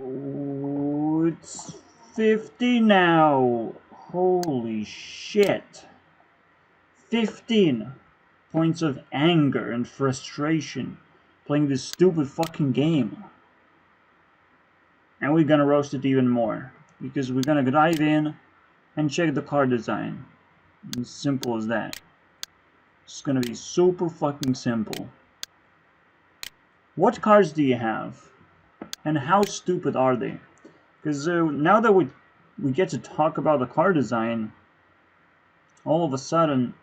Oh, it's 50 now. Holy shit. 15 points of anger and frustration playing this stupid fucking game. And we're gonna roast it even more, because we're gonna dive in and check the card design. As simple as that. It's gonna be super fucking simple. What cards do you have? And how stupid are they? Because now that we get to talk about the card design, all of a sudden,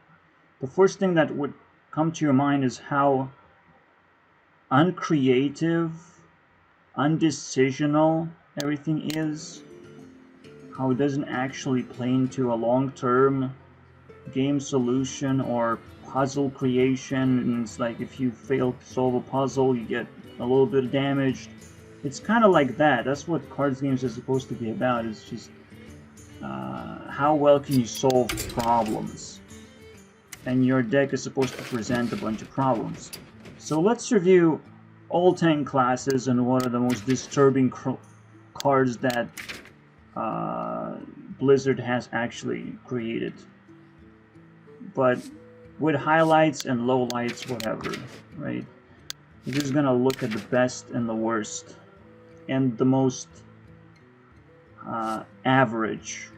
the first thing that would come to your mind is how uncreative, undecisional everything is. How it doesn't actually play into a long-term game solution or puzzle creation. And it's like if you fail to solve a puzzle, you get a little bit damaged. It's kind of like that. That's what cards games are supposed to be about. It's just how well can you solve problems. And your deck is supposed to present a bunch of problems. So let's review all 10 classes and what are the most disturbing cards that Blizzard has actually created. But with highlights and lowlights, whatever, right? We're just gonna look at the best and the worst and the most average.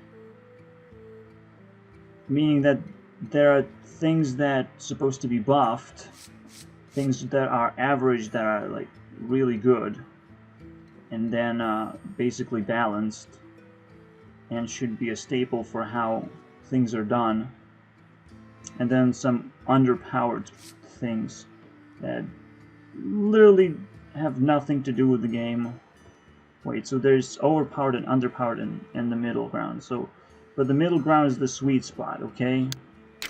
Meaning that there are things that are supposed to be buffed, things that are average that are like really good, and then basically balanced and should be a staple for how things are done, and then some underpowered things that literally have nothing to do with the game. Wait, so there's overpowered and underpowered in the middle ground. So, but the middle ground is the sweet spot, okay?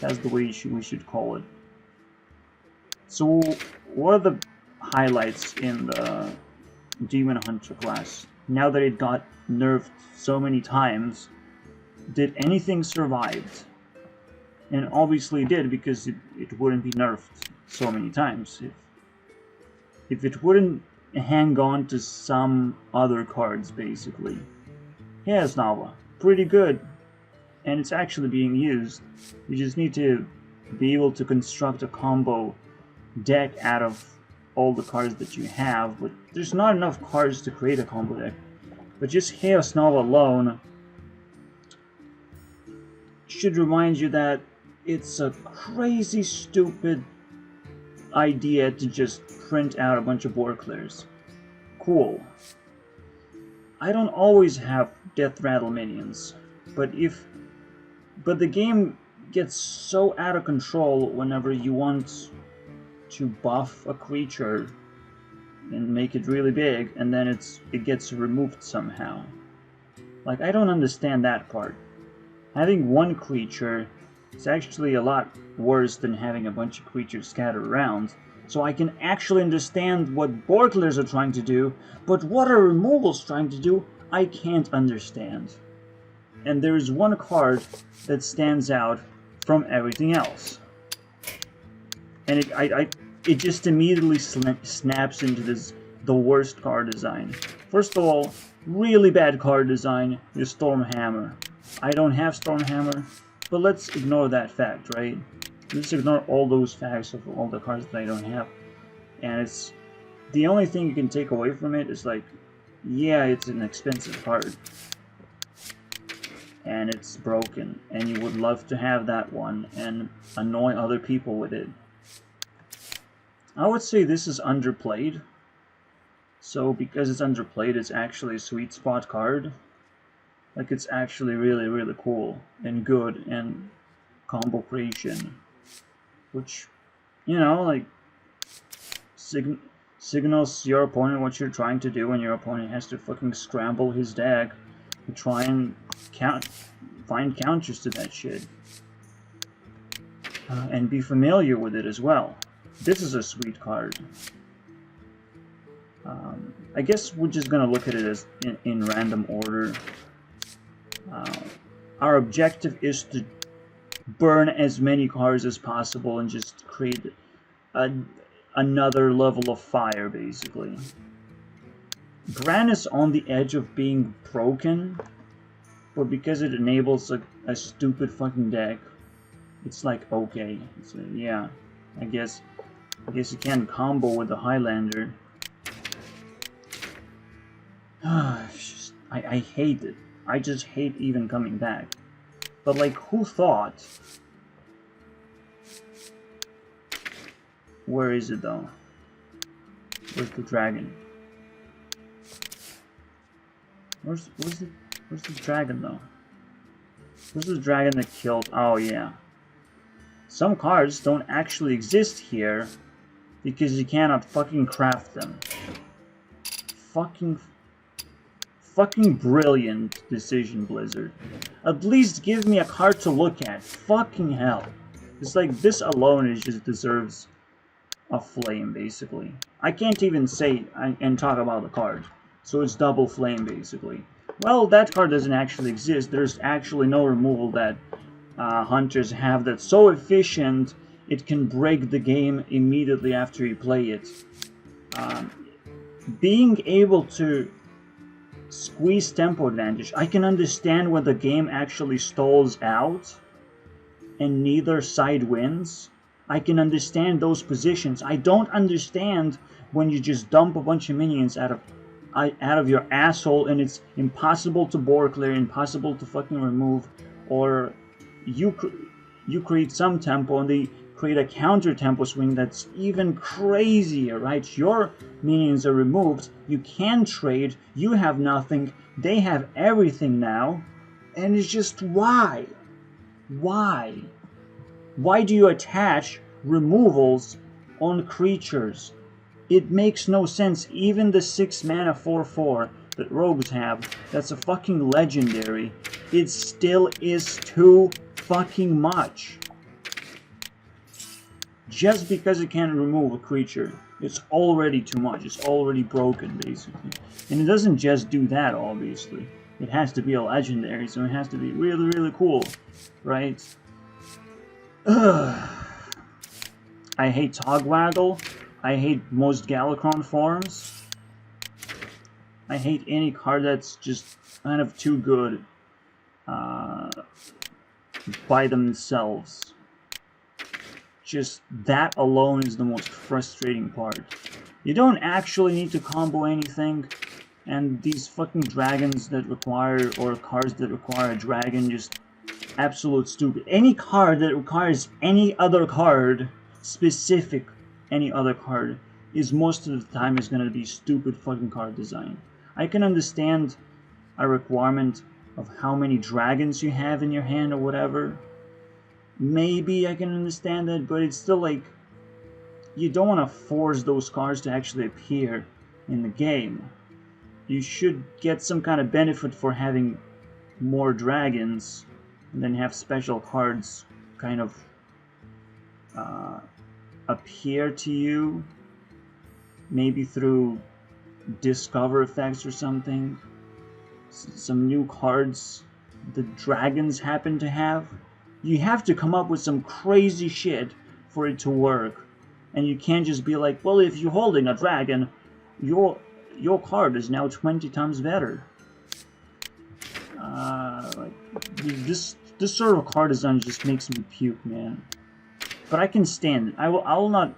That's the way we should call it. So, what are the highlights in the Demon Hunter class? Now that it got nerfed so many times, did anything survive? And obviously it did, because it wouldn't be nerfed so many times if it wouldn't hang on to some other cards, basically. Yes, Nava, pretty good, and it's actually being used. You just need to be able to construct a combo deck out of all the cards that you have, but there's not enough cards to create a combo deck. But just Chaos Nova alone should remind you that it's a crazy stupid idea to just print out a bunch of board clears. Cool. I don't always have Death Rattle minions, but the game gets so out of control whenever you want to buff a creature and make it really big, and then it gets removed somehow. Like, I don't understand that part. Having one creature is actually a lot worse than having a bunch of creatures scattered around. So I can actually understand what board clears are trying to do, but what are removals trying to do, I can't understand. And there is one card that stands out from everything else. And it just immediately snaps into the worst card design. First of all, really bad card design is Stormhammer. I don't have Stormhammer, but let's ignore that fact, right? Let's ignore all those facts of all the cards that I don't have. And it's the only thing you can take away from it is like, yeah, it's an expensive card. And it's broken, and you would love to have that one and annoy other people with it. I would say this is underplayed. So because it's underplayed, it's actually a sweet spot card. Like, it's actually really, really cool and good and combo creation. Which, you know, like, signals your opponent what you're trying to do, and your opponent has to fucking scramble his deck to try and find counters to that shit. And be familiar with it as well. This is a sweet card. I guess we're just gonna look at it as in random order. Our objective is to burn as many cards as possible and just create another level of fire, basically. Bran is on the edge of being broken, but because it enables a stupid fucking deck, it's like, okay, so yeah, I guess you can combo with the Highlander. I hate it. I just hate even coming back. But like, who thought? Where is it though? Where's the dragon? Where's the dragon though? Where's the dragon that killed? Oh yeah. Some cards don't actually exist here because you cannot fucking craft them. Fucking brilliant decision, Blizzard. At least give me a card to look at. Fucking hell. It's like, this alone is just deserves a flame, basically. I can't even say and talk about the card. So it's double flame, basically. Well, that card doesn't actually exist. There's actually no removal that hunters have that's so efficient it can break the game immediately after you play it. Being able to squeeze tempo advantage, I can understand when the game actually stalls out and neither side wins. I can understand those positions. I don't understand when you just dump a bunch of minions out of your asshole and it's impossible to board clear, impossible to fucking remove, or you create some tempo and they create a counter tempo swing that's even crazier, right? Your minions are removed, you can trade, you have nothing, they have everything now, and it's just why? Why? Why do you attach removals on creatures? It makes no sense. Even the 6 mana 4/4 that rogues have, that's a fucking legendary, it still is too fucking much. Just because it can remove a creature, it's already too much. It's already broken, basically. And it doesn't just do that, obviously. It has to be a legendary, so it has to be really, really cool, right? Ugh. I hate Togwaggle. I hate most Galakron forms. I hate any card that's just kind of too good by themselves. Just that alone is the most frustrating part. You don't actually need to combo anything, and these fucking dragons that require, or cards that require a dragon, just absolute stupid. Any card that requires any other card, specific any other card, is most of the time is going to be stupid fucking card design. I can understand a requirement of how many dragons you have in your hand or whatever. Maybe I can understand that, but it's still like, you don't want to force those cards to actually appear in the game. You should get some kind of benefit for having more dragons, and then have special cards kind of appear to you, maybe through discover effects or something. Some new cards the dragons happen to have. You have to come up with some crazy shit for it to work. And you can't just be like, well, if you're holding a dragon, your card is now 20 times better. This sort of card design just makes me puke, man. But I can stand it. I will not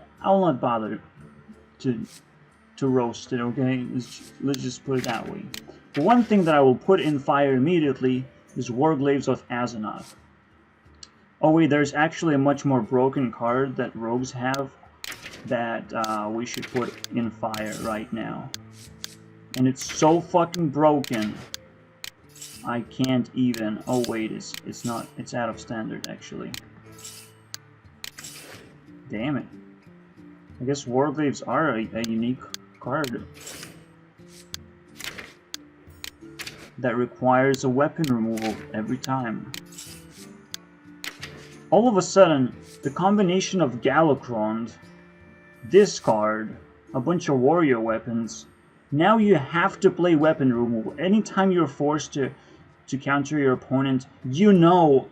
bother to roast it, okay? Let's just put it that way. The one thing that I will put in fire immediately is Warglaives of Azeroth. Oh wait, there's actually a much more broken card that rogues have that we should put in fire right now. And it's so fucking broken, I can't even... Oh wait, it's not... It's out of standard, actually. Damn it. I guess Warglaives are a unique card that requires a weapon removal every time. All of a sudden, the combination of Galakron, this card, a bunch of warrior weapons, now you have to play weapon removal. Anytime you're forced to counter your opponent, you know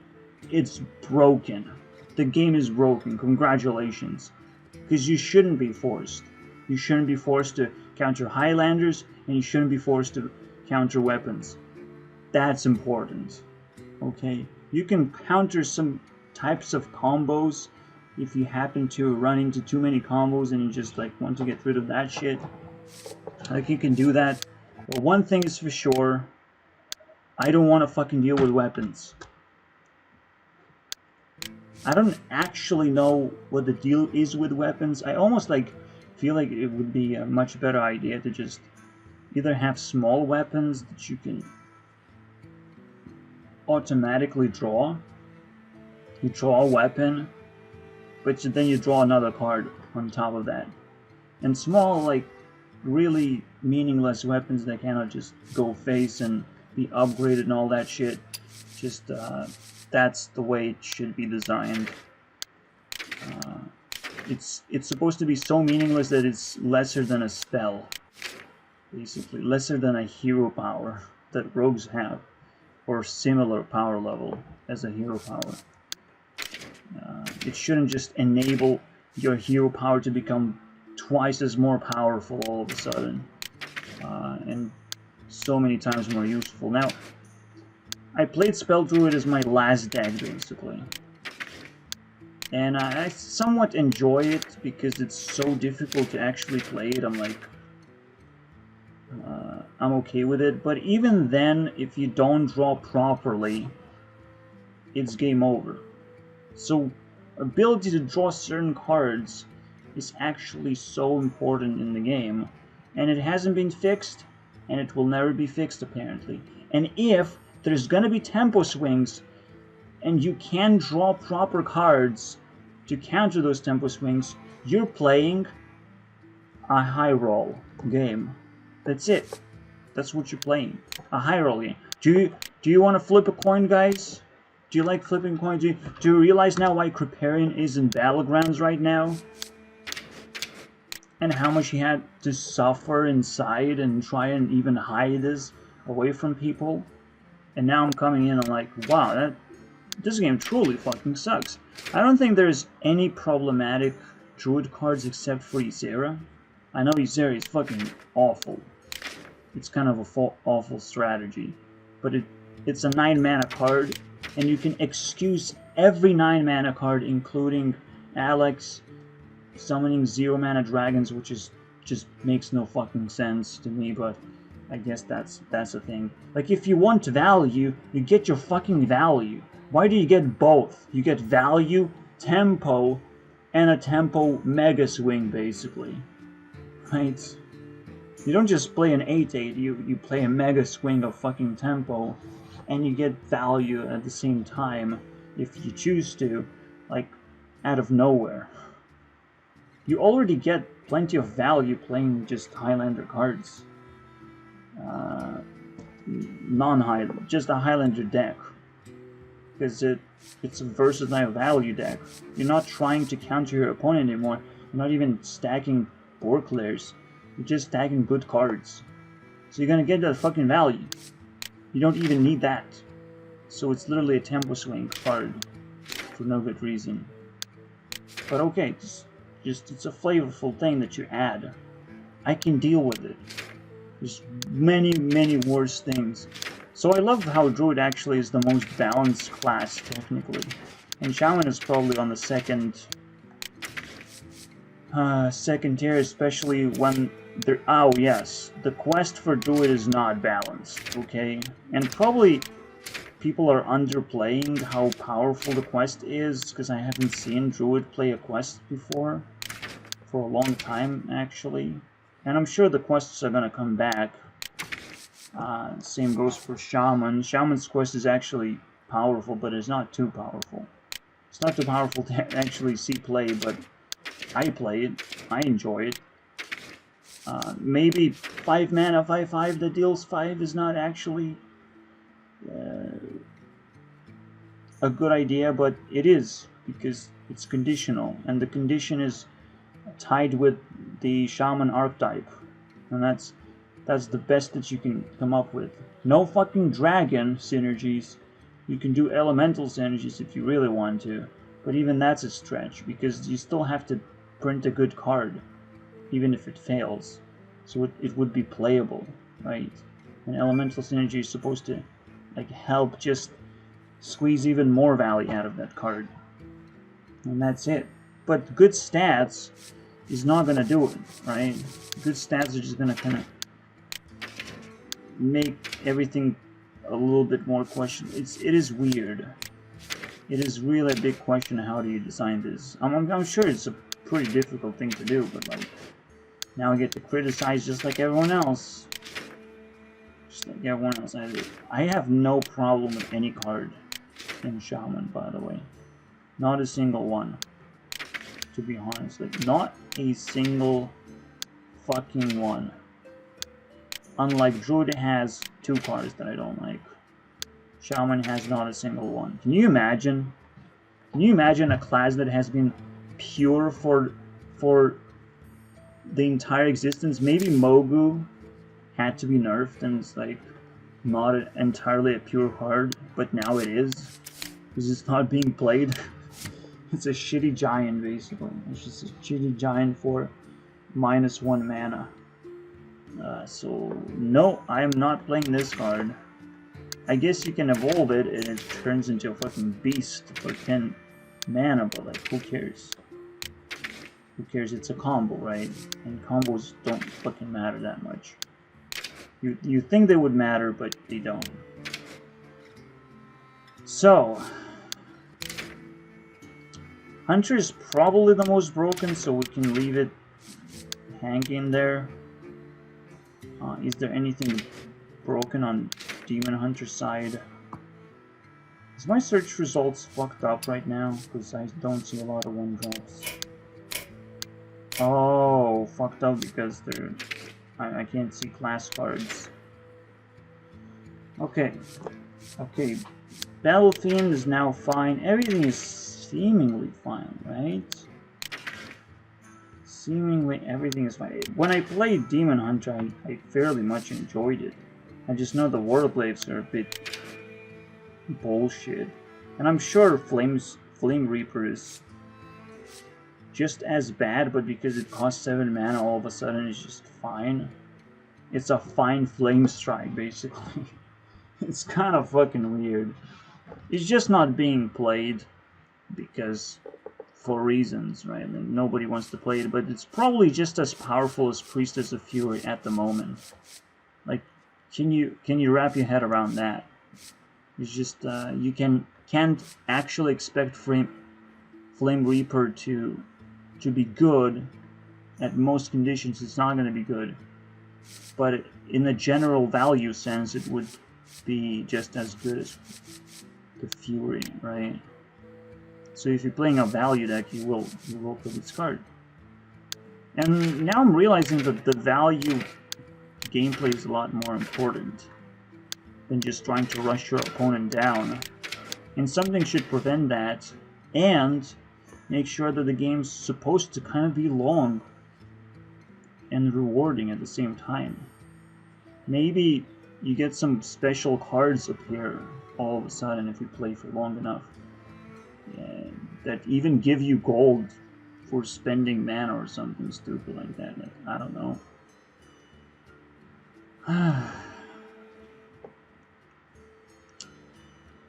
it's broken. The game is broken. Congratulations. Because you shouldn't be forced. You shouldn't be forced to counter Highlanders, and you shouldn't be forced to counter weapons. That's important. Okay? You can counter some types of combos if you happen to run into too many combos and you just like want to get rid of that shit. Like, you can do that. But one thing is for sure, I don't want to fucking deal with weapons. I don't actually know what the deal is with weapons. I almost like feel like it would be a much better idea to just either have small weapons that you can automatically draw. You draw a weapon, but then you draw another card on top of that. And small, like, really meaningless weapons that cannot just go face and be upgraded and all that shit. Just, that's the way it should be designed. It's supposed to be so meaningless that it's lesser than a spell. Basically, lesser than a hero power that rogues have. Or similar power level as a hero power. It shouldn't just enable your hero power to become twice as more powerful all of a sudden. And so many times more useful. Now, I played Spell Druid as my last deck, basically. And I somewhat enjoy it because it's so difficult to actually play it. I'm like, I'm okay with it. But even then, if you don't draw properly, it's game over. So, ability to draw certain cards is actually so important in the game. And it hasn't been fixed, and it will never be fixed, apparently. And if there's gonna be tempo swings, and you can draw proper cards to counter those tempo swings, you're playing a high roll game. That's it. That's what you're playing. A high roll game. Do you want to flip a coin, guys? Do you like flipping coins? Do you realize now why Kripparrian is in Battlegrounds right now? And how much he had to suffer inside and try and even hide this away from people? And now I'm coming in and I'm like, wow, this game truly fucking sucks. I don't think there's any problematic Druid cards except for Ysera. I know Ysera is fucking awful. It's kind of a awful strategy. But it's a 9-mana card, and you can excuse every 9-mana card, including Alex summoning 0-mana dragons, which is just makes no fucking sense to me, but I guess that's a thing. Like, if you want value, you get your fucking value. Why do you get both? You get value, tempo, and a tempo mega swing, basically. Right? You don't just play an 8-8, you play a mega swing of fucking tempo, and you get value at the same time, if you choose to, like, out of nowhere. You already get plenty of value playing just Highlander cards. Non-Highlander, just a Highlander deck. Because it's a versatile value deck. You're not trying to counter your opponent anymore. You're not even stacking board clears. You're just stacking good cards. So you're gonna get that fucking value. You don't even need that. So it's literally a tempo swing card. For no good reason. But okay, it's a flavorful thing that you add. I can deal with it. There's many, many worse things. So I love how Druid actually is the most balanced class, technically. And Shaman is probably on the second tier, especially when there... Oh, yes. The quest for Druid is not balanced, okay? And probably people are underplaying how powerful the quest is, because I haven't seen Druid play a quest before. For a long time, actually. And I'm sure the quests are gonna come back. Same goes for Shaman. Shaman's quest is actually powerful, but it's not too powerful. It's not too powerful to actually see play, but I play it. I enjoy it. Maybe 5 mana, 5/5 that deals 5 is not actually a good idea, but it is, because it's conditional, and the condition is tied with the Shaman archetype, and that's the best that you can come up with. No fucking dragon synergies. You can do elemental synergies if you really want to, but even that's a stretch, because you still have to print a good card, even if it fails. so it would be playable, right? And elemental synergy is supposed to like help just squeeze even more value out of that card, and that's it. But good stats is not gonna do it, right? Good stats are just gonna kind of make everything a little bit more questionable. It is weird. It is really a big question. How do you design this? I'm sure it's a pretty difficult thing to do, but like now I get to criticize just like everyone else. Just like everyone else. I have no problem with any card in Shaman, by the way. Not a single one. To be honest, like not a single fucking one. Unlike Druid has 2 cards that I don't like. Shaman has not a single one. Can you imagine? Can you imagine a class that has been pure for the entire existence? Maybe Mogu had to be nerfed and it's like not entirely a pure card, but now it is. Because it's not being played. It's a shitty giant basically. It's just a shitty giant for -1 mana. So no, I am not playing this card. I guess you can evolve it and it turns into a fucking beast for 10 mana, but like who cares? Who cares? It's a combo, right? And combos don't fucking matter that much. You think they would matter, but they don't. So Hunter is probably the most broken, so we can leave it hanging there. Is there anything broken on Demon Hunter's side? Is my search results fucked up right now? Because I don't see a lot of 1-drops. Oh, fucked up because they're... I can't see class cards. Okay. Okay. Battle Fiend is now fine. Everything is seemingly fine, right? Seemingly everything is fine. When I played Demon Hunter, I fairly much enjoyed it. I just know the Warblades are a bit bullshit. And I'm sure Flame Reaper is just as bad, but because it costs 7 mana, all of a sudden it's just fine. It's a fine Flame Strike, basically. It's kind of fucking weird. It's just not being played because... for reasons, right? Like, nobody wants to play it, but it's probably just as powerful as Priestess of Fury at the moment. Like, can you wrap your head around that? It's just you can't actually expect Flame Reaper to be good. At most conditions, it's not going to be good. But in the general value sense, it would be just as good as the Fury, right? So if you're playing a value deck, you will play this card. And now I'm realizing that the value gameplay is a lot more important than just trying to rush your opponent down. And something should prevent that and make sure that the game's supposed to kind of be long and rewarding at the same time. Maybe you get some special cards appear all of a sudden if you play for long enough. That even give you gold for spending mana or something stupid like that. Like, I don't know.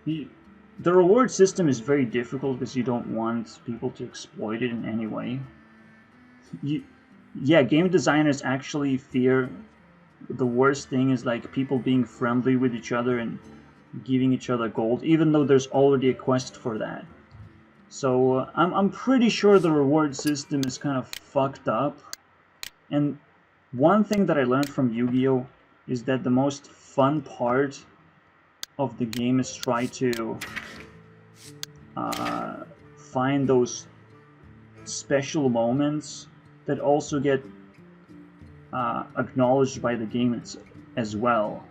The reward system is very difficult because you don't want people to exploit it in any way. Yeah, game designers actually fear the worst thing is like people being friendly with each other and giving each other gold, even though there's already a quest for that. So I'm pretty sure the reward system is kind of fucked up. And one thing that I learned from Yu-Gi-Oh! Is that the most fun part of the game is try to find those special moments that also get acknowledged by the game as well.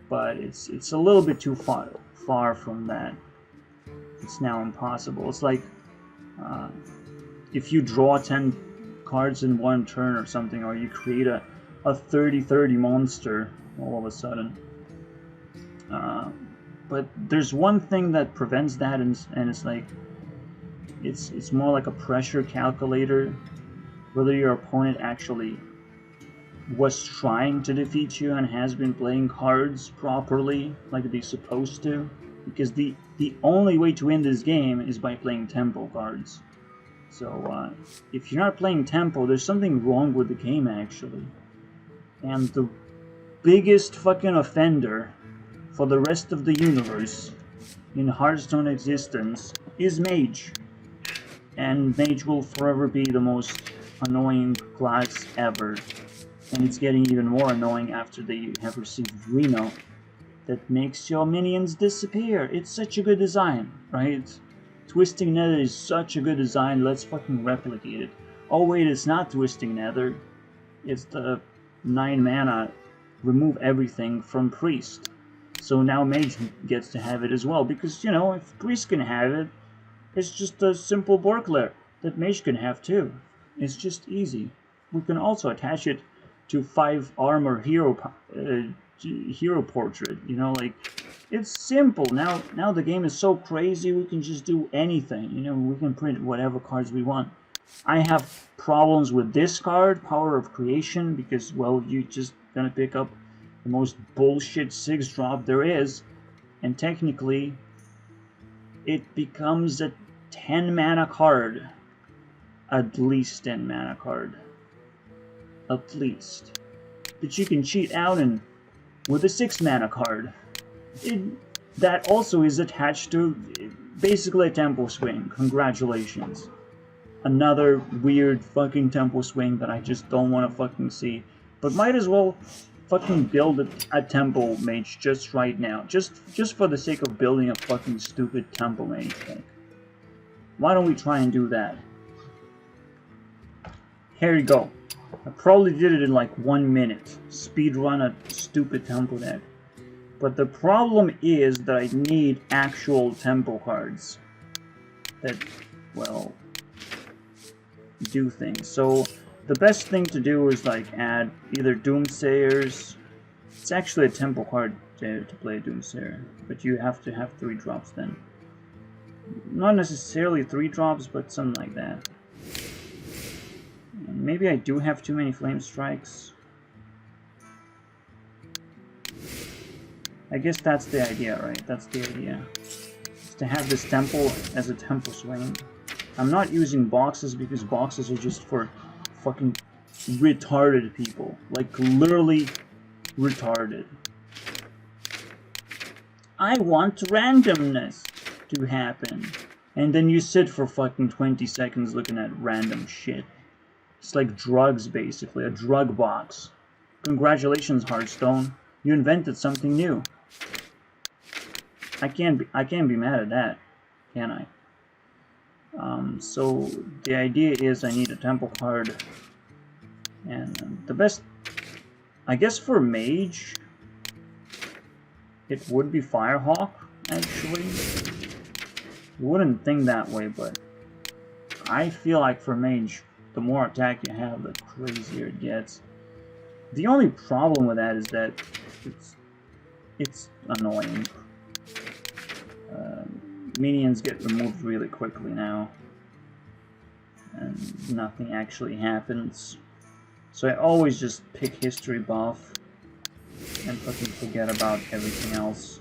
But it's a little bit too far from that. It's now impossible. It's like if you draw 10 cards in one turn or something, or you create a 30-30 monster all of a sudden. But there's one thing that prevents that, and it's like it's more like a pressure calculator. Whether your opponent actually was trying to defeat you and has been playing cards properly, like they're supposed to. Because the only way to win this game is by playing tempo cards. So, if you're not playing tempo, there's something wrong with the game, actually. And the biggest fucking offender for the rest of the universe in Hearthstone existence is Mage. And Mage will forever be the most annoying class ever. And it's getting even more annoying after they have received Reno that makes your minions disappear. It's such a good design, right? Twisting Nether is such a good design, let's fucking replicate it. Oh wait, it's not Twisting Nether. It's the 9 mana, remove everything from Priest. So now Mage gets to have it as well, because, you know, if Priest can have it, it's just a simple Borkler that Mage can have too. It's just easy. We can also attach it to 5 armor hero portrait, you know, like, it's simple. Now the game is so crazy, we can just do anything, you know, we can print whatever cards we want. I have problems with this card, Power of Creation, because, well, you're just gonna pick up the most bullshit 6-drop there is, and technically it becomes a 10 mana card. At least 10 mana card. At least. But you can cheat out and with a 6 mana card. That also is attached to basically a tempo swing. Congratulations. Another weird fucking tempo swing that I just don't want to fucking see. But might as well fucking build a tempo mage just right now. Just for the sake of building a fucking stupid tempo mage thing. Why don't we try and do that? Here you go. I probably did it in like 1 minute. Speedrun a stupid tempo deck. But the problem is that I need actual tempo cards that, well, do things. So the best thing to do is like add either Doomsayers. It's actually a tempo card to play Doomsayer, but you have to have 3 drops then. Not necessarily 3 drops, but something like that. And maybe I do have too many Flame Strikes. I guess that's the idea, right? That's the idea. Is to have this tempo as a tempo swing. I'm not using boxes because boxes are just for fucking retarded people. Like, literally retarded. I want randomness to happen. And then you sit for fucking 20 seconds looking at random shit. It's like drugs, basically. A drug box. Congratulations, Hearthstone. You invented something new. I can't be mad at that, can I? So the idea is I need a tempo card, and the best, I guess, for Mage, it would be Firehawk. Actually, you wouldn't think that way, but I feel like for Mage, the more attack you have, the crazier it gets. The only problem with that is that it's annoying. Minions get removed really quickly now, and nothing actually happens. So I always just pick history buff and fucking forget about everything else.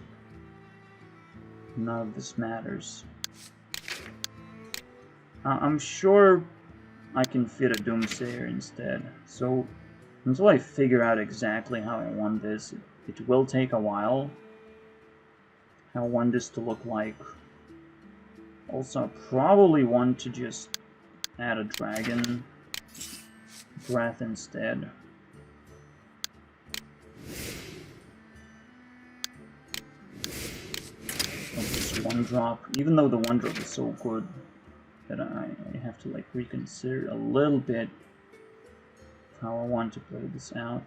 None of this matters. I'm sure I can fit a Doomsayer instead. So until I figure out exactly how I want this, it will take a while. How I want this to look like. Also, I probably want to just add a Dragon Breath instead. Of this 1-drop, even though the 1-drop is so good that I have to like reconsider a little bit how I want to play this out.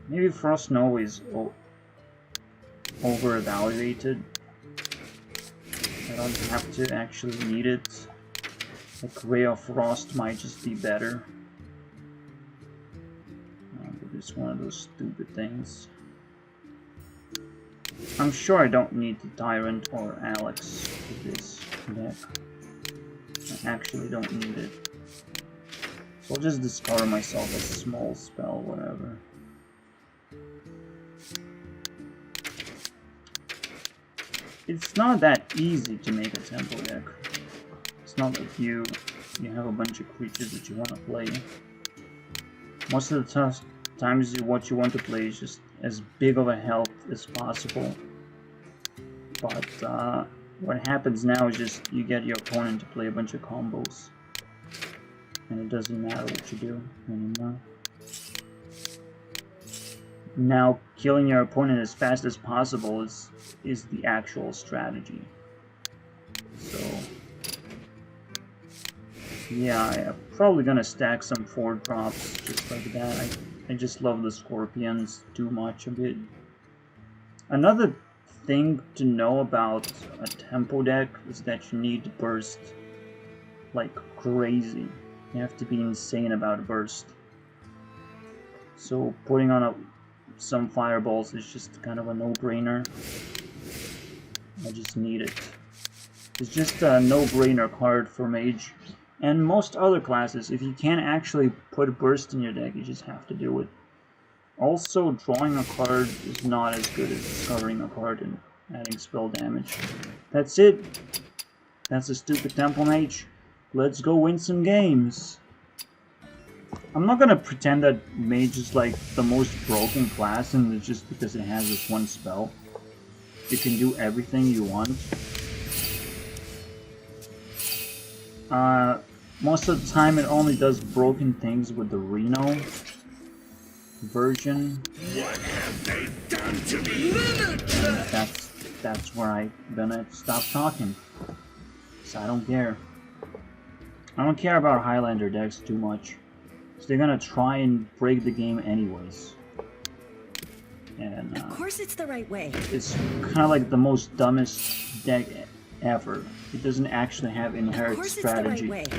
Maybe Frost Nova is over-evaluated. I don't have to actually need it. Like Ray of Frost might just be better. But it's one of those stupid things. I'm sure I don't need the Tyrant or Alex for this deck. I actually don't need it. So I'll just discover myself a small spell, whatever. It's not that easy to make a tempo deck. It's not like you have a bunch of creatures that you want to play. Most of the times what you want to play is just as big of a help as possible. But what happens now is just you get your opponent to play a bunch of combos. And it doesn't matter what you do anymore. Now, killing your opponent as fast as possible is the actual strategy. So, yeah, I'm probably gonna stack some 4-drops just like that. I just love the Scorpions too much a bit. Another thing to know about a tempo deck is that you need to burst like crazy. You have to be insane about burst. So putting on some fireballs is just kind of a no-brainer. I just need it. It's just a no-brainer card for Mage. And most other classes, if you can't actually put burst in your deck, you just have to do it. Also, drawing a card is not as good as discovering a card and adding spell damage. That's it. That's a stupid Temple Mage. Let's go win some games. I'm not gonna pretend that Mage is like the most broken class and it's just because it has this one spell. You can do everything you want. Most of the time it only does broken things with the Reno version. What have they done to me? That's where I'm gonna stop talking. So I don't care. I don't care about Highlander decks too much. So they're gonna try and break the game anyways. And of course it's the right way. It's kind of like the most dumbest deck ever. It doesn't actually have inherent strategy. Right way.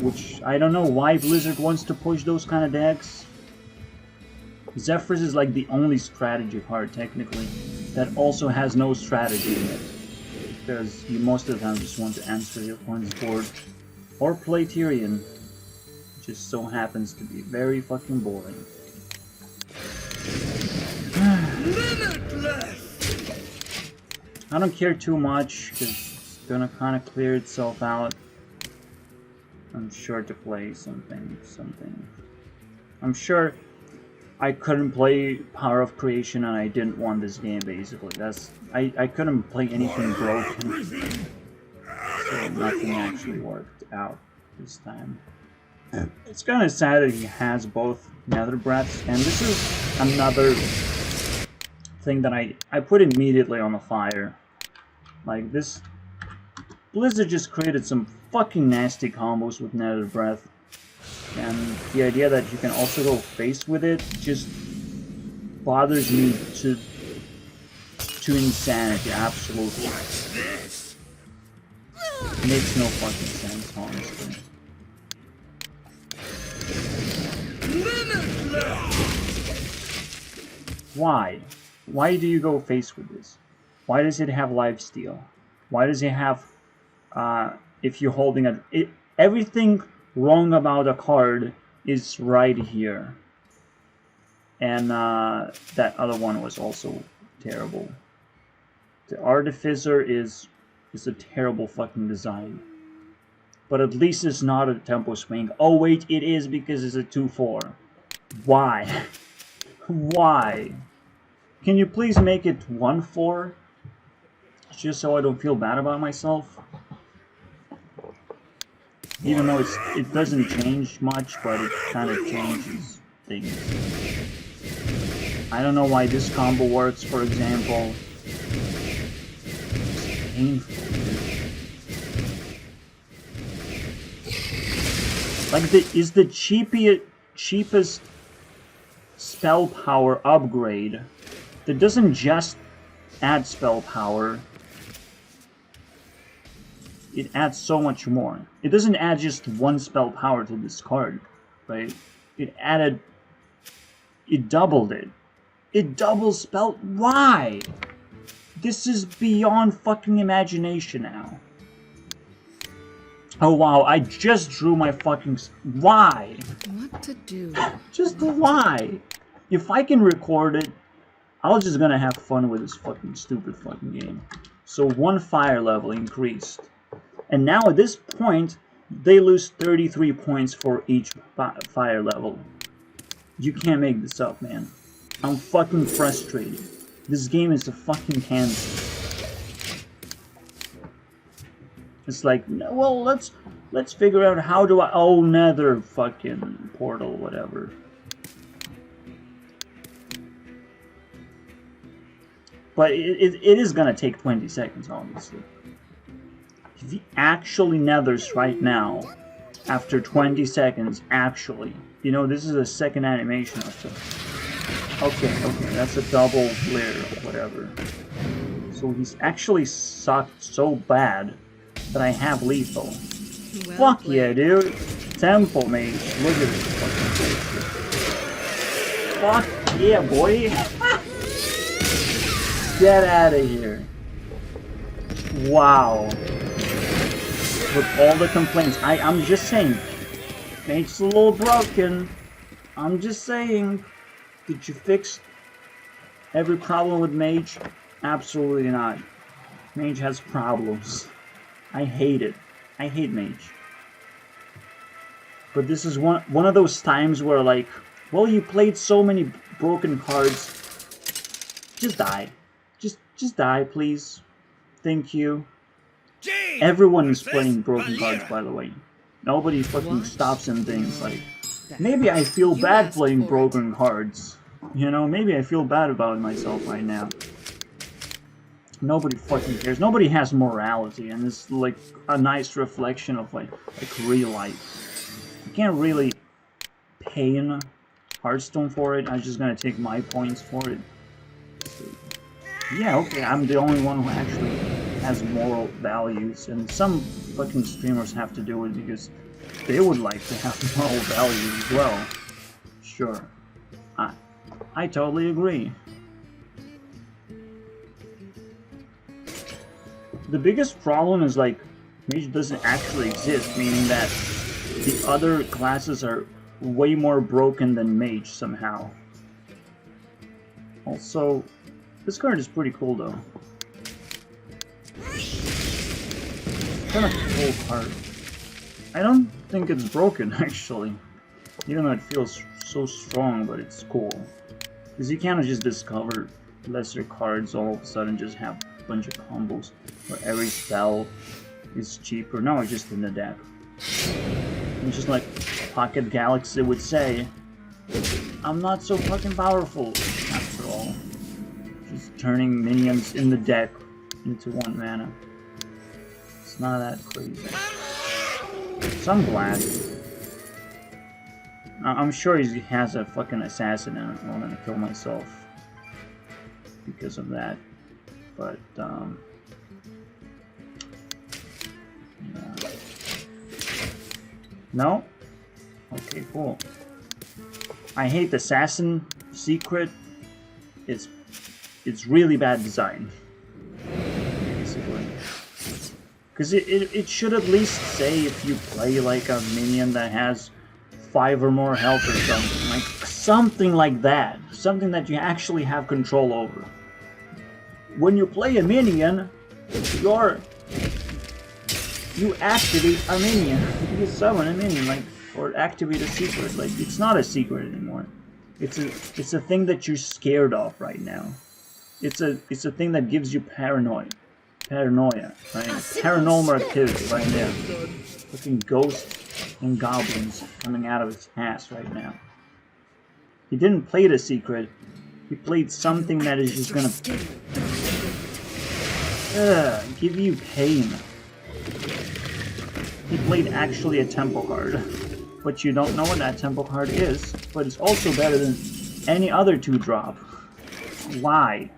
Which, I don't know why Blizzard wants to push those kind of decks. Zephrys is like the only strategy card, technically, that also has no strategy in it. Because you most of the time just want to answer your opponent's board. Or play Tyrion. Just so happens to be very fucking boring. I don't care too much, because it's gonna kind of clear itself out. I'm sure to play something. I'm sure I couldn't play Power of Creation and I didn't want this game, basically. I couldn't play anything broken. So nothing actually worked out this time. It's kind of sad that he has both Nether Breaths, and this is another thing that I put immediately on the fire. Like this, Blizzard just created some fucking nasty combos with Nether Breath, and the idea that you can also go face with it just bothers me to insanity, absolutely. Makes no fucking sense, honestly. Why? Why do you go face with this? Why does it have lifesteal? Why does it have, if you're holding everything wrong about a card is right here. And that other one was also terrible. The Artificer is a terrible fucking design. But at least it's not a tempo swing. Oh wait, it is because it's a 2/4. Why? Why? Can you please make it 1/4? Just so I don't feel bad about myself. Even though it doesn't change much, but it kind of changes things. I don't know why this combo works, for example. It's painful. Like, is the cheapest spell power upgrade that doesn't just add spell power, it adds so much more. It doesn't add just one spell power to this card, right? It doubled it. It doubles spell. Why? This is beyond fucking imagination now. Oh wow, I just drew my fucking... Why? What to do? Just why? If I can record it, I was just gonna have fun with this fucking stupid fucking game. So 1 fire level increased. And now at this point, they lose 33 points for each fire level. You can't make this up, man. I'm fucking frustrated. This game is a fucking cancer. It's like, well, let's figure out how do I... Oh, nether fucking portal, whatever. But it is gonna take 20 seconds, obviously. If he actually nethers right now, after 20 seconds, actually. You know, this is a second animation of the... Okay, that's a double flare or whatever. So he's actually sucked so bad that I have lethal. Well Fuck played. yeah, dude. Temple mage. Look at this fucking place. Fuck yeah, boy. Get out of here. Wow. With all the complaints, I'm just saying, mage's a little broken. I'm just saying, did you fix every problem with mage? Absolutely not. Mage has problems. I hate it. I hate mage. But this is one of those times where, like, well, you played so many broken cards. Just die. Just die, please. Thank you. Everyone is playing broken cards, by the way. Nobody fucking stops and thinks, like, maybe I feel bad playing broken cards. You know, maybe I feel bad about myself right now. Nobody fucking cares. Nobody has morality, and it's like a nice reflection of like real life. You can't really pain Hearthstone for it. I'm just gonna take my points for it. So, yeah, okay, I'm the only one who actually has moral values, and some fucking streamers have to do it because they would like to have moral values as well. Sure. I totally agree. The biggest problem is, like, mage doesn't actually exist, meaning that the other classes are way more broken than mage somehow. Also, this card is pretty cool though. Kind of a cool card. I don't think it's broken actually, even though it feels so strong, but it's cool. Because you can't just discover lesser cards all of a sudden, just have a bunch of combos where every spell is cheaper. No, it's just in the deck. And just like Pocket Galaxy would say, I'm not so fucking powerful after all. Just turning minions in the deck into 1 mana. It's not that crazy. So I'm glad. I'm sure he has a fucking assassin and I'm gonna kill myself because of that. But, yeah. No? Okay, cool. I hate the assassin secret. It's really bad design, basically. Because it should at least say if you play like a minion that has 5 or more health or something like that. Something that you actually have control over. When you play a minion, you activate a minion. You summon a minion, like, or activate a secret. Like, it's not a secret anymore. It's a thing that you're scared of right now. It's a thing that gives you paranoia, right? Paranormal activity right now. Fucking ghosts and goblins coming out of his ass right now. He didn't play the secret. He played something that is just gonna give you pain. He played actually a tempo card, but you don't know what that tempo card is, but it's also better than any other 2-drop. Why?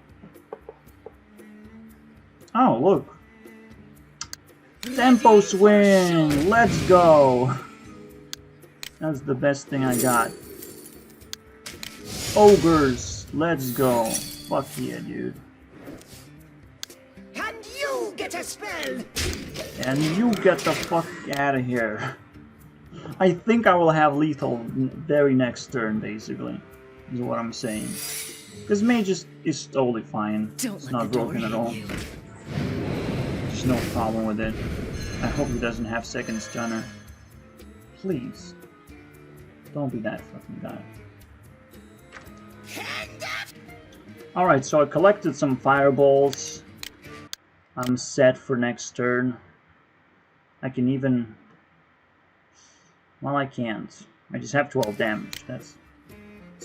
Oh, look. Tempo swing! Let's go! That's the best thing I got. Ogres! Let's go. Fuck yeah, dude. And you get a spell. And you get the fuck out of here. I think I will have lethal very next turn, basically, is what I'm saying. Because mage is totally fine. It's not broken at all. There's no problem with it. I hope he doesn't have second stunner. Please. Don't be that fucking guy. Alright, so I collected some fireballs. I'm set for next turn. I can even... Well, I can't. I just have 12 damage. That's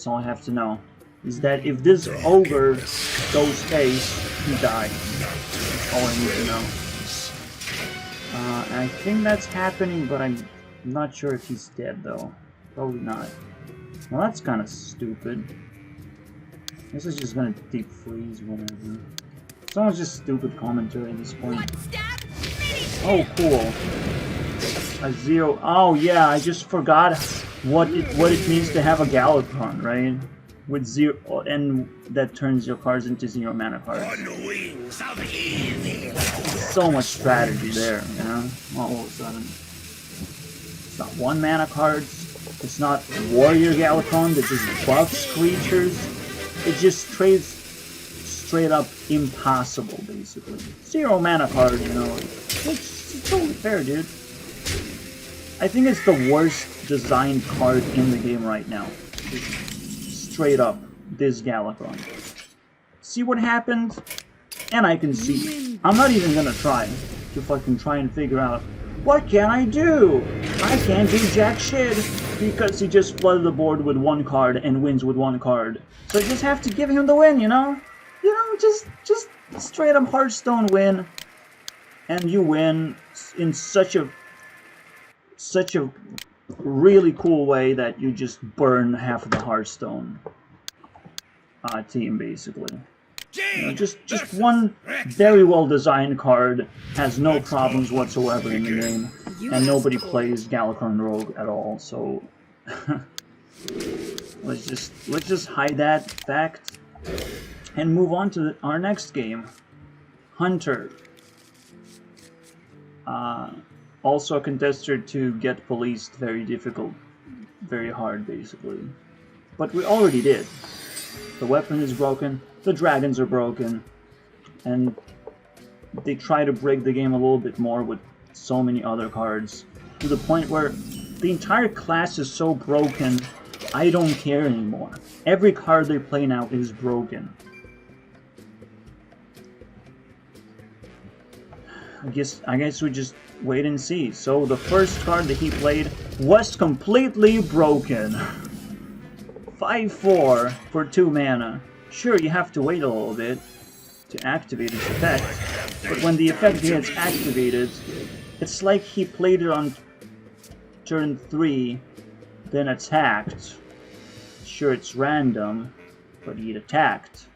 all I have to know. Is that if this ogre goes face, he dies. That's all I need to know. I think that's happening, but I'm not sure if he's dead, though. Probably not. Well, that's kind of stupid. This is just gonna deep freeze, whatever. It's almost just stupid commentary at this point. Oh, cool. A 0. Oh, yeah, I just forgot what it means to have a Galacron, right? With 0, and that turns your cards into 0 mana cards. On wings of evil. So much strategy there, you know? All of a sudden. It's not 1 mana cards. It's not Warrior Galacron that just buffs creatures. It just trades straight up impossible, basically. 0 mana card, you know. It's totally fair, dude. I think it's the worst designed card in the game right now. Straight up, this Galacron. See what happened? And I can see. I'm not even gonna try to fucking try and figure out what can I do? I can't do jack shit because he just flooded the board with 1 card and wins with 1 card. So I just have to give him the win, you know? You know, just straight up Hearthstone win. And you win in such a really cool way that you just burn half of the Hearthstone team, basically. You know, just one very well designed card has no problems whatsoever in the game, and nobody plays Galacron Rogue at all. So let's just hide that fact and move on to our next game, Hunter. Also a contester to get policed, very difficult, very hard, basically. But we already did. The weapon is broken, the dragons are broken, and they try to break the game a little bit more with so many other cards, to the point where the entire class is so broken, I don't care anymore. Every card they play now is broken. I guess we just wait and see. So the first card that he played was completely broken. 5/4 for 2 mana. Sure, you have to wait a little bit to activate its effect, but when the effect gets activated, it's like he played it on turn 3, then attacked. Sure, it's random, but he attacked.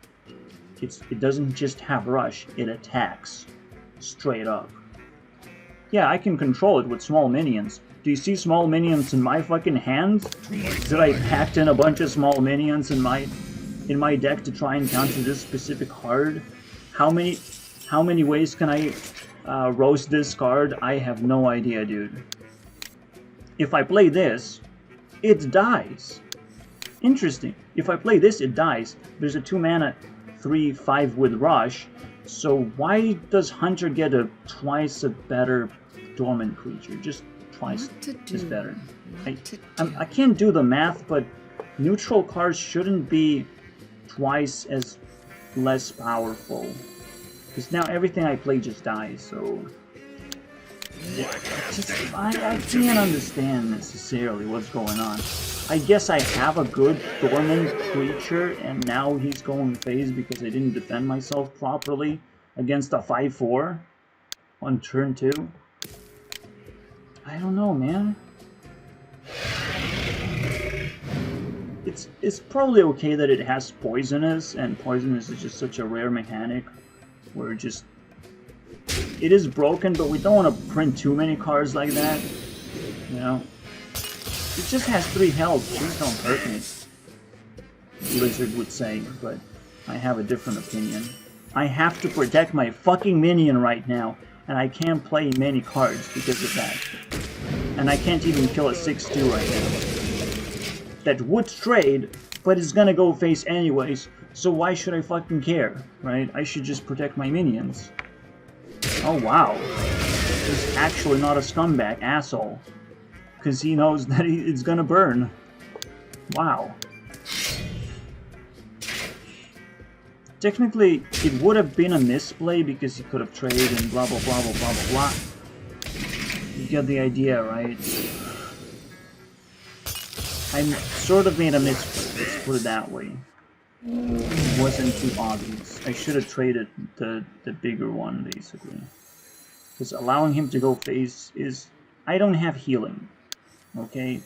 It doesn't just have rush, it attacks. Straight up. Yeah, I can control it with small minions. Do you see small minions in my fucking hand? Did I packed in a bunch of small minions in my deck to try and counter this specific card? How many ways can I roast this card? I have no idea, dude. If I play this, it dies. Interesting. If I play this, it dies. There's a 2 mana 3/5 with rush. So why does Hunter get a twice a better dormant creature? Just twice is better. I can't do the math, but neutral cards shouldn't be twice as less powerful. Because now everything I play just dies, so... I can't understand necessarily what's going on. I guess I have a good dormant creature, and now he's going phase because I didn't defend myself properly against a 5/4 on turn 2. I don't know, man. It's probably okay that it has poisonous, and poisonous is just such a rare mechanic where it is broken, but we don't want to print too many cards like that, you know. It just has 3 health, please don't hurt me, Lizard would say, but I have a different opinion. I have to protect my fucking minion right now. and I can't play many cards because of that. And I can't even kill a 6-2 right now. That would trade, but it's gonna go face anyways, so why should I fucking care, right? I should just protect my minions. Oh wow. He's actually not a scumbag asshole. Because he knows that it's gonna burn. Wow. Technically, it would have been a misplay because he could have traded and blah blah blah blah blah blah blah. You get the idea, right? I sort of made a misplay, let's put it that way. It wasn't too obvious. I should have traded the bigger one, basically. Because allowing him to go face is... I don't have healing, okay?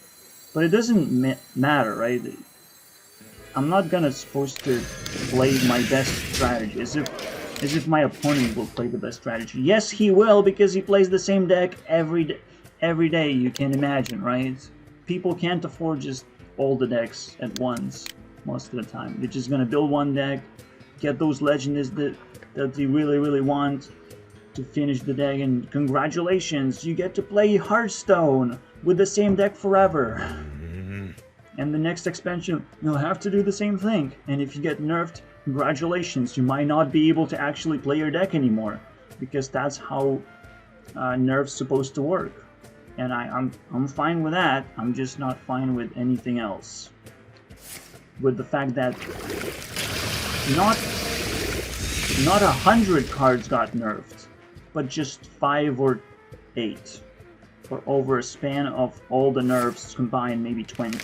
But it doesn't matter, right? I'm not gonna supposed to play my best strategy as if my opponent will play the best strategy. Yes, he will, because he plays the same deck every day, you can imagine, right? People can't afford just all the decks at once most of the time. They're just gonna build one deck, get those legends that they really want to finish the deck, and congratulations, you get to play Hearthstone with the same deck forever. And the next expansion, you'll have to do the same thing. And if you get nerfed, congratulations, you might not be able to actually play your deck anymore, because that's how nerf's supposed to work. And I'm fine with that. I'm just not fine with anything else. With the fact that not 100 cards got nerfed, but just 5 or 8. Or over a span of all the nerfs combined, maybe 20.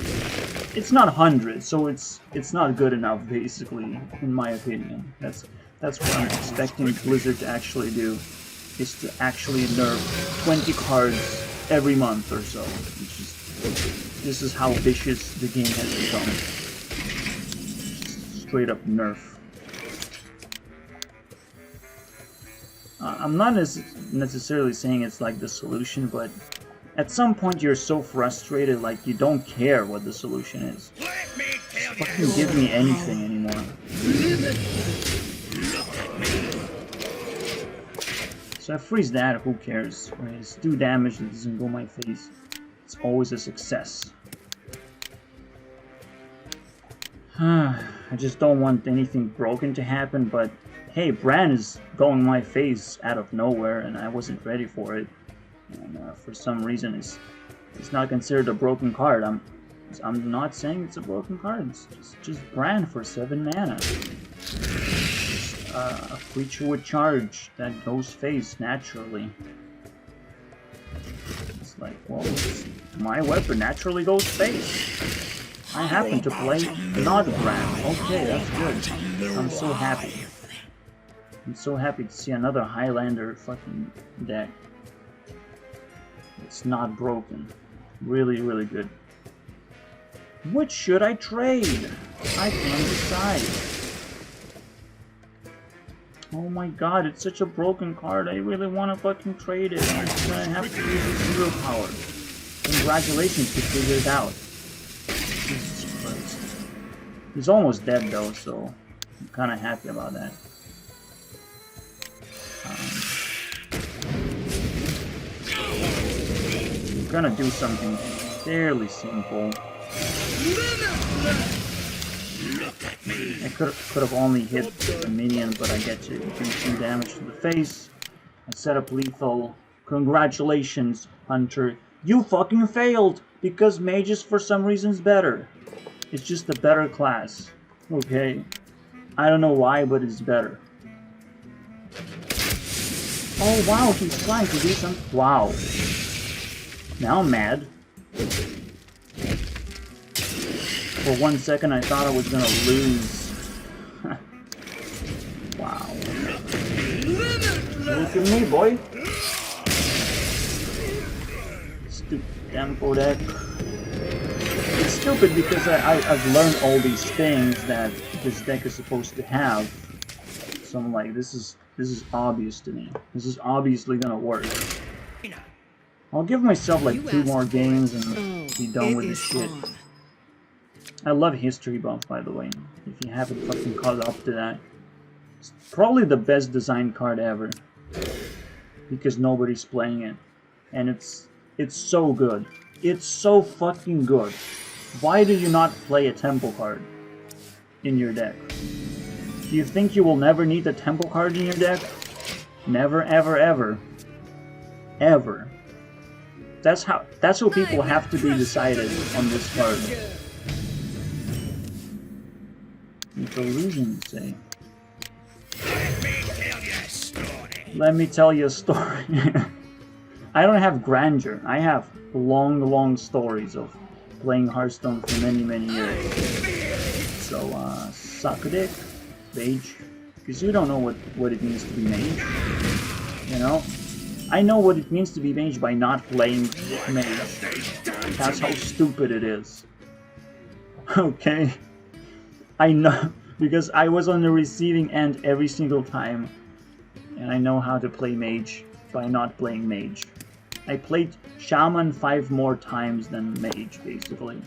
It's not 100, so it's not good enough, basically, in my opinion. That's what I'm expecting Blizzard to actually do, is to actually nerf 20 cards every month or so. This is how vicious the game has become. Just straight up nerf. I'm not necessarily saying it's like the solution, but at some point you're so frustrated, like you don't care what the solution is. Just fucking give me anything anymore. So I freeze that, who cares? Right? It's 2 damage that doesn't go my face. It's always a success. I just don't want anything broken to happen, but hey, Bran is going my face out of nowhere, and I wasn't ready for it. And for some reason, it's not considered a broken card. I'm not saying it's a broken card. It's just Bran for 7 mana. A creature with charge that goes face naturally. It's like, well, my weapon naturally goes face. I happen to play not Bran. Okay, that's good. I'm so happy. I'm so happy to see another Highlander fucking deck. It's not broken. Really, really good. What should I trade? I can't decide. Oh my god, it's such a broken card. I really want to fucking trade it. I'm just gonna have to use a 0 power. Congratulations, you figured it out. Jesus Christ. He's almost dead though, so I'm kinda happy about that. I'm gonna do something fairly simple. I could have only hit the minion, but I get to do some damage to the face. I set up lethal. Congratulations, Hunter. You fucking failed! Because mages for some reason is better. It's just a better class. Okay? I don't know why, but it's better. Oh wow, he's trying to do something. Wow. Now I'm mad. For 1 second I thought I was gonna lose. Wow. Look at me, boy. Stupid Tempo deck. It's stupid because I've learned all these things that this deck is supposed to have. So I'm like, this is obvious to me. This is obviously gonna work. I'll give myself like 2 more games and be done with this shit. I love History Buff, by the way. If you haven't fucking caught up to that. It's probably the best designed card ever. because nobody's playing it. And it's so good. It's so fucking good. Why do you not play a temple card in your deck? Do you think you will never need a temple card in your deck? Never, ever, ever. Ever. That's what people have to be decided on this card. What the illusions say? Let me tell you a story. I don't have grandeur. I have long, long stories of playing Hearthstone for many, many years. So, suck a dick, mage. Because you don't know what it means to be mage. You know? I know what it means to be mage by not playing mage. That's how stupid it is. Okay? I know, because I was on the receiving end every single time. And I know how to play mage by not playing mage. I played Shaman 5 more times than Mage, basically.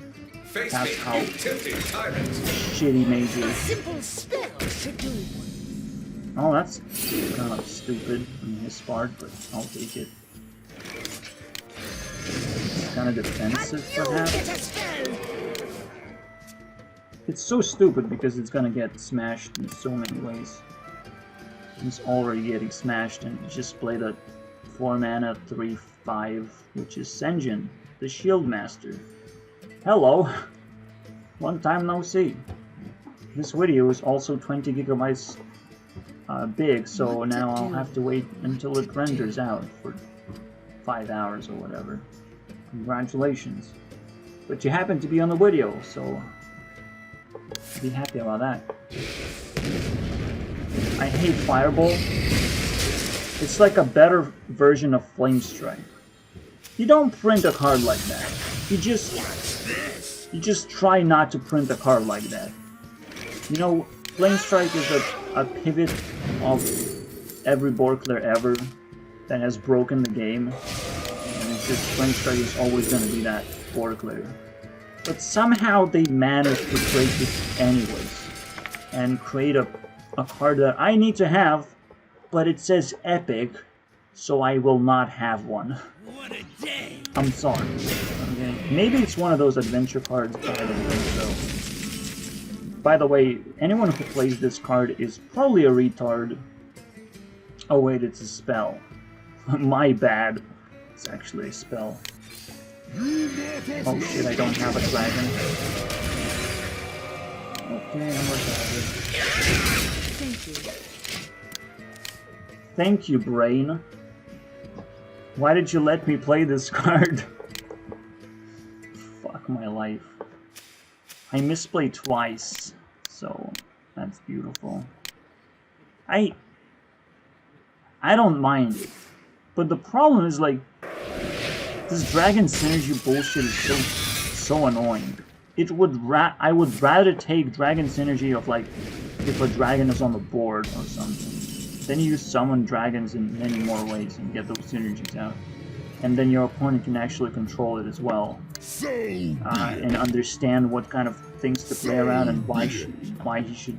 That's how shitty Mage is. Simple spell should do. Oh, that's kind of stupid on his part, but I'll take it. It's kind of defensive, perhaps. It's so stupid because it's gonna get smashed in so many ways. It's already getting smashed, and just played a 4 mana 3/5, which is Senjin, the Shield Master. Hello! Long time no see. This video is also 20 gigabytes big, so now I'll have to wait until it renders out for 5 hours or whatever. Congratulations. But you happen to be on the video, so be happy about that. I hate Fireball. It's like a better version of Flame Strike. You don't print a card like that. You just try not to print a card like that. You know, Flame Strike is a pivot of every board clear ever that has broken the game. And it's just Flame Strike is always going to be that board clear. But somehow they managed to break it anyways. And create a card that I need to have, but it says epic, so I will not have one. What a day. I'm sorry. Okay. Maybe it's one of those adventure cards, but I don't think so. By the way, anyone who plays this card is probably a retard. Oh wait, it's a spell. My bad. It's actually a spell. Oh shit, I don't have a dragon. Okay, I'm retarded. Thank you. Thank you, brain. Why did you let me play this card? Fuck my life. I misplayed twice, so that's beautiful. I don't mind it, but the problem is like this dragon synergy bullshit is so annoying. I would rather take dragon synergy of like if a dragon is on the board or something. Then you summon dragons in many more ways and get those synergies out. And then your opponent can actually control it as well. And understand what kind of things to play around and why he should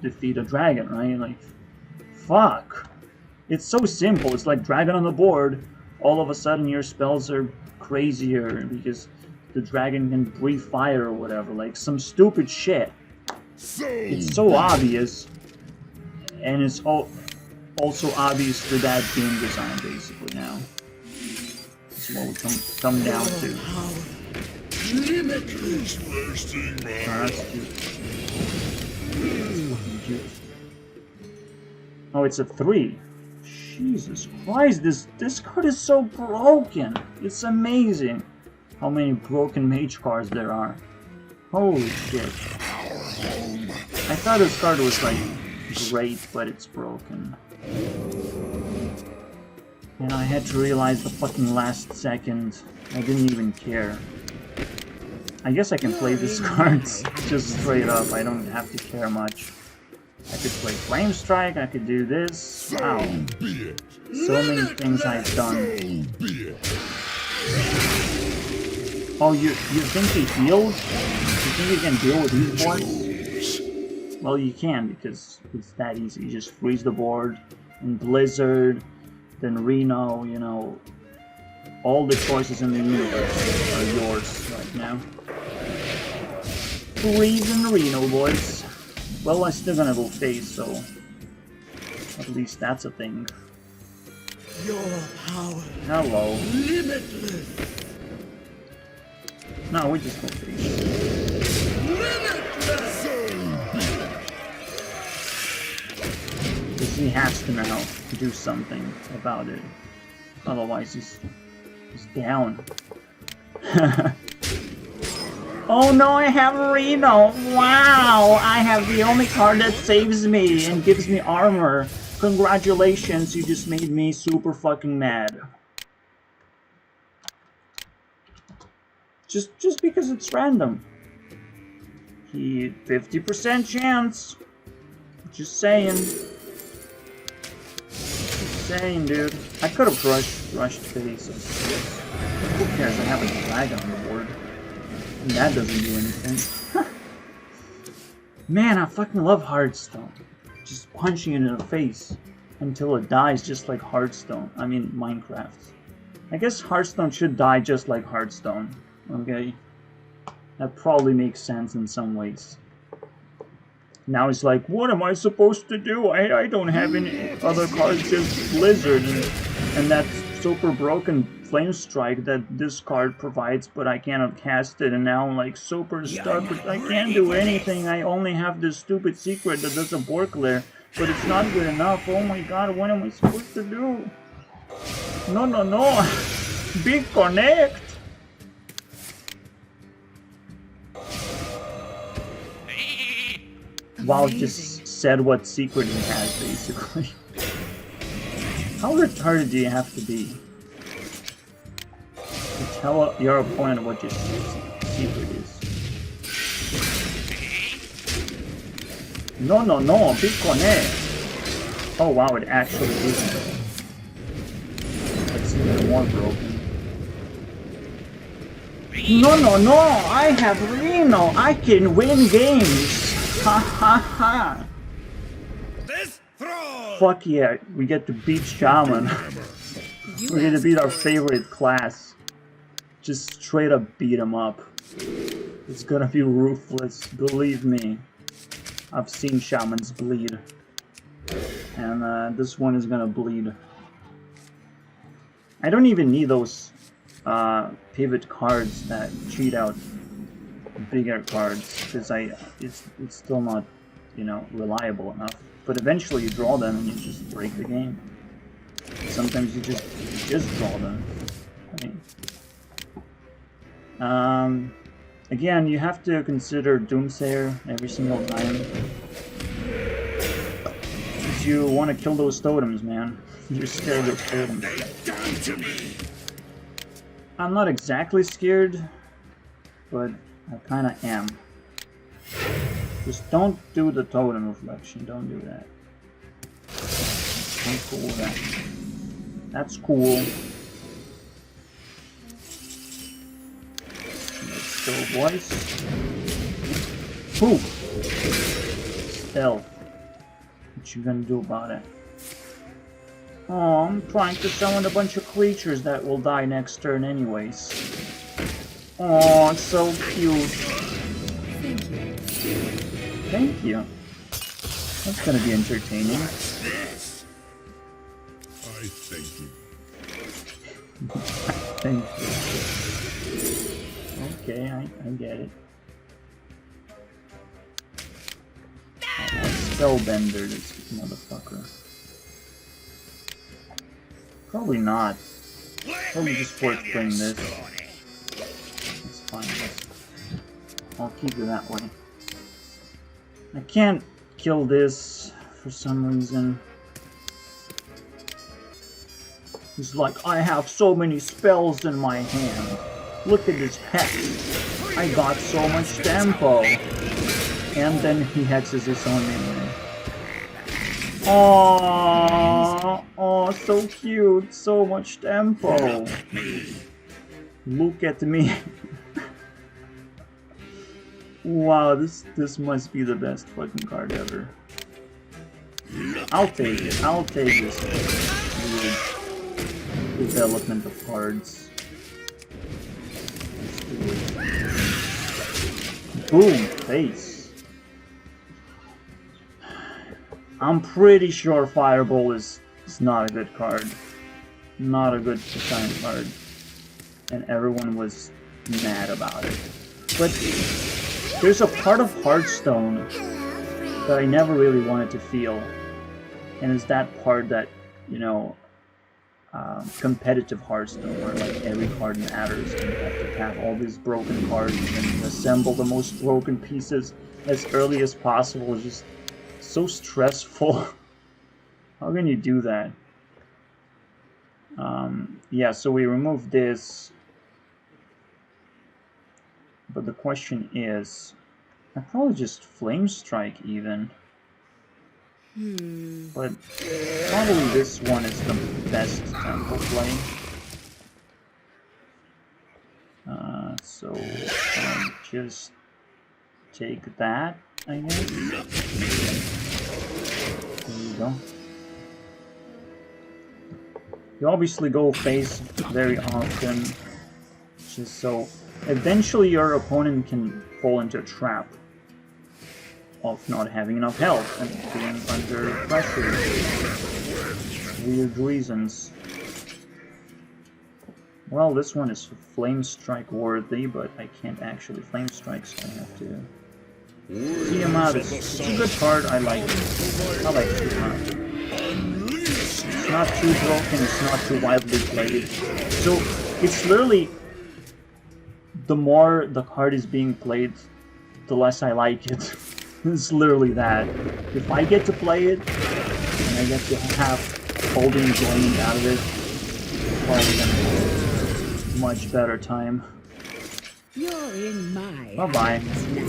defeat a dragon, right? Like, fuck. It's so simple. It's like dragon on the board. All of a sudden your spells are crazier because the dragon can breathe fire or whatever. Like some stupid shit. It's so obvious. And it's also obvious for that game design, basically, now. That's what we come down to. Oh, that's cute. That's cute. Oh, it's a 3. Jesus Christ, this card is so broken. It's amazing how many broken mage cards there are. Holy shit. I thought this card was, like, great, but it's broken. And I had to realize the fucking last second. I didn't even care. I guess I can play this card just straight up. I don't have to care much. I could play Flame Strike, I could do this. Wow. So many things I've done. Oh, you think he healed? You think you can deal with these boards? Well, you can, because it's that easy. You just freeze the board, and Blizzard, then Reno, you know, all the choices in the universe are yours right now. Freeze and Reno, boys. Well, I'm still gonna go face, so at least that's a thing. Your power Hello. limitless. No, we just go face. Limitless. Because he has to now do something about it. Otherwise, he's down. Oh no, I have Reno! Wow! I have the only card that saves me and gives me armor. Congratulations, you just made me super fucking mad. Just because it's random. He 50% chance. Just saying. Just saying, dude. I could have rushed faces. Who cares? I have a dragon on the board. And that doesn't do anything. Man, I fucking love Hearthstone. Just punching it in the face until it dies just like Hearthstone. I mean, Minecraft. I guess Hearthstone should die just like Hearthstone. Okay? That probably makes sense in some ways. Now it's like, what am I supposed to do? I don't have any other cards, just Blizzard and that super broken Flame Strike that this card provides, but I cannot cast it, and now I'm like super stuck, but I can't do anything. I only have this stupid secret that does a board clear, but it's not good enough. Oh my god, what am I supposed to do? No, no, no. Big connect. Wow, just said what secret he has, basically. How retarded do you have to be to tell your opponent what your secret is? No, no, no, big connect. Oh wow, it actually isn't. That's even more broken. No, no, no, I have Reno. I can win games. Ha ha ha! This throw. Fuck yeah, we get to beat Shaman. We're gonna beat our favorite class. Just straight up beat him up. It's gonna be ruthless, believe me. I've seen Shamans bleed. And this one is gonna bleed. I don't even need those pivot cards that cheat out bigger cards, because it's still not, you know, reliable enough. But eventually you draw them and you just break the game. Sometimes you just draw them. I mean, again, you have to consider Doomsayer every single time. Because you want to kill those totems, man. You're scared of those totems. I'm not exactly scared, but I kinda am. Just don't do the totem reflection, don't do that. I'm cool with that. That's cool. Let's go, boys. Whew! Stealth. What you gonna do about it? Oh, I'm trying to summon a bunch of creatures that will die next turn anyways. Oh, it's so cute. Thank you. That's gonna be entertaining. I thank you. Thank you. Okay, I get it. Spellbender, this motherfucker. Probably not. Probably just worth playing this. It's fine. I'll keep it that way. I can't kill this for some reason. He's like, I have so many spells in my hand. Look at this hex. I got so much tempo. And then he hexes his own minion. Aww, oh, so cute. So much tempo. Look at me. Wow, this must be the best fucking card ever. I'll take it. I'll take this. Dude. development of cards. Boom! Face. I'm pretty sure Fireball is not a good card. Not a good design card. And everyone was mad about it. But there's a part of Hearthstone that I never really wanted to feel. And it's that part that, you know, competitive Hearthstone, where like every card matters and you have to have all these broken cards and assemble the most broken pieces as early as possible. It's just so stressful. How can you do that? Yeah, so we removed this, but the question is, I'd probably just Flame Strike even. But probably this one is the best tempo play. So just take that, I guess. There you go. You obviously go face very often, just so eventually your opponent can fall into a trap of not having enough health and being under pressure. Weird reasons. Well, this one is Flame Strike worthy, but I can't actually Flame Strike, so I have to see him out. It's a good card, I like it. I like it. It's not too broken, it's not too widely played. So, it's literally, the more the card is being played, the less I like it. It's literally that. If I get to play it, and I get to have all the enjoyment out of it, it's probably gonna have a much better time. You're in my Bye-bye. hands now.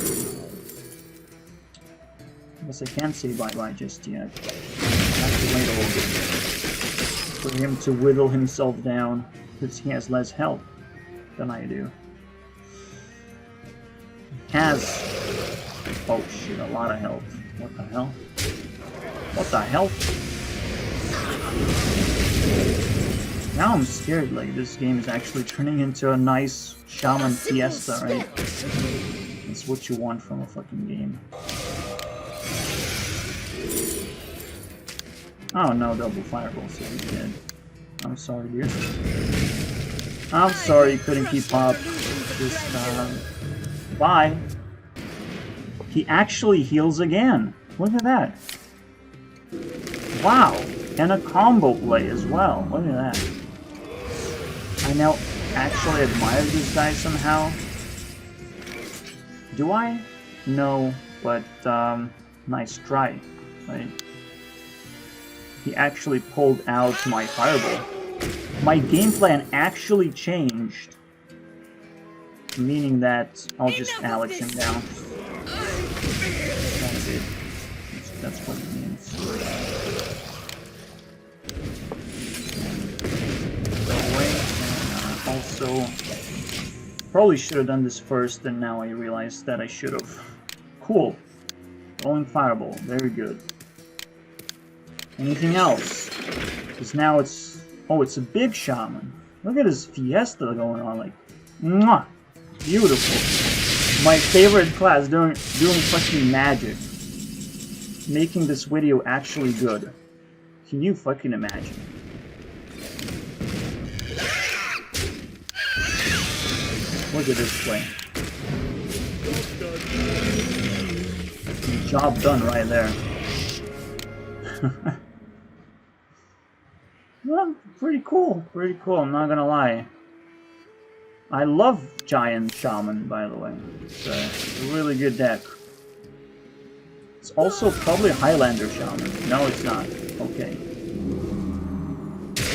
Guess I can't say bye-bye just yet. I have to wait a little bit for him to whittle himself down, because he has less health than I do. He has... oh shit, a lot of health. What the hell? What the hell? Now I'm scared, like, this game is actually turning into a nice Shaman Fiesta, right? That's what you want from a fucking game. Oh no, double fireball, so he's dead. I'm sorry, dude. I'm sorry you couldn't keep up. Just, bye. He actually heals again. Look at that. Wow. And a combo play as well. Look at that. I now actually admire this guy somehow. Do I? No, but nice try. Right? He actually pulled out my fireball. My game plan actually changed. Meaning that I'll just Alex him down. That's it. That's what it means. Go away. And also, probably should have done this first, and now I realize that I should have. Cool. Rolling fireball. Very good. Anything else? Because now it's... oh, it's a big shaman. Look at his fiesta going on. Like, mwah! Beautiful. My favorite class doing fucking magic. Making this video actually good. Can you fucking imagine? Look at this play. Job done right there. Well, pretty cool. Pretty cool, I'm not gonna lie. I love Giant Shaman, by the way. It's a really good deck. It's also probably Highlander Shaman. No, it's not. Okay.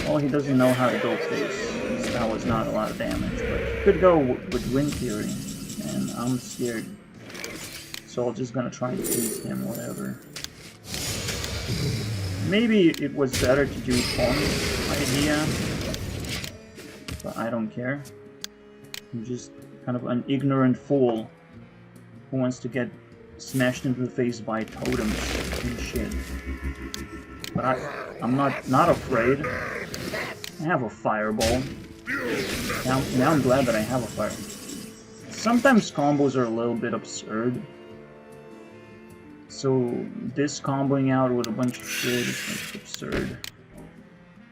Oh, he doesn't know how to go face. That was not a lot of damage, but he could go with Wind Fury, and I'm scared. So I'm just gonna try and beat him, whatever. Maybe it was better to do Tom's idea, but I don't care. I'm just kind of an ignorant fool who wants to get smashed into the face by totems and shit. But I'm not afraid. I have a fireball. Now I'm glad that I have a fireball. Sometimes combos are a little bit absurd. So this comboing out with a bunch of shit is like absurd.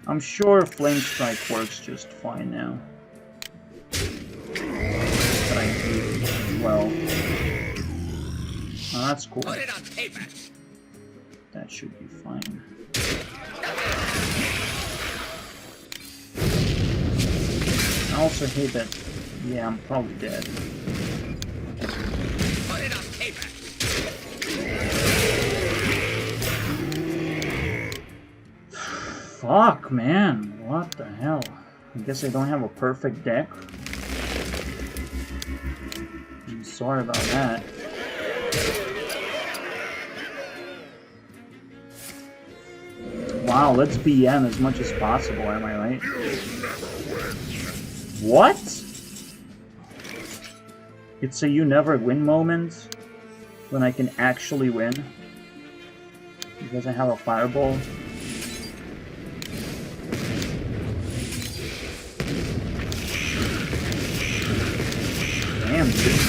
I'm sure Flame Strike works just fine now. But I hate it as well. Oh, that's cool. Put it on paper. That should be fine. I also hate that. Yeah, I'm probably dead. Put it on paper. Fuck, man. What the hell? I guess I don't have a perfect deck. I'm sorry about that. Wow, let's BM as much as possible, am I right? What? It's a you never win moment when I can actually win. Because I have a fireball. Damn, dude.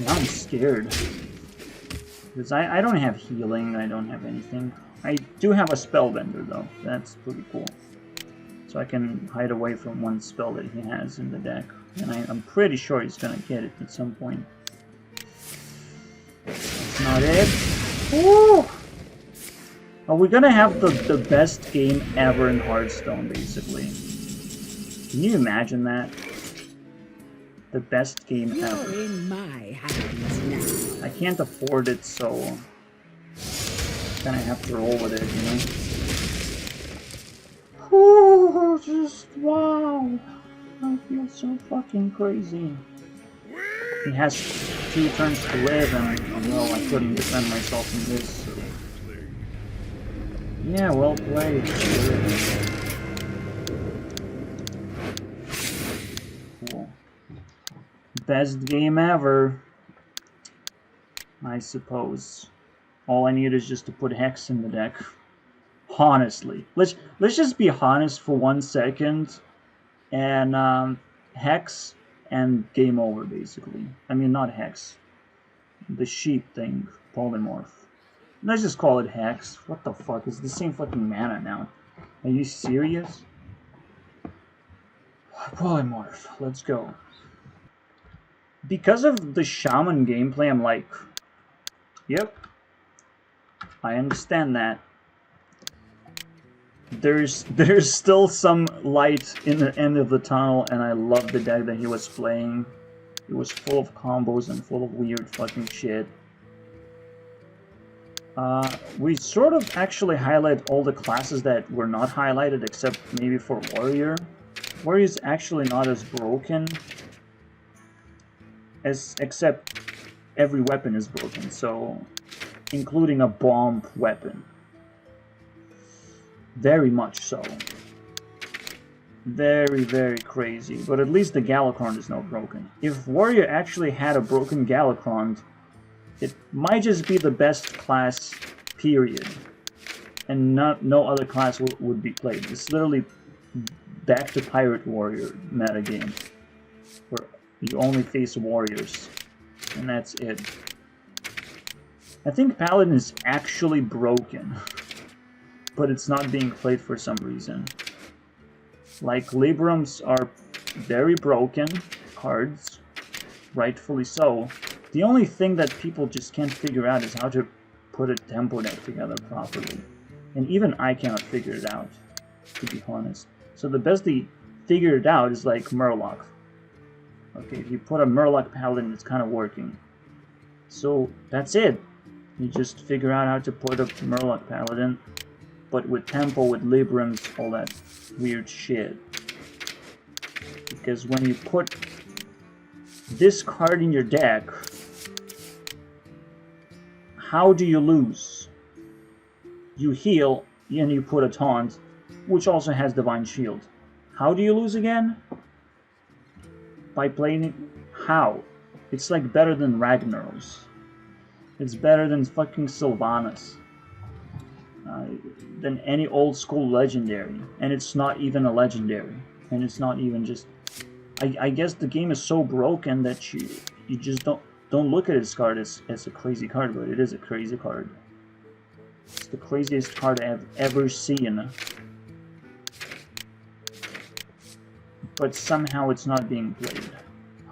Now I'm scared. Because I don't have healing, I don't have anything. I do have a spellbender though, that's pretty cool. So I can hide away from one spell that he has in the deck. And I'm pretty sure he's gonna get it at some point. That's not it. Woo! Are we gonna have the best game ever in Hearthstone, basically? Can you imagine that? The best game ever. You're in my hands now. I can't afford it, so kind of have to roll with it, you know? Ooh, just wow! I feel so fucking crazy. He has 2 turns to live, and well, I couldn't defend myself from this. So. Yeah, well played. Cool. Best game ever. I suppose. All I need is just to put Hex in the deck. Honestly. Let's just be honest for 1 second. And Hex and game over, basically. I mean, not Hex. The sheep thing. Polymorph. Let's just call it Hex. What the fuck? It's the same fucking mana now. Are you serious? Polymorph. Let's go. Because of the Shaman gameplay, I'm like, yep, I understand that. There's still some light in the end of the tunnel, and I love the deck that he was playing. It was full of combos and full of weird fucking shit. We sort of actually highlight all the classes that were not highlighted, except maybe for Warrior. Warrior's actually not as broken. Except every weapon is broken, so including a bomb weapon. Very much so. Very, very crazy. But at least the Galakrond is not broken. If Warrior actually had a broken Galakrond, it might just be the best class, period. And no other class would be played. It's literally back to Pirate Warrior metagame. Where you only face warriors, and that's it. I think Paladin is actually broken, but it's not being played for some reason. Like, Librams are very broken cards, rightfully so. The only thing that people just can't figure out is how to put a tempo deck together properly. And even I cannot figure it out, to be honest. So the best they figure it out is like Murloc. Okay, if you put a Murloc Paladin, it's kind of working. So, that's it. You just figure out how to put a Murloc Paladin, but with tempo, with Librams, all that weird shit. Because when you put this card in your deck, how do you lose? You heal, and you put a taunt, which also has Divine Shield. How do you lose again? By playing it? How? It's like better than Ragnaros. It's better than fucking Sylvanas. than any old school legendary, and it's not even a legendary, and it's not even just. I guess the game is so broken that you just don't look at this card as a crazy card, but it is a crazy card. It's the craziest card I've ever seen. But somehow it's not being played.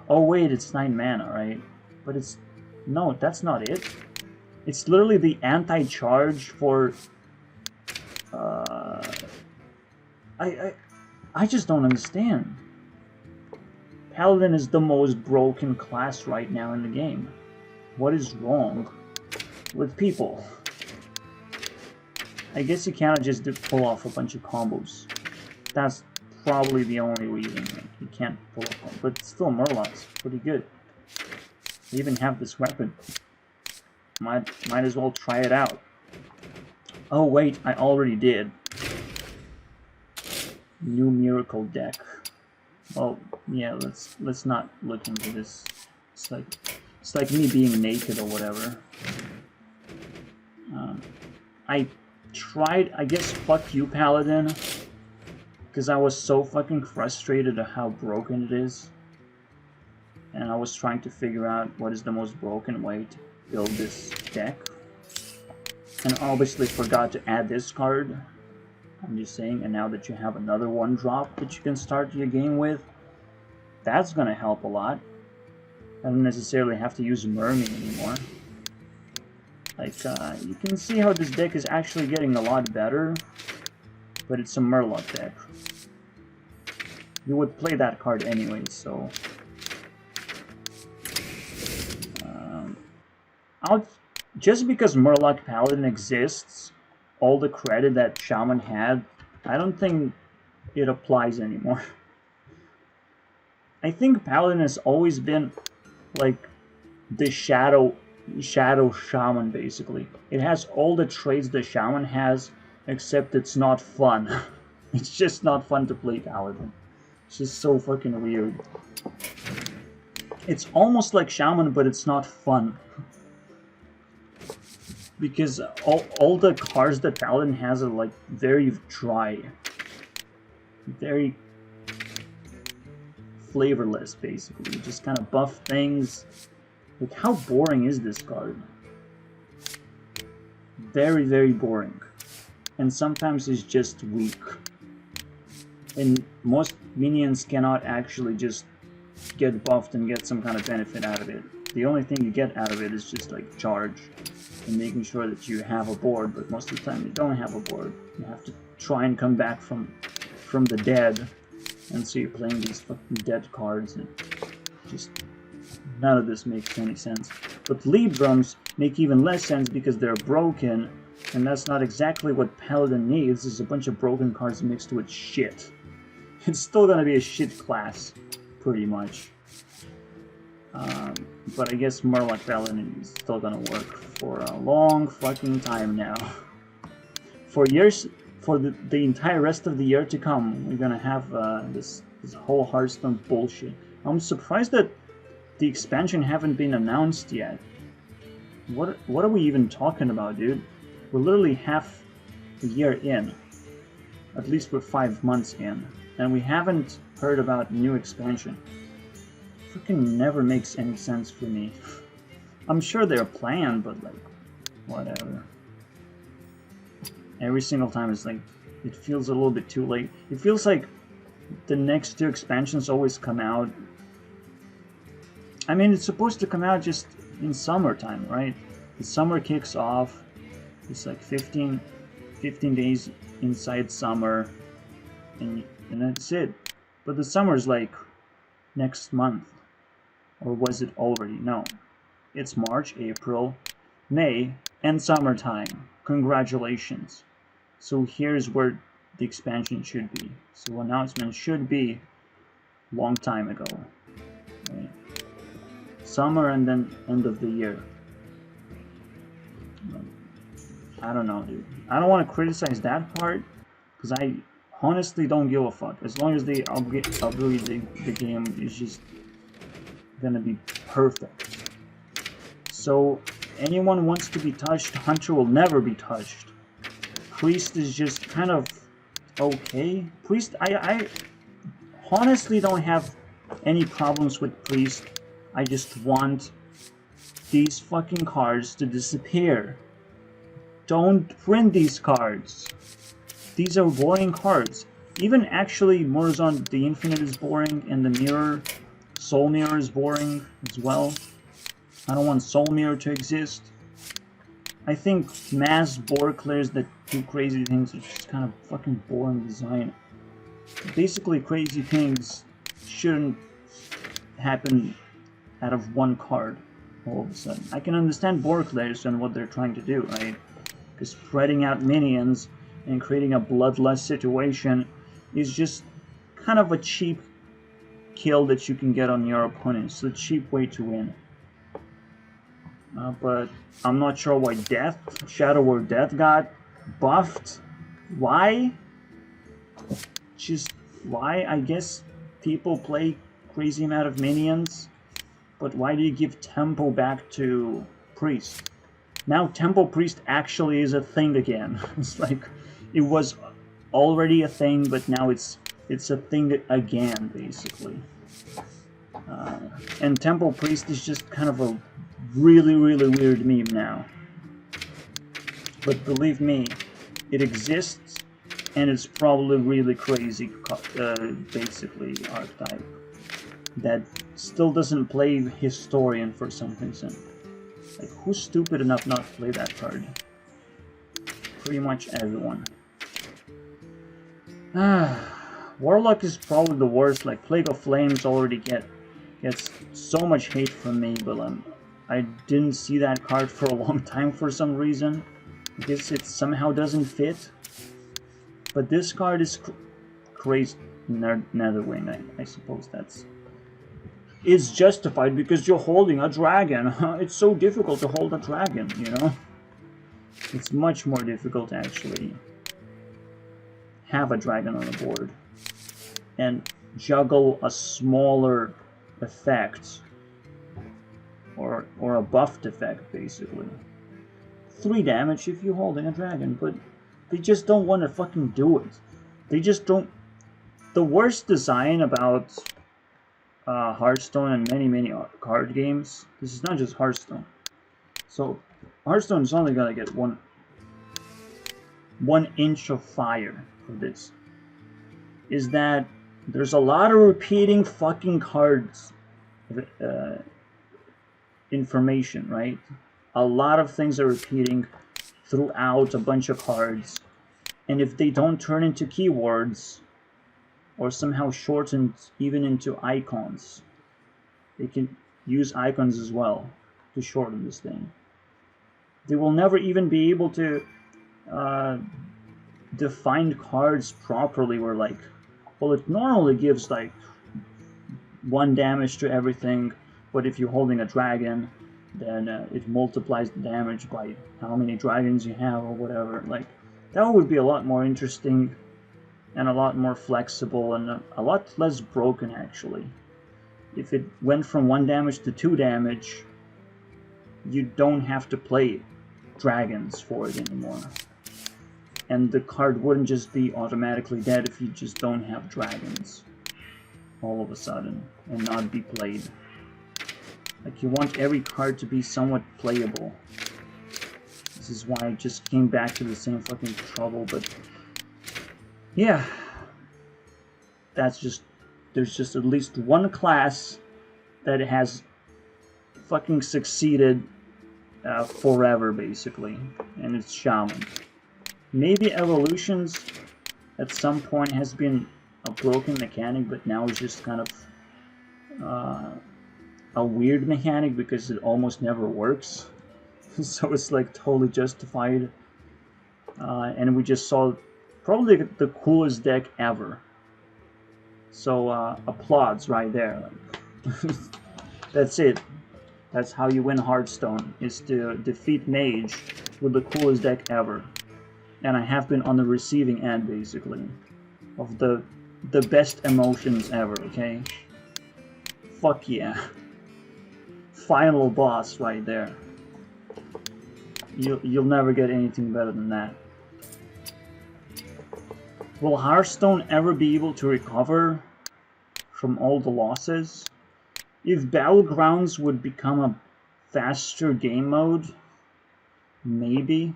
Oh wait, it's 9 mana, right? But it's... No, that's not it. It's literally the anti-charge for... I just don't understand. Paladin is the most broken class right now in the game. What is wrong with people? I guess you cannot just pull off a bunch of combos. That's probably the only reason. Like, you can't pull off one. But still, Murloc's pretty good. They even have this weapon. Might as well try it out. Oh wait, I already did. New miracle deck. Well, yeah, let's not look into this. It's like me being naked or whatever. I tried, I guess, fuck you, Paladin, because I was so fucking frustrated at how broken it is, and I was trying to figure out what is the most broken way to build this deck, and obviously forgot to add this card. I'm just saying, and now that you have another 1-drop that you can start your game with, that's gonna help a lot. I don't necessarily have to use Mermaid anymore. Like, you can see how this deck is actually getting a lot better, but it's a Murloc deck. You would play that card anyway, so... just because Murloc Paladin exists, all the credit that Shaman had, I don't think it applies anymore. I think Paladin has always been, like, the Shadow Shaman, basically. It has all the traits the Shaman has, except it's not fun. It's just not fun to play Paladin. It's just so fucking weird. It's almost like Shaman, but it's not fun. Because all the cards that Paladin has are, like, very dry. Very flavorless, basically. You just kind of buff things. Like, how boring is this card? Very, very boring. And sometimes it's just weak. And most minions cannot actually just get buffed and get some kind of benefit out of it. The only thing you get out of it is just, like, charge. And making sure that you have a board, but most of the time you don't have a board. You have to try and come back from the dead. And so you're playing these fucking dead cards, and just... none of this makes any sense. But lead drums make even less sense because they're broken, and that's not exactly what Paladin needs, is a bunch of broken cards mixed with shit. It's still gonna be a shit class, pretty much. But I guess Murloc Paladin is still gonna work for a long fucking time now. For years, for the entire rest of the year to come, we're gonna have this whole Hearthstone bullshit. I'm surprised that the expansion haven't been announced yet. What are we even talking about, dude? We're literally half a year in. At least we're 5 months in. And we haven't heard about new expansion. Freaking never makes any sense for me. I'm sure they're planned, but like, whatever. Every single time it's like, it feels a little bit too late. It feels like the next 2 expansions always come out. I mean, it's supposed to come out just in summertime, right? The summer kicks off. It's like 15 days inside summer, and that's it. But the summer's like next month. Or was it already? No. It's March, April, May, and summertime. Congratulations. So here's where the expansion should be. So announcement should be long time ago. Right? Summer and then end of the year. I don't know, dude. I don't want to criticize that part, because I honestly don't give a fuck. As long as they upgrade the game, it's just gonna be perfect. So anyone wants to be touched, Hunter will never be touched. Priest is just kind of okay. Priest, I honestly don't have any problems with Priest. I just want these fucking cards to disappear. Don't print these cards. These are boring cards. Even actually Morazon the Infinite is boring, and the Mirror, Soul Mirror is boring as well. I don't want Soul Mirror to exist. I think mass board clears that do crazy things are just kind of fucking boring design. Basically, crazy things shouldn't happen out of one card all of a sudden. I can understand board clears and what they're trying to do, right? Because spreading out minions and creating a bloodlust situation is just kind of a cheap kill that you can get on your opponent. It's a cheap way to win. But I'm not sure why Shadow Word Death got buffed. Why? Just why? I guess people play crazy amount of minions, but why do you give Tempo back to Priest? Now Tempo Priest actually is a thing again. It's like it was already a thing, but now it's a thing again, basically. And Tempo Priest is just kind of a really weird meme now. But believe me, it exists, and it's probably really crazy, basically, archetype that still doesn't play Historian for some reason. Like, who's stupid enough not to play that card? Pretty much everyone. Warlock is probably the worst. Like, Plague of Flames already gets so much hate from me, but I didn't see that card for a long time for some reason. I guess it somehow doesn't fit. But this card is crazy. Netherwing, I suppose it's justified because you're holding a dragon. It's so difficult to hold a dragon, you know? It's much more difficult to actually have a dragon on the board and juggle a smaller effect or a buffed effect, basically. 3 damage if you're holding a dragon, but they just don't want to fucking do it. They just don't. The worst design about Hearthstone and many card games. This is not just Hearthstone. So Hearthstone is only gonna get one inch of fire for this. Is that there's a lot of repeating fucking cards information, right? A lot of things are repeating throughout a bunch of cards, and if they don't turn into keywords or somehow shortened even into icons, they can use icons as well to shorten this thing. They will never even be able to define cards properly, where like, well, it normally gives like 1 damage to everything, but if you're holding a dragon, then it multiplies the damage by how many dragons you have or whatever. Like, that would be a lot more interesting and a lot more flexible and a lot less broken, actually. If it went from 1 damage to 2 damage, you don't have to play dragons for it anymore. And the card wouldn't just be automatically dead if you just don't have dragons all of a sudden and not be played. Like, you want every card to be somewhat playable. This is why I just came back to the same fucking trouble, but yeah, that's just, there's just at least one class that has fucking succeeded forever, basically, and it's Shaman. Maybe Evolutions at some point has been a broken mechanic, but now it's just kind of a weird mechanic because it almost never works. So it's like totally justified. And we just saw probably the coolest deck ever. So applause right there. That's it. That's how you win Hearthstone, is to defeat Mage with the coolest deck ever. And I have been on the receiving end, basically, of the best emotions ever, okay? Fuck yeah. Final boss right there. You'll never get anything better than that. Will Hearthstone ever be able to recover from all the losses? If Battlegrounds would become a faster game mode, maybe.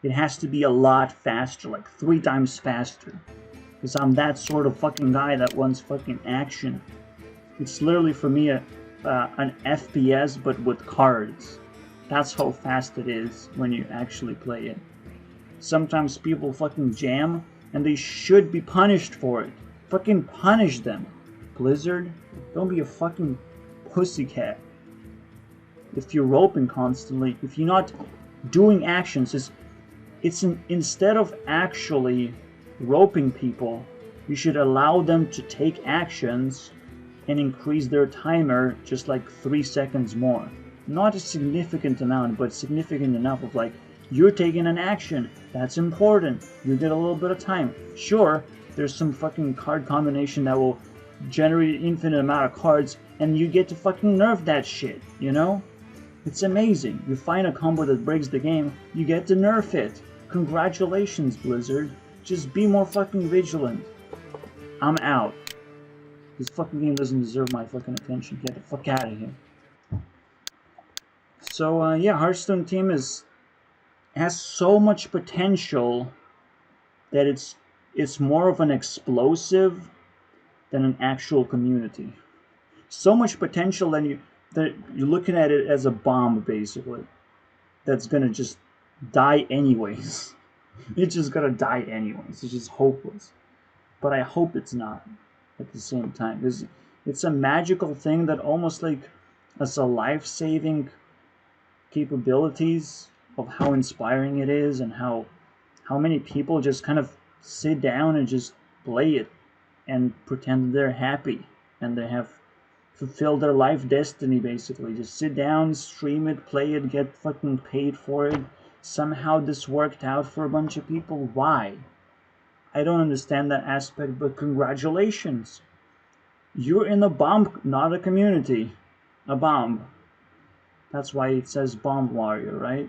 It has to be a lot faster, like 3 times faster. Because I'm that sort of fucking guy that wants fucking action. It's literally for me an FPS but with cards. That's how fast it is when you actually play it. Sometimes people fucking jam and they should be punished for it. Fucking punish them. Blizzard, don't be a fucking pussycat. If you're roping constantly, if you're not doing actions, instead of actually roping people, you should allow them to take actions and increase their timer just like 3 seconds more. Not a significant amount, but significant enough of like, you're taking an action, that's important, you get a little bit of time. Sure, there's some fucking card combination that will generate an infinite amount of cards, and you get to fucking nerf that shit, you know? It's amazing. You find a combo that breaks the game, you get to nerf it. Congratulations, Blizzard. Just be more fucking vigilant. I'm out. This fucking game doesn't deserve my fucking attention. Get the fuck out of here. So, yeah, Hearthstone team has so much potential that it's more of an explosive than an actual community. So much potential that you're looking at it as a bomb, basically. That's gonna just die anyways. It's just gonna die anyways. It's just hopeless. But I hope it's not at the same time. Because it's a magical thing that almost like has a life-saving capabilities of how inspiring it is and how many people just kind of sit down and just play it and pretend they're happy and they have fulfilled their life destiny, basically. Just sit down, stream it, play it, get fucking paid for it. Somehow this worked out for a bunch of people. Why? I don't understand that aspect, but congratulations. You're in a bomb, not a community. A bomb. That's why it says Bomb Warrior, right?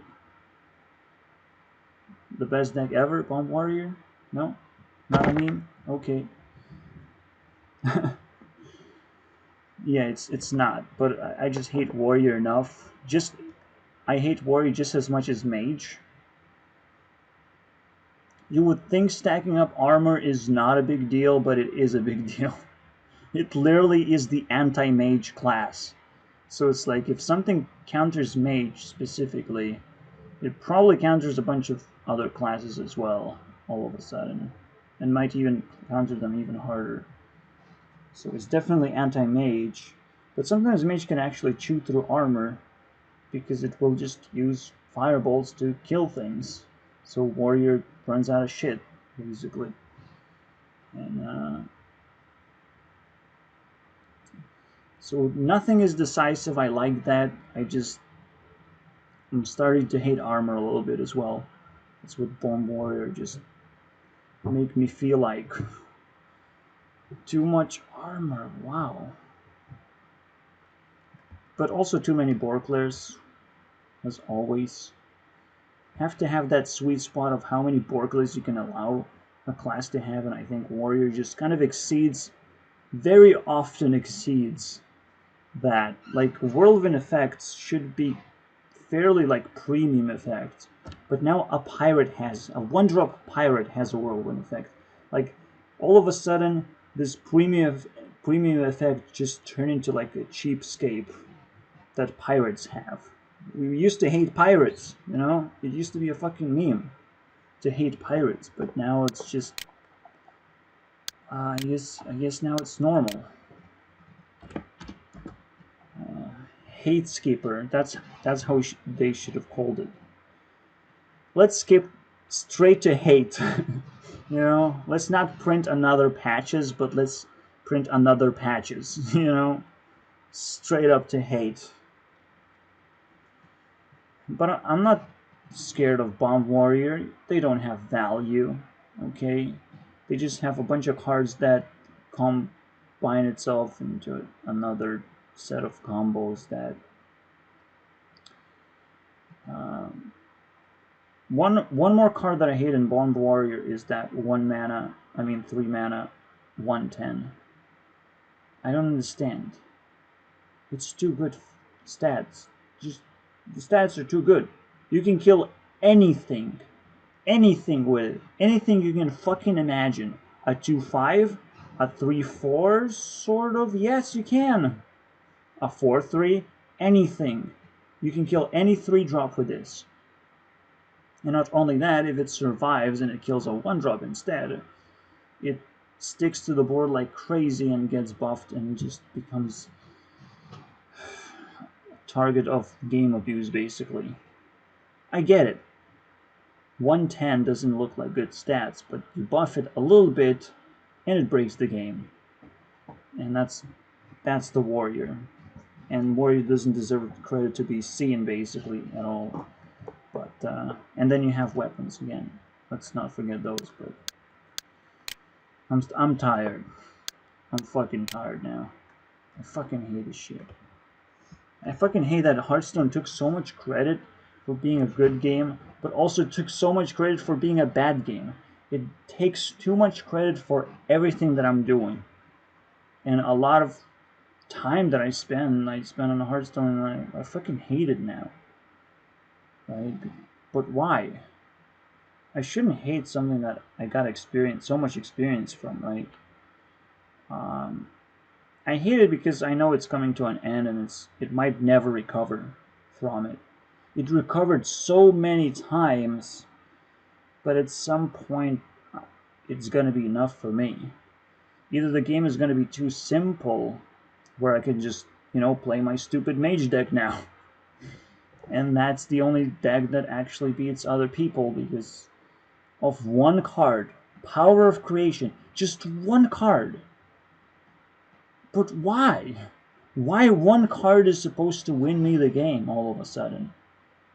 The best deck ever, Bomb Warrior? No? Not a meme? Okay. Yeah, it's not, but I just hate Warrior enough. I hate Warrior just as much as Mage. You would think stacking up armor is not a big deal, but it is a big deal. It literally is the anti-mage class. So it's like, if something counters Mage specifically, it probably counters a bunch of other classes as well, all of a sudden. And might even counter them even harder. So it's definitely anti-mage, but sometimes mage can actually chew through armor because it will just use firebolts to kill things. So warrior runs out of shit, basically. And so nothing is decisive. I like that. I'm starting to hate armor a little bit as well. That's what Bomb Warrior just make me feel like. Too much armor, wow. But also too many Borklers, as always. Have to have that sweet spot of how many Borklers you can allow a class to have, and I think Warrior just kind of very often exceeds that. Like, Whirlwind effects should be fairly like premium effects, but now a 1-drop pirate has a Whirlwind effect. Like, all of a sudden, this premium effect just turned into like a cheapskate that pirates have. We used to hate pirates, you know? It used to be a fucking meme to hate pirates, but now it's just I guess now it's normal. Hate skipper, that's how they should have called it. Let's skip straight to hate. You know, let's not print another patches, but let's print another patches, you know? Straight up to hate. But I'm not scared of Bomb Warrior. They don't have value, okay? They just have a bunch of cards that combine itself into another set of combos that, One more card that I hate in Born Warrior is that 3 mana, 1/10. I don't understand. It's too good stats. Just the stats are too good. You can kill anything. Anything with it. Anything you can fucking imagine. A 2/5? A 3/4 sort of? Yes, you can. A 4/3? Anything. You can kill any 3-drop with this. And not only that, if it survives and it kills a 1-drop instead, it sticks to the board like crazy and gets buffed and just becomes target of game abuse, basically. I get it. 1/10 doesn't look like good stats, but you buff it a little bit and it breaks the game. And that's the Warrior. And Warrior doesn't deserve credit to be seen, basically, at all. But and then you have weapons again. Let's not forget those. But I'm tired. I'm fucking tired now. I fucking hate this shit. I fucking hate that Hearthstone took so much credit for being a good game, but also took so much credit for being a bad game. It takes too much credit for everything that I'm doing. And a lot of time that I spend on Hearthstone, and I fucking hate it now. Right? But why? I shouldn't hate something that I got so much experience from, right? I hate it because I know it's coming to an end and it might never recover from it. It recovered so many times, but at some point it's gonna be enough for me. Either the game is gonna be too simple, where I can just, play my stupid mage deck now. And that's the only deck that actually beats other people because of one card. Power of Creation. Just one card. But why? Why one card is supposed to win me the game all of a sudden?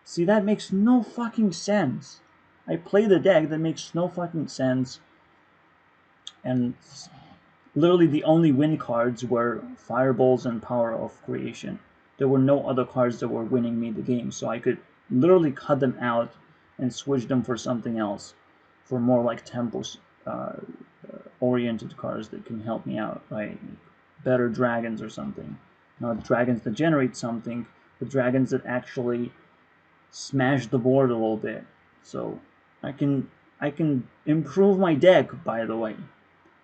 See, that makes no fucking sense. I play the deck that makes no fucking sense. And literally the only win cards were Fireballs and Power of Creation. There were no other cards that were winning me the game, so I could literally cut them out and switch them for something else, for more like tempo oriented cards that can help me out, right? Better dragons or something. Not dragons that generate something, but dragons that actually smash the board a little bit. So I can improve my deck, by the way.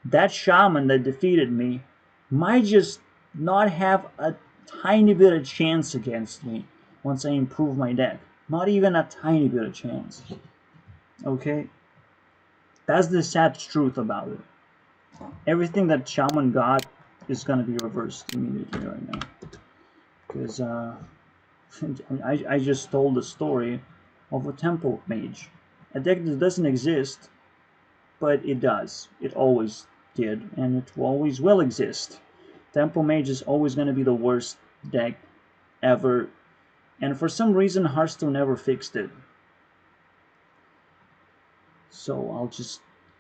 That shaman that defeated me might just not have a tiny bit of chance against me once I improve my deck. Not even a tiny bit of chance. Okay? That's the sad truth about it. Everything that shaman got is gonna be reversed immediately right now. Because I just told the story of a tempo mage. A deck that doesn't exist, but it does. It always did, and it always will exist. Tempo Mage is always going to be the worst deck ever, and for some reason Hearthstone never fixed it. So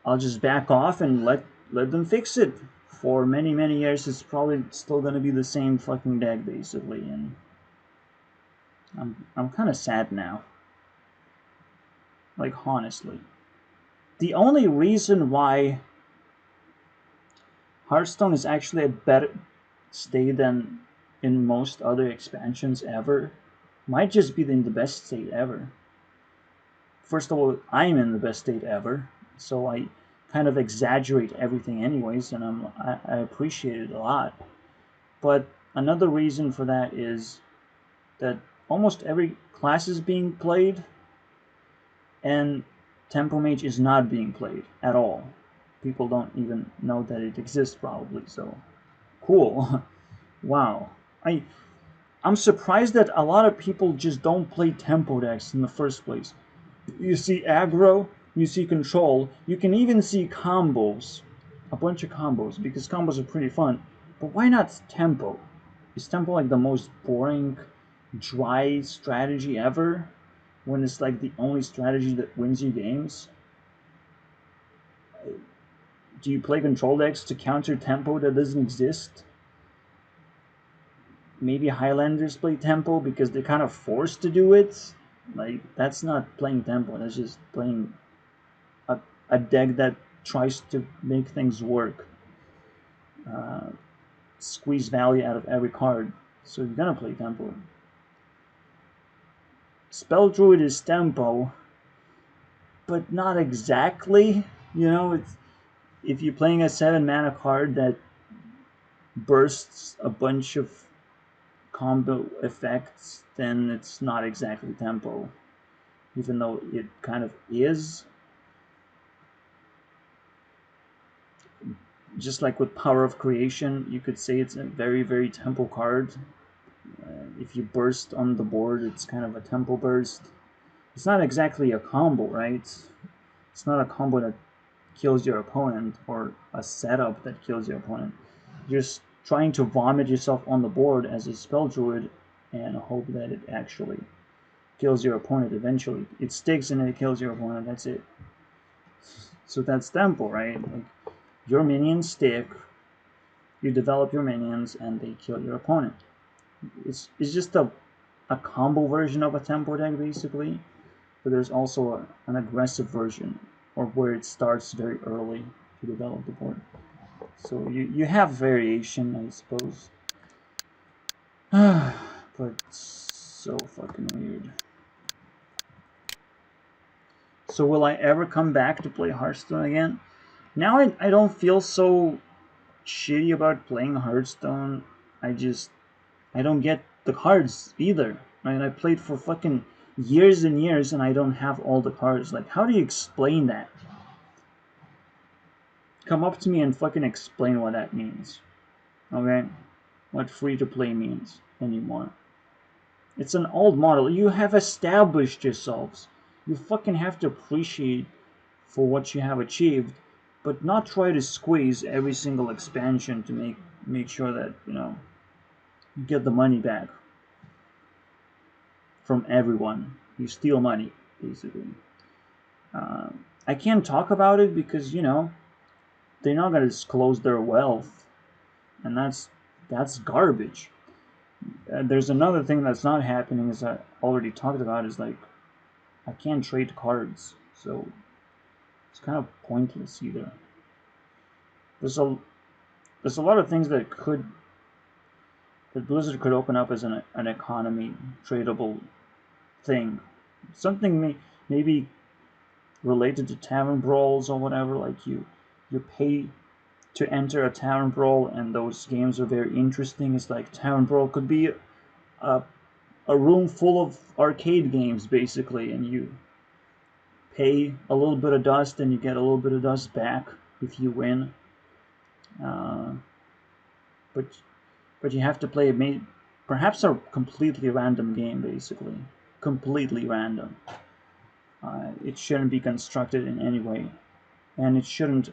I'll just back off and let them fix it. For many years, it's probably still going to be the same fucking deck basically, and I'm kind of sad now. Like honestly, the only reason why Hearthstone is actually a better state than in most other expansions ever might just be in the best state ever. First of all, I'm in the best state ever, so I kind of exaggerate everything anyways, and I appreciate it a lot. But another reason for that is that almost every class is being played, and Tempo Mage is not being played at all. People don't even know that it exists probably, so cool. Wow. I'm surprised that a lot of people just don't play tempo decks in the first place. You see aggro, you see control, you can even see combos. A bunch of combos, because combos are pretty fun. But why not tempo? Is tempo like the most boring, dry strategy ever? When it's like the only strategy that wins you games? Do you play control decks to counter tempo that doesn't exist? Maybe Highlanders play tempo because they're kind of forced to do it, Like, that's not playing tempo, that's just playing a deck that tries to make things work. Squeeze value out of every card. So you're gonna play tempo. Spell Druid is tempo, but not exactly. You know, it's if you're playing a 7 mana card that bursts a bunch of combo effects, then it's not exactly tempo, even though it kind of is. Just like with Power of Creation, you could say it's a very, very tempo card. If you burst on the board, it's kind of a tempo burst. It's not exactly a combo, right? It's not a combo that kills your opponent or a setup that kills your opponent. You're just trying to vomit yourself on the board as a spell druid and hope that it actually kills your opponent eventually. It sticks and it kills your opponent, that's it. So that's tempo, right? Like, your minions stick, you develop your minions, and they kill your opponent. It's just a combo version of a tempo deck, basically. But there's also an aggressive version, or where it starts very early to develop the board. So you have variation, I suppose. But so fucking weird. So will I ever come back to play Hearthstone again? Now I don't feel so shitty about playing Hearthstone. I don't get the cards either. Right? I played for fucking years and years and I don't have all the cards. Like, how do you explain that? Come up to me and fucking explain what that means. Okay? What free to play means anymore. It's an old model. You have established yourselves. You fucking have to appreciate for what you have achieved, but not try to squeeze every single expansion to make sure that, you know, you get the money back from everyone. You steal money, basically. I can't talk about it because, you know, they're not going to disclose their wealth, and that's garbage. There's another thing that's not happening, as I already talked about, is like, I can't trade cards, so it's kind of pointless either. There's a lot of things that Blizzard could open up as an economy tradable thing. Something maybe related to tavern brawls or whatever, like you pay to enter a tavern brawl, and those games are very interesting. It's like tavern brawl could be a room full of arcade games, basically, and you pay a little bit of dust and you get a little bit of dust back if you win. But you have to play perhaps a completely random game, basically. Completely random. It shouldn't be constructed in any way. And it shouldn't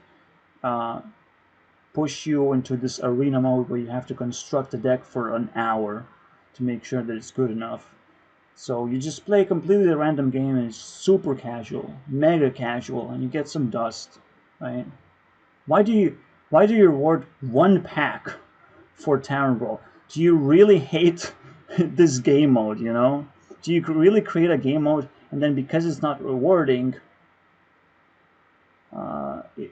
push you into this arena mode where you have to construct a deck for an hour to make sure that it's good enough. So you just play a completely random game and it's super casual, mega casual, and you get some dust, right? Why do you reward one pack for Tavern Brawl? Do you really hate this game mode, you know? Do you really create a game mode and then because it's not rewarding, it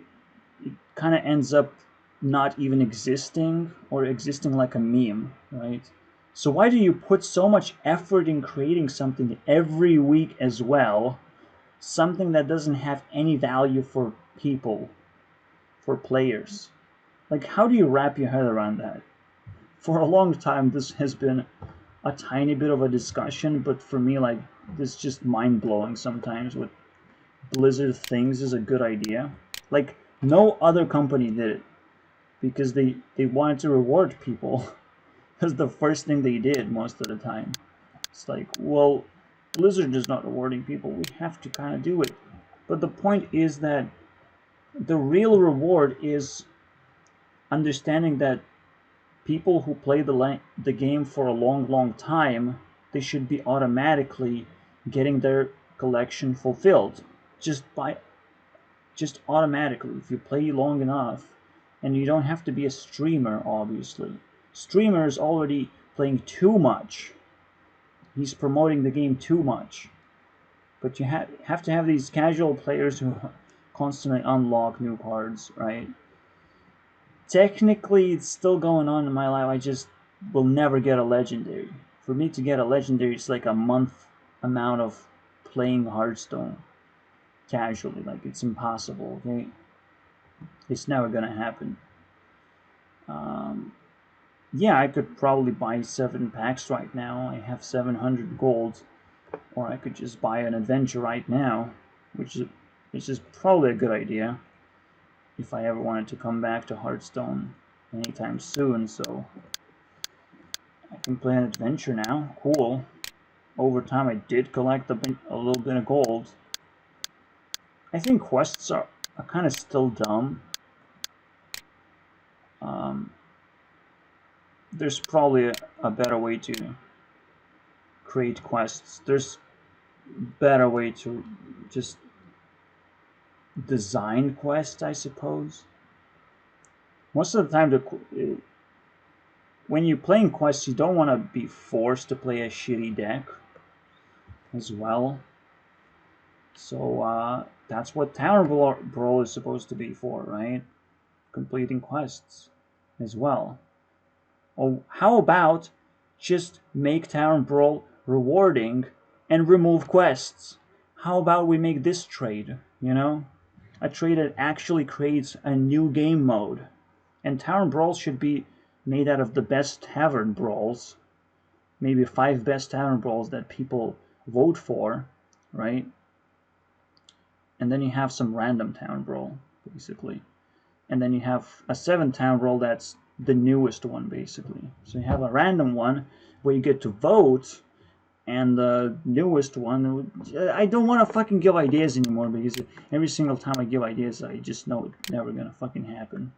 kind of ends up not even existing or existing like a meme, right? So why do you put so much effort in creating something every week as well, something that doesn't have any value for people, for players? Like, how do you wrap your head around that? For a long time, this has been a tiny bit of a discussion, but for me, like, this is just mind-blowing sometimes what Blizzard thinks is a good idea. Like, no other company did it because they wanted to reward people. That's the first thing they did most of the time. It's like, well, Blizzard is not rewarding people, we have to kind of do it. But the point is that the real reward is understanding that people who play the game for a long time, they should be automatically getting their collection fulfilled just automatically if you play long enough. And you don't have to be a streamer, obviously. Streamer is already playing too much. He's promoting the game too much. But you have to have these casual players who constantly unlock new cards, right? Technically, it's still going on in my life. I just will never get a legendary. For me to get a legendary, it's like a month amount of playing Hearthstone casually. Like, it's impossible, okay? It's never gonna happen. Yeah, I could probably buy 7 packs right now. I have 700 gold. Or I could just buy an adventure right now, which is probably a good idea if I ever wanted to come back to Hearthstone anytime soon. So I can play an adventure now. Cool. Over time, I did collect a little bit of gold. I think quests are kind of still dumb. There's probably a better way to create quests. There's better way to just design quests, I suppose. Most of the time, when you're playing quests, you don't want to be forced to play a shitty deck as well. So that's what Tower Brawl is supposed to be for, right? Completing quests as well. Oh, how about just make Tower Brawl rewarding and remove quests? How about we make this trade, you know? A trade that actually creates a new game mode. And Tower Brawl should be made out of the best tavern brawls. Maybe 5 best tavern brawls that people vote for, right? And then you have some random tavern brawl, basically. And then you have a 7th tavern brawl that's the newest one, basically. So you have a random one where you get to vote, and the newest one, I don't want to fucking give ideas anymore, because every single time I give ideas, I just know it's never gonna fucking happen.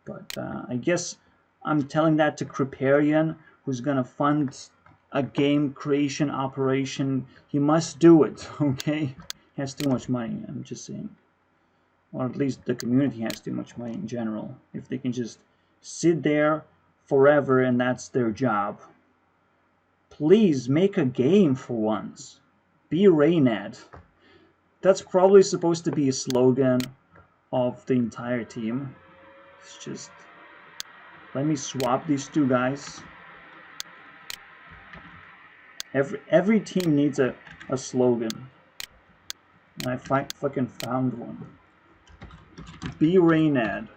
But I guess I'm telling that to Kriparian, who's gonna fund a game creation operation. He must do it, okay? He has too much money, I'm just saying. Or at least the community has too much money in general. If they can just sit there forever and that's their job. Please make a game for once. Be Raynad. That's probably supposed to be a slogan of the entire team. It's just... Let me swap these two guys. Every team needs a slogan. And I fucking found one. Be Raynad.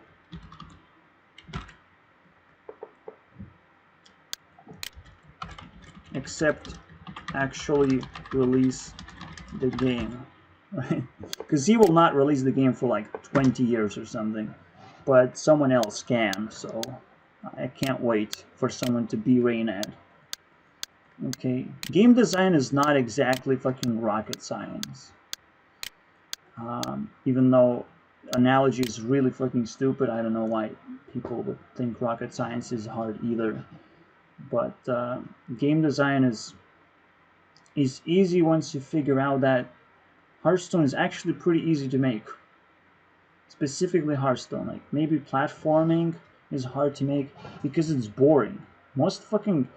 Except actually release the game. Right? Because he will not release the game for like 20 years or something. But someone else can, so I can't wait for someone to be Raynad. Okay, game design is not exactly fucking rocket science. Even though analogy is really fucking stupid, I don't know why people would think rocket science is hard either. But game design is easy once you figure out that Hearthstone is actually pretty easy to make. Specifically Hearthstone. Like, maybe platforming is hard to make because it's boring. Most fucking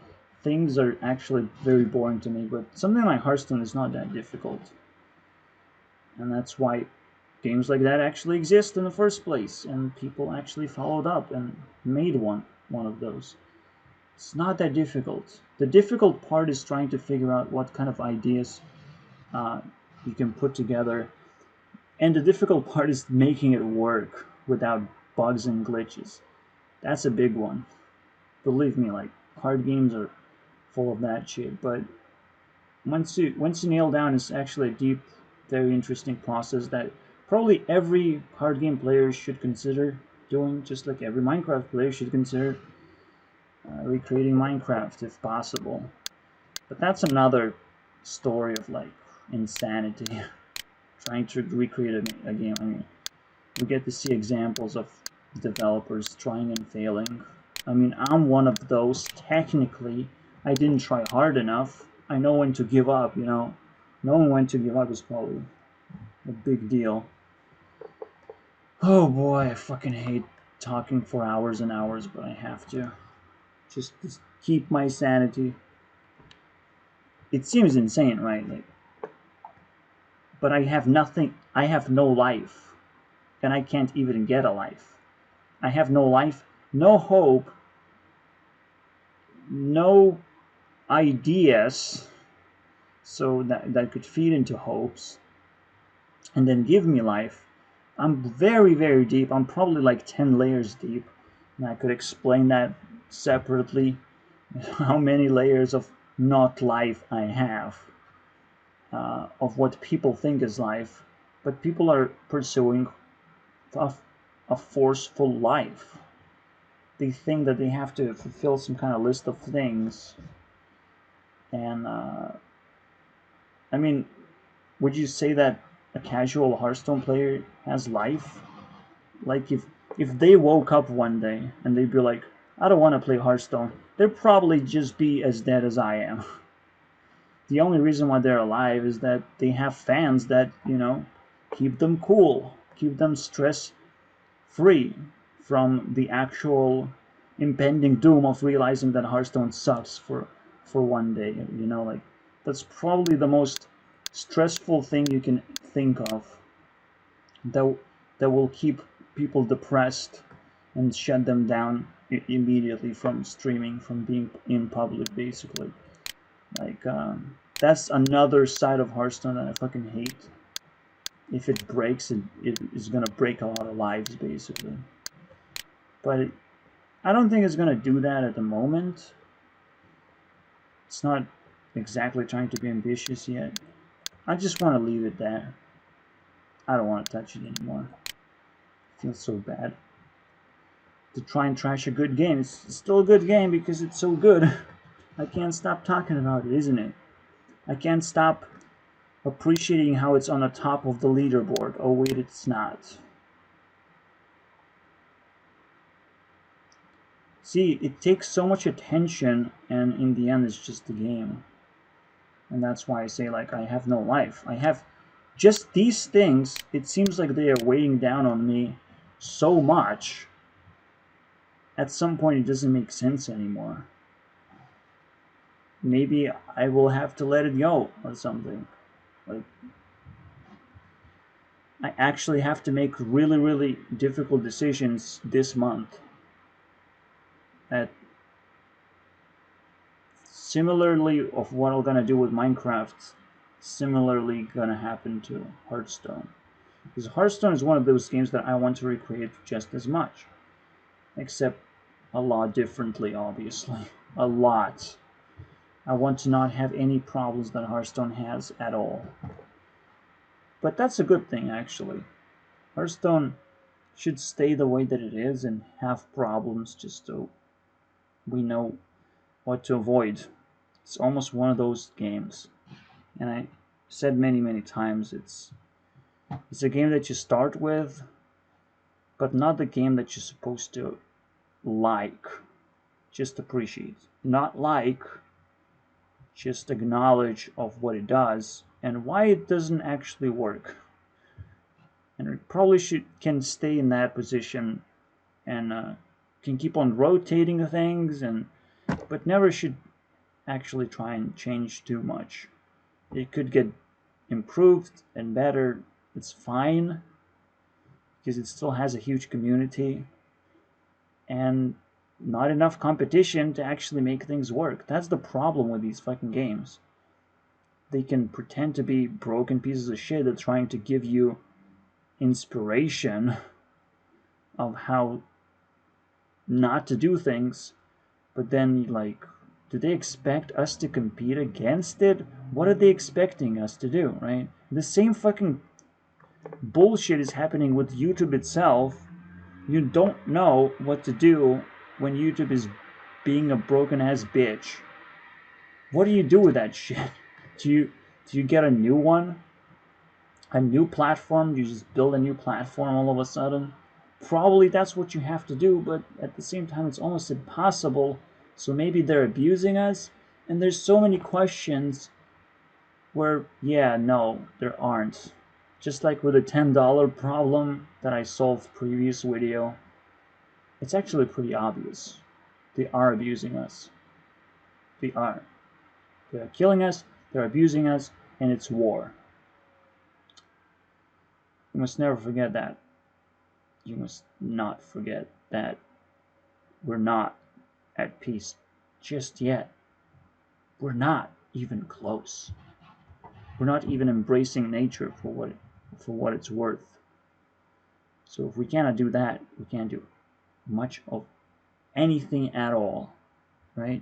things are actually very boring to make, but something like Hearthstone is not that difficult. And that's why games like that actually exist in the first place, and people actually followed up and made one of those. It's not that difficult. The difficult part is trying to figure out what kind of ideas you can put together. And the difficult part is making it work without bugs and glitches. That's a big one. Believe me, like, card games are full of that shit. But once you nail down, it's actually a deep, very interesting process that probably every card game player should consider doing, just like every Minecraft player should consider recreating Minecraft if possible. But that's another story of like insanity. Trying to recreate a game. I mean, we get to see examples of developers trying and failing. I mean, I'm one of those. Technically, I didn't try hard enough. I know when to give up, you know. Knowing when to give up is probably a big deal. Oh boy, I fucking hate talking for hours and hours, but I have to. Just keep my sanity. It seems insane, right? Like, but I have nothing. I have no life, and I can't even get a life. I have no life, no hope, no ideas, so that could feed into hopes and then give me life. I'm very, very deep. I'm probably like 10 layers deep, and I could explain that separately. How many layers of not life I have, of what people think is life, but people are pursuing a, a forceful life. They think that they have to fulfill some kind of list of things, and I mean, would you say that a casual Hearthstone player has life? Like if they woke up one day and they'd be like, I don't want to play Hearthstone, they'd probably just be as dead as I am. The only reason why they're alive is that they have fans that, keep them cool, keep them stress free from the actual impending doom of realizing that Hearthstone sucks for one day. Like that's probably the most stressful thing you can think of that that will keep people depressed and shut them down immediately from streaming, from being in public, basically. Like that's another side of Hearthstone that I fucking hate. If it breaks, it is gonna break a lot of lives, basically. But I don't think it's gonna do that at the moment. It's not exactly trying to be ambitious yet. I just want to leave it there. I don't want to touch it anymore. It feels so bad to try and trash a good game. It's still a good game because it's so good. I can't stop talking about it, isn't it? I can't stop appreciating how it's on the top of the leaderboard. Oh wait, it's not. See, it takes so much attention, and in the end it's just a game. And that's why I say, like, I have no life. I have just these things. It seems like they are weighing down on me so much. At some point it doesn't make sense anymore. Maybe I will have to let it go or something. Like, I actually have to make really, really difficult decisions this month. At similarly of what I'm gonna do with Minecraft, similarly gonna happen to Hearthstone. Because Hearthstone is one of those games that I want to recreate just as much. Except a lot differently, obviously. A lot. I want to not have any problems that Hearthstone has at all. But that's a good thing, actually. Hearthstone should stay the way that it is and have problems just so we know what to avoid. It's almost one of those games. And I said many, many times, it's a game that you start with, but not the game that you're supposed to like. Just appreciate. Not like, just acknowledge of what it does and why it doesn't actually work. And it probably can stay in that position and can keep on rotating things, but never should actually try and change too much. It could get improved and better. It's fine because it still has a huge community and not enough competition to actually make things work. That's the problem with these fucking games. They can pretend to be broken pieces of shit that trying to give you inspiration of how not to do things, but then, like, do they expect us to compete against it? What are they expecting us to do, right? The same fucking bullshit is happening with YouTube itself. You don't know what to do when YouTube is being a broken ass bitch. What do you do with that shit? Do you get a new one? A new platform? Do you just build a new platform all of a sudden? Probably that's what you have to do, but at the same time it's almost impossible. So maybe they're abusing us, and there's so many questions where, yeah, no, there aren't. Just like with the $10 problem that I solved previous video, it's actually pretty obvious. They are abusing us. They are. They're killing us, they're abusing us, and it's war. You must never forget that. You must not forget that we're not at peace just yet. We're not even close. We're not even embracing nature for what it's worth. So if we cannot do that, we can't do much of anything at all, right?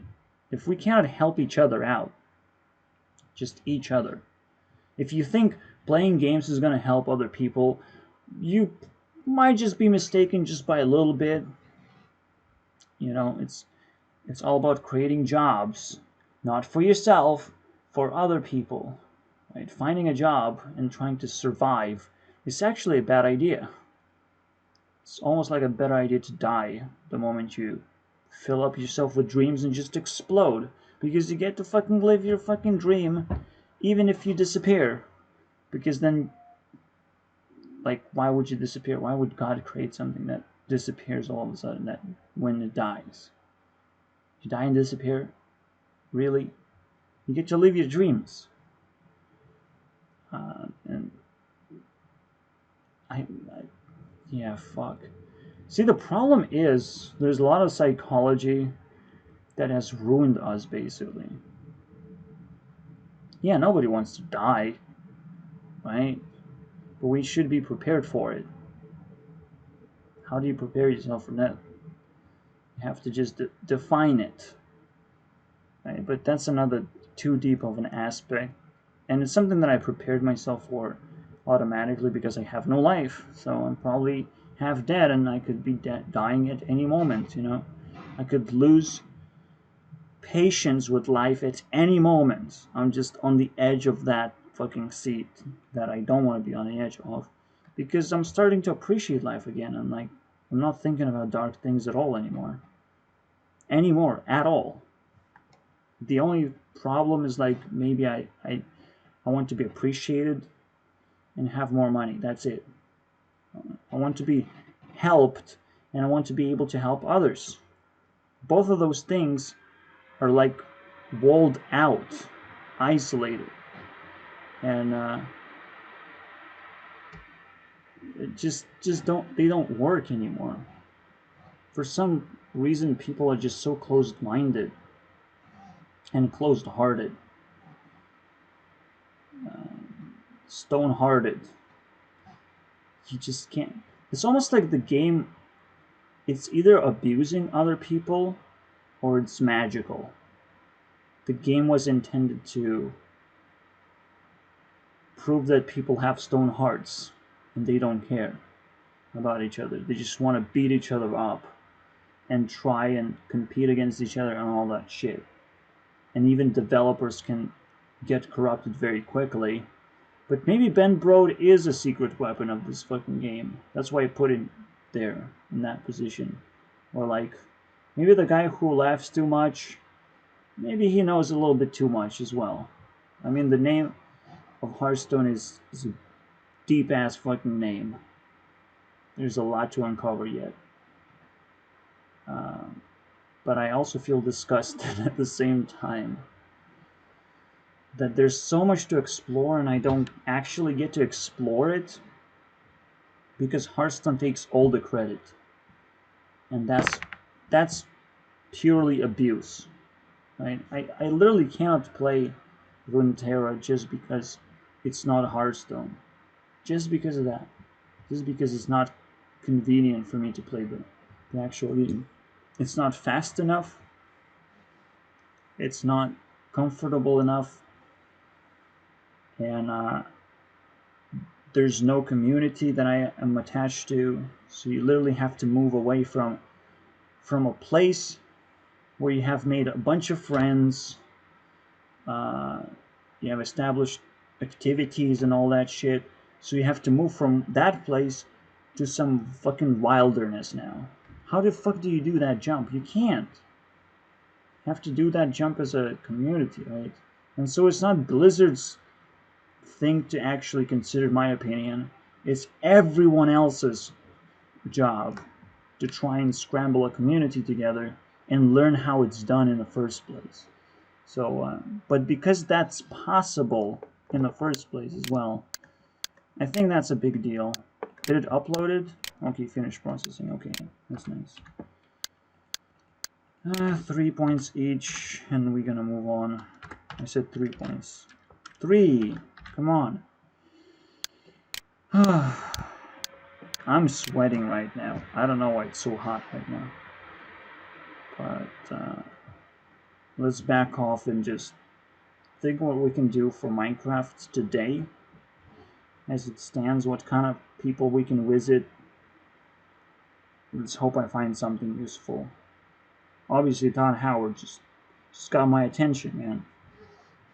If we cannot help each other out, just each other. If you think playing games is going to help other people, you might just be mistaken just by a little bit. You know, it's all about creating jobs, not for yourself, for other people. Right? Finding a job and trying to survive is actually a bad idea. It's almost like a better idea to die the moment you fill up yourself with dreams and just explode, because you get to fucking live your fucking dream even if you disappear. Because then, like, why would you disappear? Why would God create something that disappears all of a sudden, that when it dies? You die and disappear? Really? You get to live your dreams. And yeah, fuck. See, the problem is there's a lot of psychology that has ruined us, basically. Yeah, nobody wants to die, right? But we should be prepared for it. How do you prepare yourself for that? You have to just define it, right? But that's another too deep of an aspect, and it's something that I prepared myself for automatically because I have no life. So I'm probably half dead, and I could be dying at any moment. You know, I could lose patience with life at any moment. I'm just on the edge of that fucking seat that I don't want to be on the edge of, because I'm starting to appreciate life again. I'm not thinking about dark things at all anymore. At all. The only problem is, like, maybe I want to be appreciated and have more money. That's it. I want to be helped, and I want to be able to help others. Both of those things are like walled out, isolated, and just don't work anymore. For some reason, people are just so closed-minded and closed-hearted, stone-hearted. You just can't. It's almost like the game, it's either abusing other people or it's magical. The game was intended to prove that people have stone hearts and they don't care about each other. They just want to beat each other up and try and compete against each other and all that shit. And even developers can get corrupted very quickly. But maybe Ben Brode is a secret weapon of this fucking game. That's why I put him there, in that position. Or like, maybe the guy who laughs too much, maybe he knows a little bit too much as well. I mean, the name of Hearthstone is a deep-ass fucking name. There's a lot to uncover yet. But I also feel disgusted at the same time that there's so much to explore and I don't actually get to explore it because Hearthstone takes all the credit. And that's purely abuse. Right? I literally cannot play Runeterra just because it's not Hearthstone. Just because of that. Just because it's not convenient for me to play the actual game. It's not fast enough. It's not comfortable enough. And there's no community that I am attached to. So you literally have to move away from a place where you have made a bunch of friends. You have established activities and all that shit. So you have to move from that place to some fucking wilderness now. How the fuck do you do that jump? You can't. You have to do that jump as a community, right? And so it's not Blizzard's thing to actually consider, my opinion. It's everyone else's job to try and scramble a community together and learn how it's done in the first place. So, but because that's possible in the first place as well, I think that's a big deal. Did it upload it? Okay, finish processing. Okay, that's nice. 3 points each, and we're gonna move on. I said 3 points. 3! Come on. I'm sweating right now. I don't know why it's so hot right now. But let's back off and just think what we can do for Minecraft today. As it stands, what kind of people we can visit. Let's hope I find something useful. Obviously, Todd Howard just got my attention, man.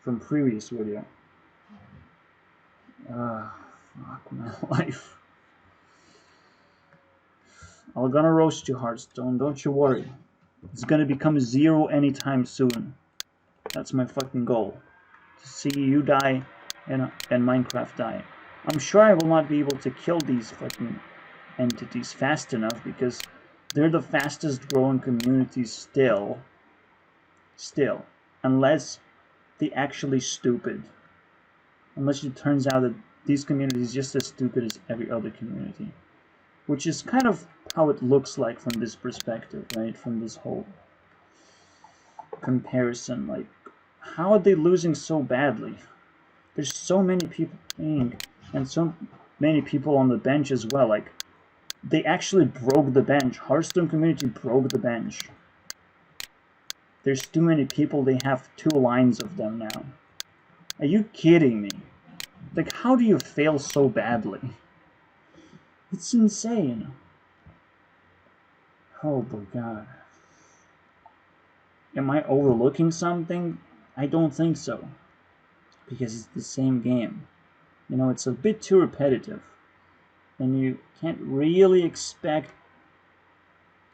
From previous video. Fuck my life. I'm gonna roast you, Hearthstone. Don't you worry. It's gonna become 0 anytime soon. That's my fucking goal. To see you die and Minecraft die. I'm sure I will not be able to kill these fucking entities fast enough because they're the fastest growing communities still. Unless they're actually stupid. Unless it turns out that these communities are just as stupid as every other community. Which is kind of how it looks like from this perspective, right? From this whole comparison. Like, how are they losing so badly? There's so many people playing, and so many people on the bench as well. Like, they actually broke the bench. Hearthstone community broke the bench. There's too many people, they have 2 lines of them now. Are you kidding me? Like, how do you fail so badly? It's insane. Oh my god. Am I overlooking something? I don't think so. Because it's the same game. You know, it's a bit too repetitive. And you can't really expect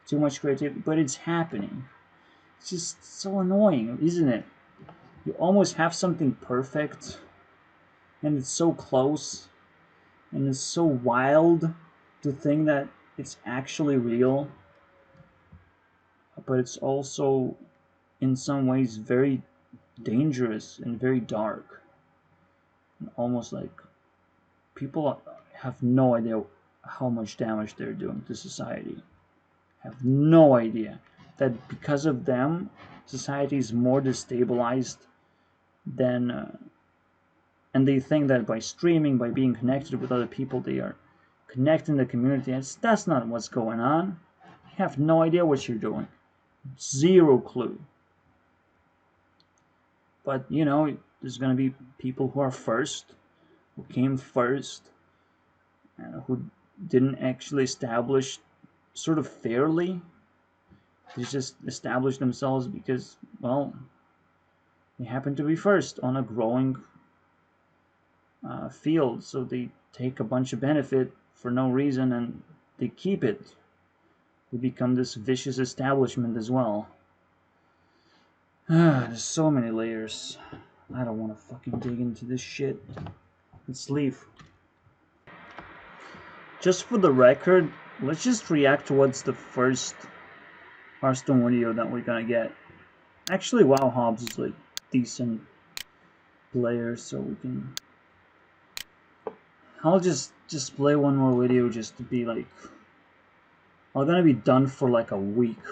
too much creativity, but it's happening. It's just so annoying, isn't it? You almost have something perfect, and it's so close, and it's so wild to think that it's actually real, but it's also in some ways very dangerous and very dark. And almost like people have no idea how much damage they're doing to society. Have no idea that because of them, society is more destabilized than and they think that by streaming, by being connected with other people, they are connecting the community. And that's not what's going on. You have no idea what you're doing. 0 clue. But, you know, there's going to be people who are first, who came first, who didn't actually establish sort of fairly. They just established themselves because, well, they happen to be first on a growing field, so they take a bunch of benefit for no reason and they keep it. They become this vicious establishment as well. There's so many layers. I don't want to fucking dig into this shit. Let's leave. Just for the record, let's just react to what's the first Hearthstone video that we're gonna get. Actually, Wow Hobbs is like decent player, so we can. I'll just play one more video just to be like. I'm gonna be done for like a week.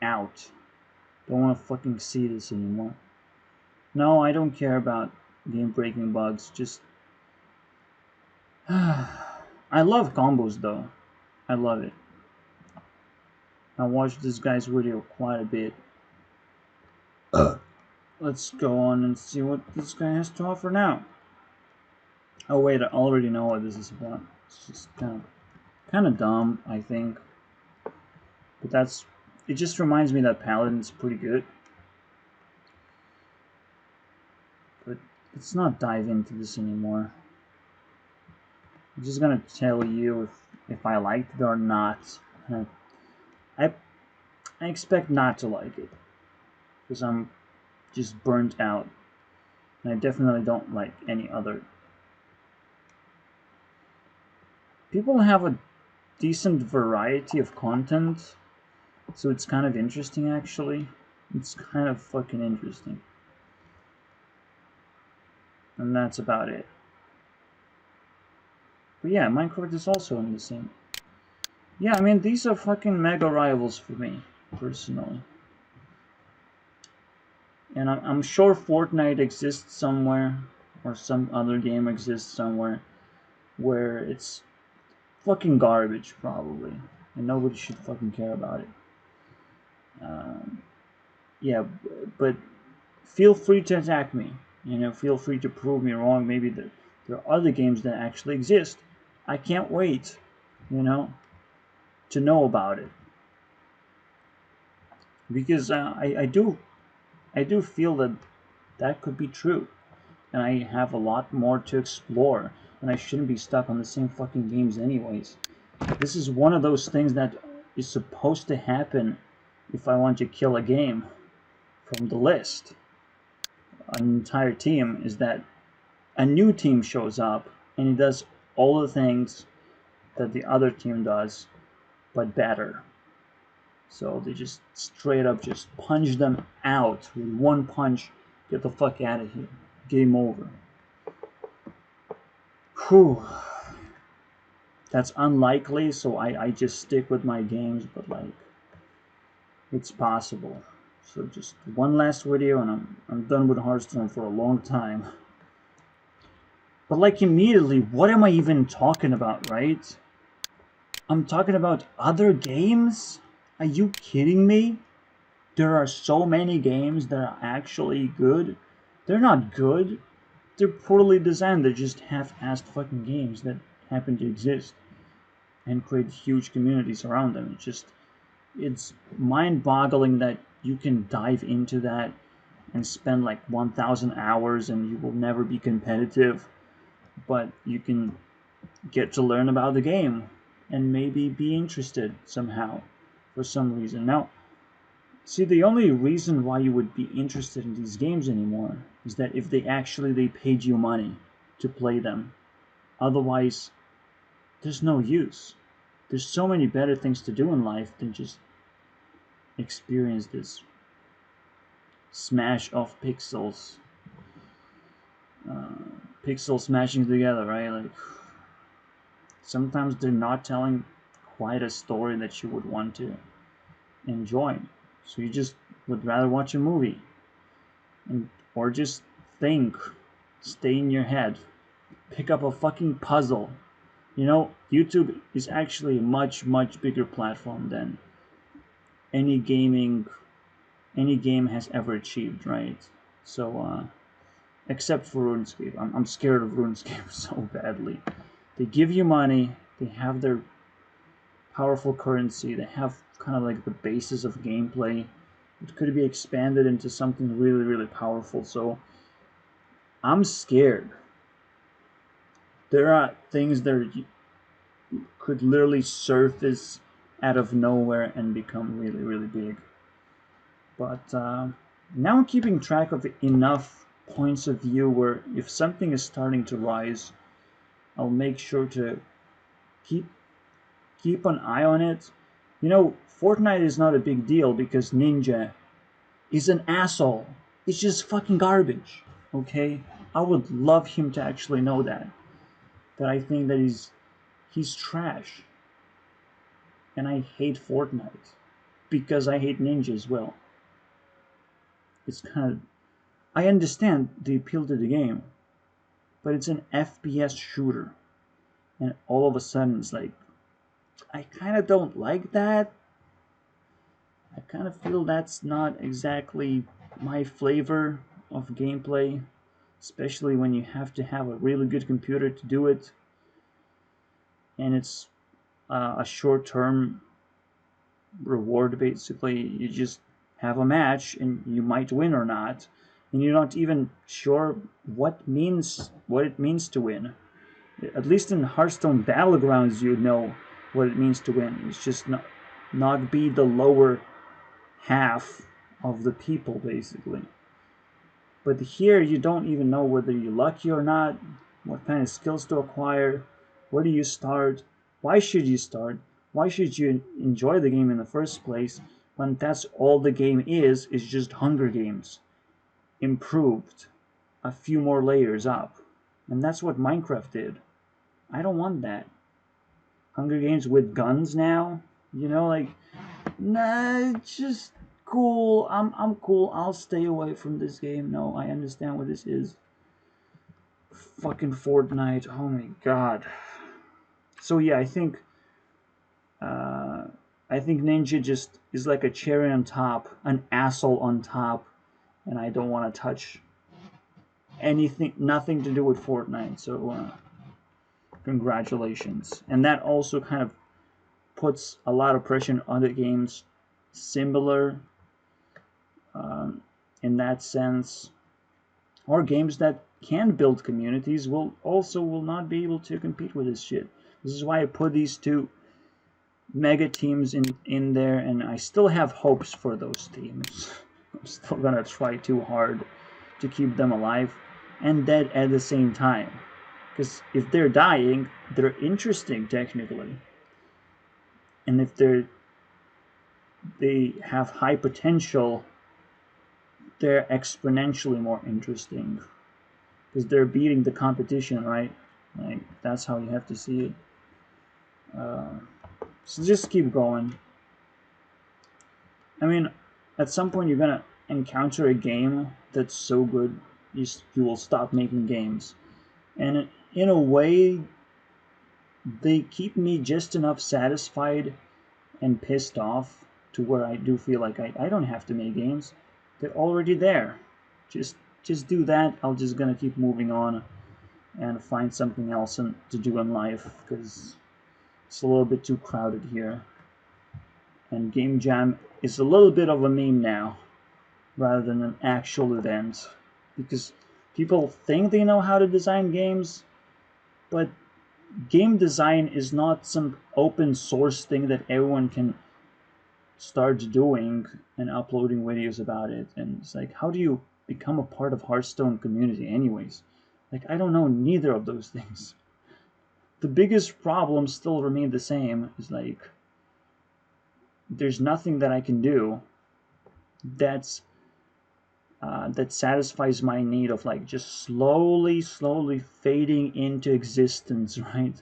Out. Don't want to fucking see this anymore. No, I don't care about game-breaking bugs. Just. I love combos though. I love it. I watched this guy's video quite a bit. Let's go on and see what this guy has to offer now. Oh wait, I already know what this is about. It's just kind of dumb, I think. But that's. It just reminds me that Paladin's pretty good. But let's not dive into this anymore. I'm just gonna tell you if I liked it or not. I expect not to like it. Because I'm just burnt out. And I definitely don't like any other. People have a decent variety of content. So it's kind of interesting, actually. It's kind of fucking interesting. And that's about it. But yeah, Minecraft is also in the same. Yeah, I mean, these are fucking mega rivals for me, personally. And I'm sure Fortnite exists somewhere, or some other game exists somewhere, where it's fucking garbage, probably. And nobody should fucking care about it. Yeah, but feel free to attack me. You know, feel free to prove me wrong. Maybe there are other games that actually exist. I can't wait, you to know about it. Because I do feel that that could be true. And I have a lot more to explore. And I shouldn't be stuck on the same fucking games anyways. This is one of those things that is supposed to happen if I want to kill a game from the list. An entire team is that a new team shows up and it does all the things that the other team does, but better. So they just straight up just punch them out with one punch. Get the fuck out of here. Game over. Whew. That's unlikely, so I just stick with my games, but like, it's possible. So just one last video and I'm done with Hearthstone for a long time. But like immediately, what am I even talking about, right? I'm talking about other games? Are you kidding me? There are so many games that are actually good. They're not good. They're poorly designed. They're just half-assed fucking games that happen to exist and create huge communities around them. It's mind-boggling that you can dive into that and spend like 1,000 hours and you will never be competitive, but you can get to learn about the game and maybe be interested somehow for some reason. Now, see, the only reason why you would be interested in these games anymore is that if they paid you money to play them. Otherwise, there's no use. There's so many better things to do in life than just experience this smash of pixels. Pixels smashing together, right? Like, sometimes they're not telling quite a story that you would want to enjoy. So you just would rather watch a movie. Or just think. Stay in your head. Pick up a fucking puzzle. YouTube is actually a much, much bigger platform than any game has ever achieved, right? So, except for RuneScape. I'm scared of RuneScape so badly. They give you money, they have their powerful currency, they have kind of like the basis of gameplay. It could be expanded into something really, really powerful, so I'm scared. There are things that could literally surface out of nowhere and become really, really big. But now I'm keeping track of enough points of view where if something is starting to rise, I'll make sure to keep an eye on it. Fortnite is not a big deal because Ninja is an asshole. It's just fucking garbage. Okay? I would love him to actually know that. That I think that he's trash. And I hate Fortnite. Because I hate Ninja as well. It's kind of... I understand the appeal to the game. But it's an FPS shooter. And all of a sudden it's like... I kind of don't like that. I kind of feel that's not exactly my flavor of gameplay. Especially when you have to have a really good computer to do it. And it's a short-term reward, basically. You just have a match and you might win or not. And you're not even sure what it means to win. At least in Hearthstone Battlegrounds you know what it means to win. It's just not be the lower half of the people, basically. But here you don't even know whether you're lucky or not, what kind of skills to acquire, where do you start, why should you start, why should you enjoy the game in the first place when that's all the game is just Hunger Games improved a few more layers up. And that's what Minecraft did. I don't want that. Hunger Games with guns now? You know, like, nah, it's just cool. I'm cool. I'll stay away from this game. No, I understand what this is. Fucking Fortnite. Oh my god. So yeah, uh, I think Ninja just is like a cherry on top, an asshole on top, and I don't want to touch anything, nothing to do with Fortnite. So congratulations. And that also kind of puts a lot of pressure on other games similar um, in that sense, or games that can build communities will not be able to compete with this shit. This is why I put these two mega teams in there, and I still have hopes for those teams. I'm still gonna try too hard to keep them alive and dead at the same time, because if they're dying, they're interesting technically, and if they have high potential, they're exponentially more interesting because they're beating the competition, right? Like that's how you have to see it. So just keep going. I mean, at some point you're gonna encounter a game that's so good you will stop making games, and in a way, they keep me just enough satisfied and pissed off to where I do feel like I don't have to make games. They're already there. Just just do that. I'll just gonna keep moving on and find something else to do in life because it's a little bit too crowded here. And Game Jam is a little bit of a meme now rather than an actual event because people think they know how to design games, but game design is not some open source thing that everyone can start doing and uploading videos about it. And it's like, how do you become a part of Hearthstone community anyways? Like, I don't know neither of those things. The biggest problem still remain the same. Is like, there's nothing that I can do that's that satisfies my need of like just slowly fading into existence, right?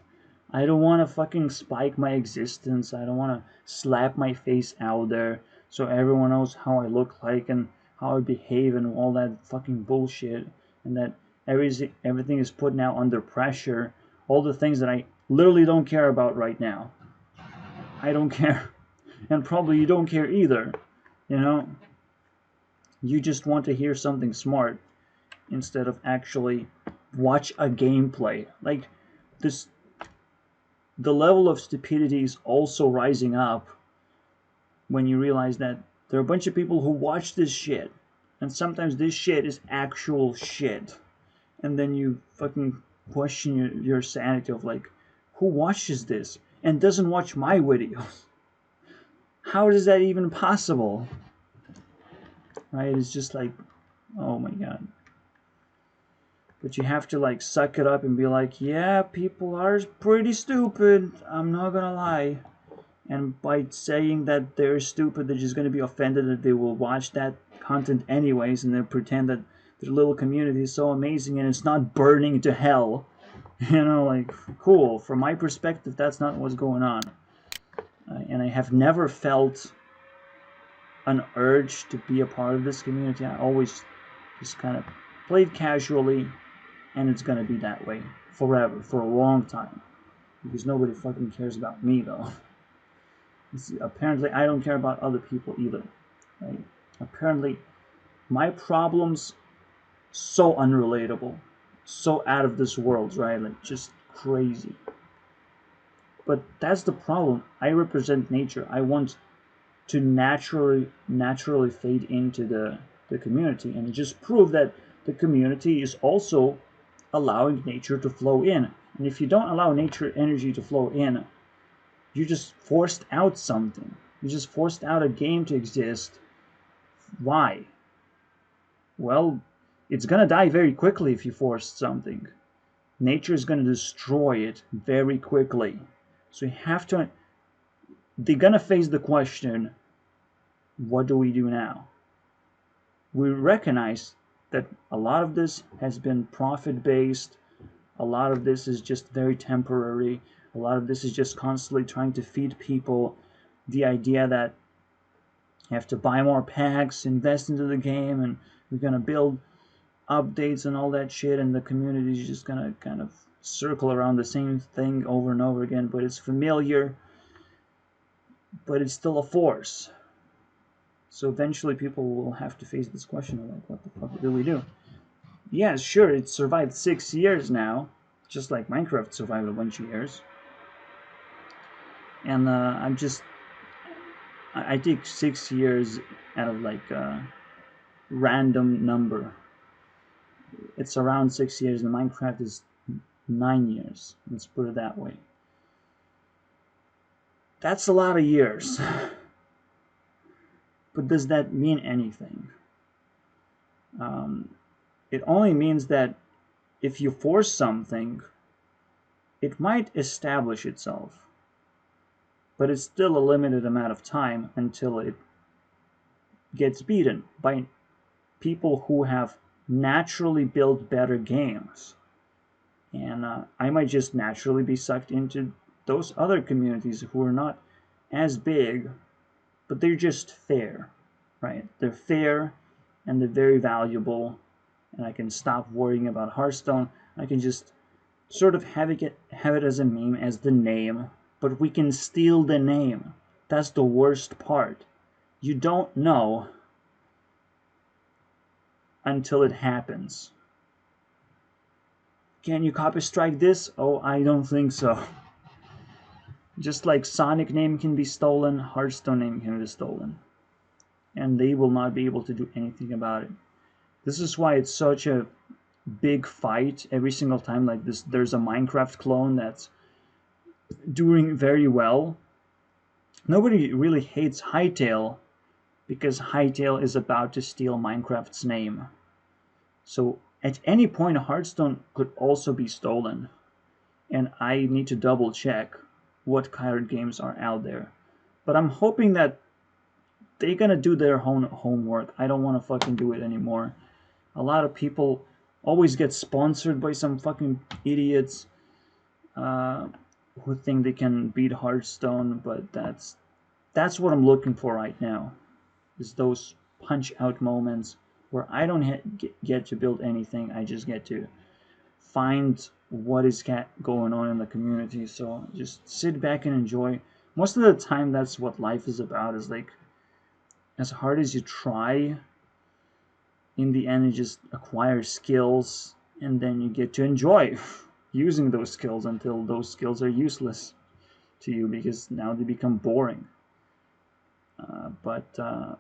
I don't want to fucking spike my existence. I don't want to slap my face out there so everyone knows how I look like and how I behave and all that fucking bullshit. And that everything is put now under pressure. All the things that I literally don't care about right now. I don't care. And probably you don't care either. You know? You just want to hear something smart instead of actually watch a gameplay. Like, this, the level of stupidity is also rising up when you realize that there are a bunch of people who watch this shit, and sometimes this shit is actual shit, and then you fucking question your sanity of like, who watches this and doesn't watch my videos? How is that even possible? Right? It's just like, oh my god. But you have to like suck it up and be like, yeah, people are pretty stupid. I'm not gonna lie. And by saying that they're stupid, they're just gonna be offended that they will watch that content anyways, and then pretend that their little community is so amazing and it's not burning to hell. You know, like, cool. From my perspective, that's not what's going on. And I have never felt an urge to be a part of this community. I always just kind of played casually, and it's gonna be that way forever, for a long time, because nobody fucking cares about me though. Apparently I don't care about other people either, right? Apparently my problems so unrelatable, so out of this world, right? Like, just crazy. But that's the problem. I represent nature. I want to naturally fade into the community and just prove that the community is also allowing nature to flow in. And if you don't allow nature energy to flow in, you just forced out something. You just forced out a game to exist. Why? Well, it's gonna die very quickly if you force something. Nature is gonna destroy it very quickly. So you have to. They're gonna face the question, what do we do now? We recognize that a lot of this has been profit based. A lot of this is just very temporary. A lot of this is just constantly trying to feed people the idea that you have to buy more packs, invest into the game, and we're going to build updates and all that shit, and the community is just going to kind of circle around the same thing over and over again, but it's familiar, but it's still a force. So eventually people will have to face this question of like, what the fuck do we do? Yeah, sure, it's survived 6 years now, just like Minecraft survived a bunch of years. And I take 6 years out of like a random number. It's around 6 years, and Minecraft is 9 years. Let's put it that way. That's a lot of years. But does that mean anything? It only means that if you force something, it might establish itself. But it's still a limited amount of time until it gets beaten by people who have naturally built better games. And I might just naturally be sucked into those other communities who are not as big, but they're just fair, right? They're fair and they're very valuable, and I can stop worrying about Hearthstone. I can just sort of have it as a meme, as the name, but we can steal the name. That's the worst part. You don't know until it happens. Can you copy strike this? Oh, I don't think so. Just like Sonic name can be stolen, Hearthstone name can be stolen. And they will not be able to do anything about it. This is why it's such a big fight every single time like this. There's a Minecraft clone that's doing very well. Nobody really hates Hytale because Hytale is about to steal Minecraft's name. So at any point, Hearthstone could also be stolen. And I need to double check what card games are out there. But I'm hoping that they're gonna do their own homework. I don't want to fucking do it anymore. A lot of people always get sponsored by some fucking idiots who think they can beat Hearthstone, but that's what I'm looking for right now. Is those punch out moments where I don't get to build anything. I just get to find what is going on in the community. So just sit back and enjoy. Most of the time, that's what life is about. Is like, as hard as you try, in the end, you just acquire skills, and then you get to enjoy using those skills until those skills are useless to you because now they become boring. But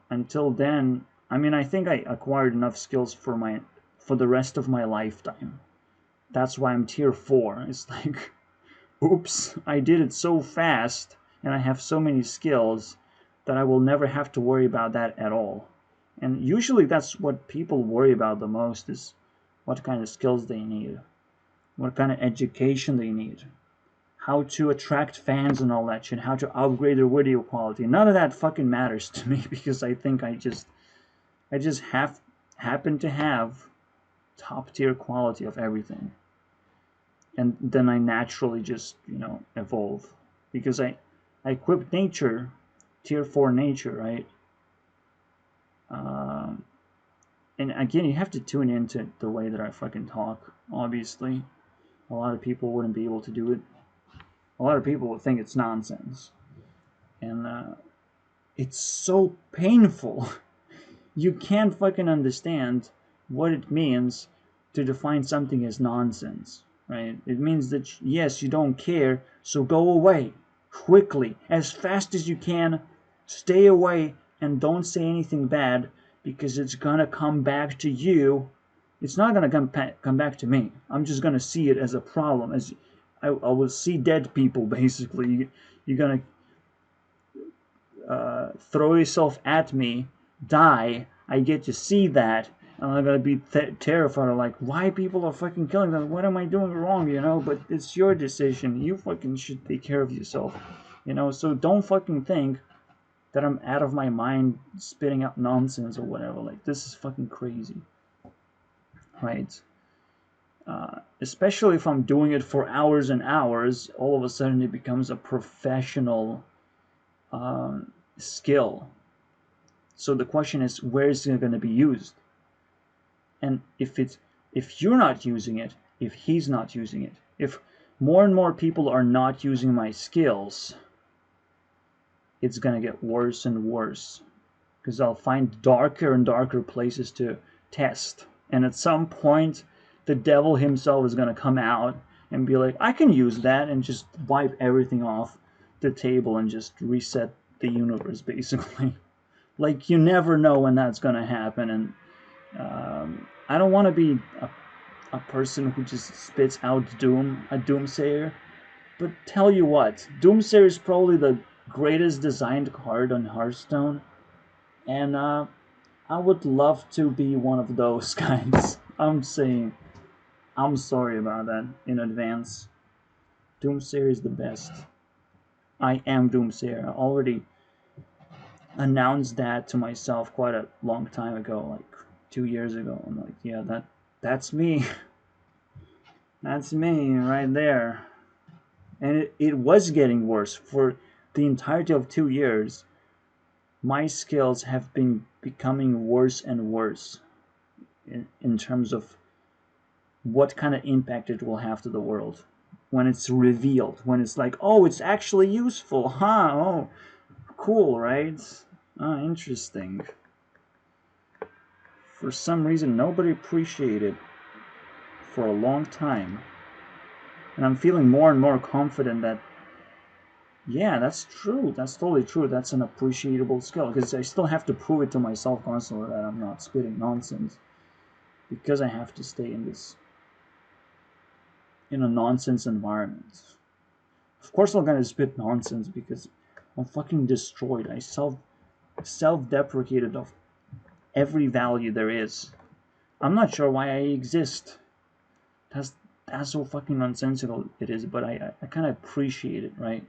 until then, I mean, I think I acquired enough skills for the rest of my lifetime. That's why I'm tier 4. It's like, oops, I did it so fast, and I have so many skills that I will never have to worry about that at all. And usually that's what people worry about the most, is what kind of skills they need, what kind of education they need, how to attract fans and all that shit, how to upgrade their video quality. None of that fucking matters to me because I think I just happen to have top tier quality of everything. And then I naturally just, evolve. Because I equip nature, tier 4 nature, right? And again, you have to tune into the way that I fucking talk, obviously. A lot of people wouldn't be able to do it. A lot of people would think it's nonsense. And it's so painful. You can't fucking understand what it means to define something as nonsense, right? It means that, yes, you don't care, so go away. Quickly, as fast as you can, stay away, and don't say anything bad, because it's gonna come back to you. It's not gonna come back to me. I'm just gonna see it as a problem. As I will see dead people, basically. You're gonna throw yourself at me, die. I get to see that, and I'm gonna be terrified of like, why people are fucking killing them? What am I doing wrong? But it's your decision. You fucking should take care of yourself. So don't fucking think that I'm out of my mind spitting out nonsense or whatever. Like, this is fucking crazy. Right? Especially if I'm doing it for hours and hours, all of a sudden it becomes a professional skill. So the question is, where is it going to be used? And if you're not using it, if he's not using it, if more and more people are not using my skills, it's going to get worse and worse, because I'll find darker and darker places to test. And at some point, the devil himself is going to come out and be like, I can use that, and just wipe everything off the table and just reset the universe, basically. Like, you never know when that's going to happen. And I don't want to be a person who just spits out doom, a doomsayer. But tell you what, doomsayer is probably the greatest designed card on Hearthstone. And I would love to be one of those guys. I'm saying, I'm sorry about that in advance. Doomsayer is the best. I am Doomsayer. I already announced that to myself quite a long time ago, like 2 years ago. I'm like, yeah, that's me. That's me right there. And it was getting worse for the entirety of 2 years. My skills have been becoming worse and worse in terms of what kind of impact it will have to the world when it's revealed, when it's like, oh, it's actually useful, huh? Oh, cool, right? Ah, interesting. For some reason, nobody appreciated it for a long time. And I'm feeling more and more confident that, yeah, that's true. That's totally true. That's an appreciable skill, because I still have to prove it to myself constantly that I'm not spitting nonsense, because I have to stay in a nonsense environment. Of course I'm gonna spit nonsense because I'm fucking destroyed. I self-deprecated of every value there is. I'm not sure why I exist. That's so fucking nonsensical it is, but I kind of appreciate it, right?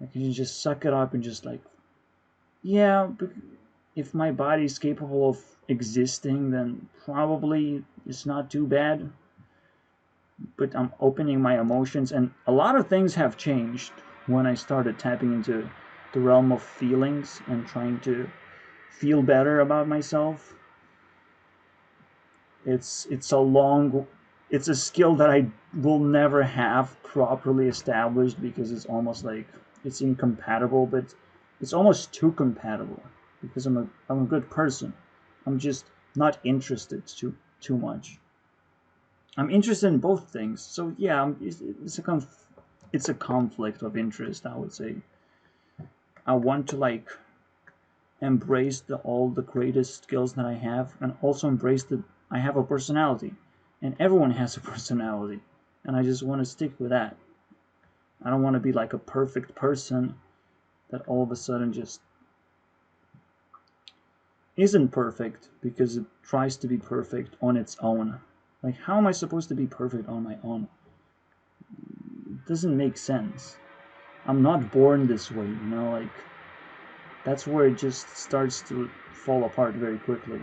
I can just suck it up and just like, yeah, if my body's capable of existing, then probably it's not too bad. But I'm opening my emotions, and a lot of things have changed when I started tapping into the realm of feelings and trying to feel better about myself. It's a skill that I will never have properly established, because it's almost like it's incompatible, but it's almost too compatible, because I'm a good person. I'm just not interested too much. I'm interested in both things, so yeah, it's a conflict of interest, I would say. I want to like embrace all the greatest skills that I have, and also embrace that I have a personality, and everyone has a personality, and I just want to stick with that. I don't want to be like a perfect person that all of a sudden just isn't perfect because it tries to be perfect on its own. Like, how am I supposed to be perfect on my own? It doesn't make sense. I'm not born this way, you know, like, that's where it just starts to fall apart very quickly.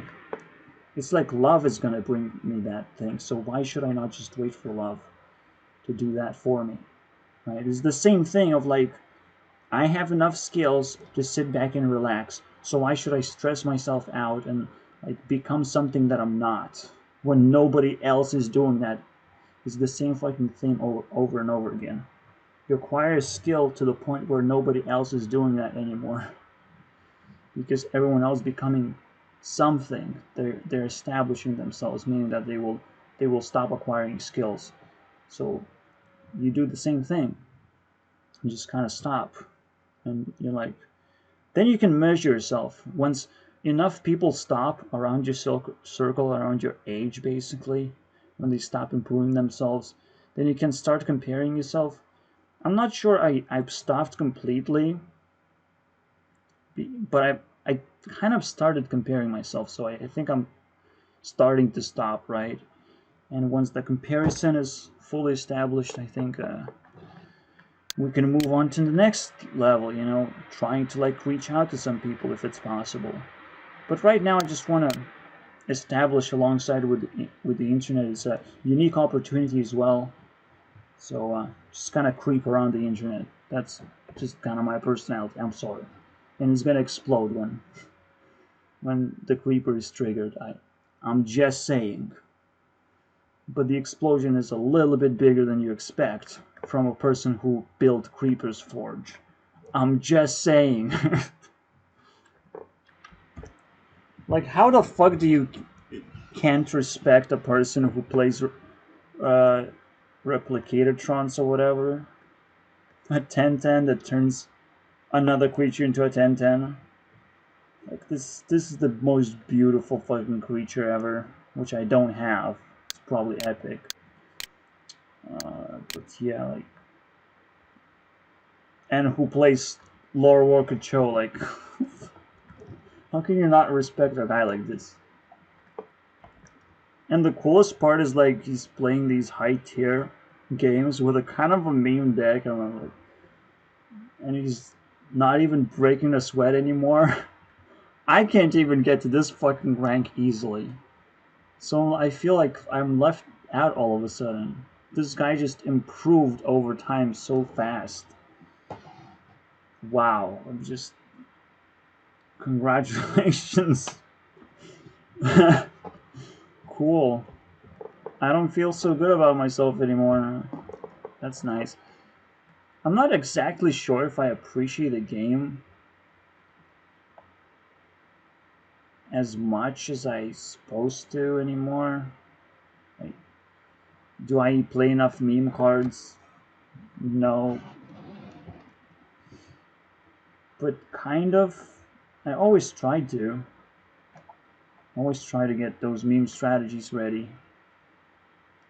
It's like love is gonna bring me that thing, so why should I not just wait for love to do that for me, right? It's the same thing of like, I have enough skills to sit back and relax, so why should I stress myself out and like become something that I'm not when nobody else is doing that? It's the same fucking thing over and over again. You acquire skill to the point where nobody else is doing that anymore, because everyone else becoming something. They're establishing themselves, meaning that they will stop acquiring skills. So you do the same thing. You just kind of stop, and you're like, then you can measure yourself. Once enough people stop around your circle, around your age, basically, when they stop improving themselves, then you can start comparing yourself. I'm not sure I've stopped completely, but I kind of started comparing myself, so I think I'm starting to stop, right? And once the comparison is fully established, I think we can move on to the next level, you know, trying to like reach out to some people if it's possible. But right now I just want to establish alongside with the internet is a unique opportunity as well. So just kind of creep around the internet. That's just kind of my personality. I'm sorry, and it's gonna explode when the creeper is triggered. I'm just saying. But the explosion is a little bit bigger than you expect from a person who built Creeper's Forge. I'm just saying. Like, how the fuck do you can't respect a person who plays Replicatortrons or whatever? A 10-10 that turns another creature into a 10-10. Like, this is the most beautiful fucking creature ever, which I don't have. It's probably epic. But yeah, like... And who plays Lore Walker Cho, like... How can you not respect a guy like this? And the coolest part is, like, he's playing these high-tier games with a kind of a meme deck, and he's not even breaking a sweat anymore. I can't even get to this fucking rank easily. So I feel like I'm left out all of a sudden. This guy just improved over time so fast. Wow, I'm just... Congratulations. Cool. I don't feel so good about myself anymore. That's nice. I'm not exactly sure if I appreciate the game as much as I'm supposed to anymore. Like, do I play enough meme cards? No. But kind of. I always try to. Always try to get those meme strategies ready.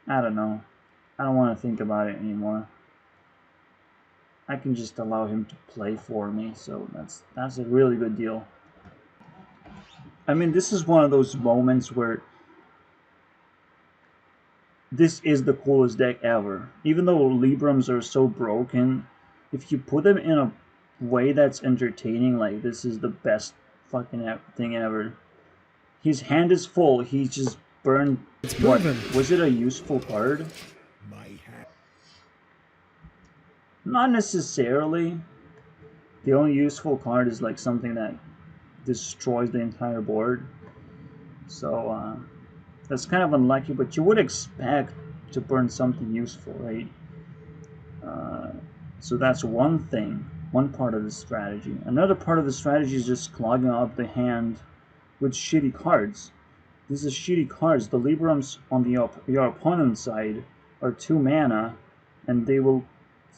I don't know. I don't want to think about it anymore. I can just allow him to play for me, so that's a really good deal. I mean, this is one of those moments where this is the coolest deck ever. Even though Librams are so broken, if you put them in a way that's entertaining, like, this is the best fucking thing ever. His hand is full. He just burned. What? Was it a useful card? Not necessarily. The only useful card is like something that destroys the entire board. So that's kind of unlucky, but you would expect to burn something useful, right? So that's one thing, one part of the strategy. Another part of the strategy is just clogging up the hand with shitty cards. These are shitty cards. The Librams on your opponent's side are 2 mana, and they will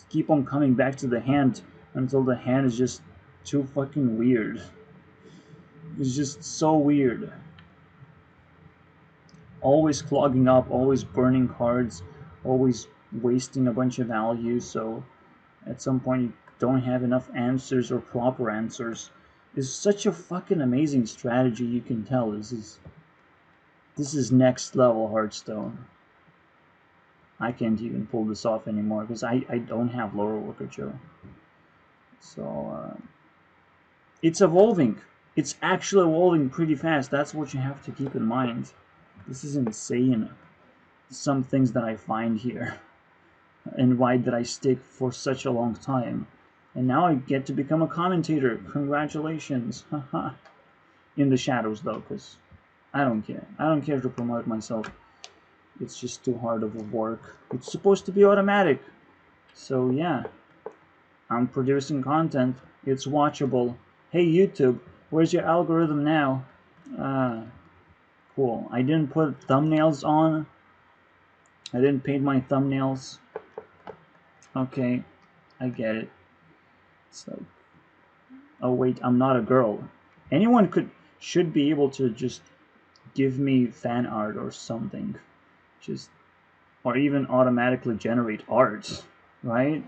keep on coming back to the hand until the hand is just too fucking weird. It's just so weird. Always clogging up, always burning cards, always wasting a bunch of value, so at some point you don't have enough answers or proper answers. It's such a fucking amazing strategy, you can tell. This is next level Hearthstone. I can't even pull this off anymore because I don't have Lore Walker Joe. So it's evolving. It's actually evolving pretty fast. That's what you have to keep in mind. This is insane. Some things that I find here. And why did I stick for such a long time? And now I get to become a commentator. Congratulations. Haha. In the shadows though, because I don't care. I don't care to promote myself. It's just too hard of a work. It's supposed to be automatic. So yeah. I'm producing content. It's watchable. Hey YouTube, where's your algorithm now? Cool. I didn't put thumbnails on. I didn't paint my thumbnails. Okay, I get it. So, oh wait, I'm not a girl. Anyone should be able to just give me fan art or something. Or even automatically generate art, right?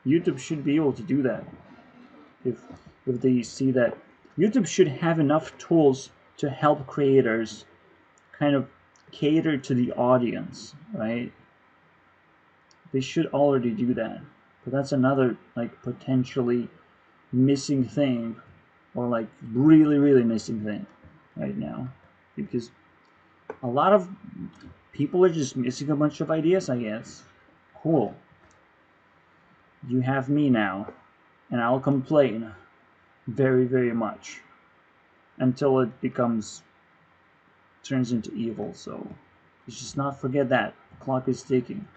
YouTube should be able to do that. If they see that YouTube should have enough tools to help creators kind of cater to the audience, right? They should already do that. But that's another like potentially missing thing, or like really missing thing right now, because A lot of people are just missing a bunch of ideas, I guess. Cool. You have me now, and I'll complain very, very much until it turns into evil. So let's just not forget that the clock is ticking.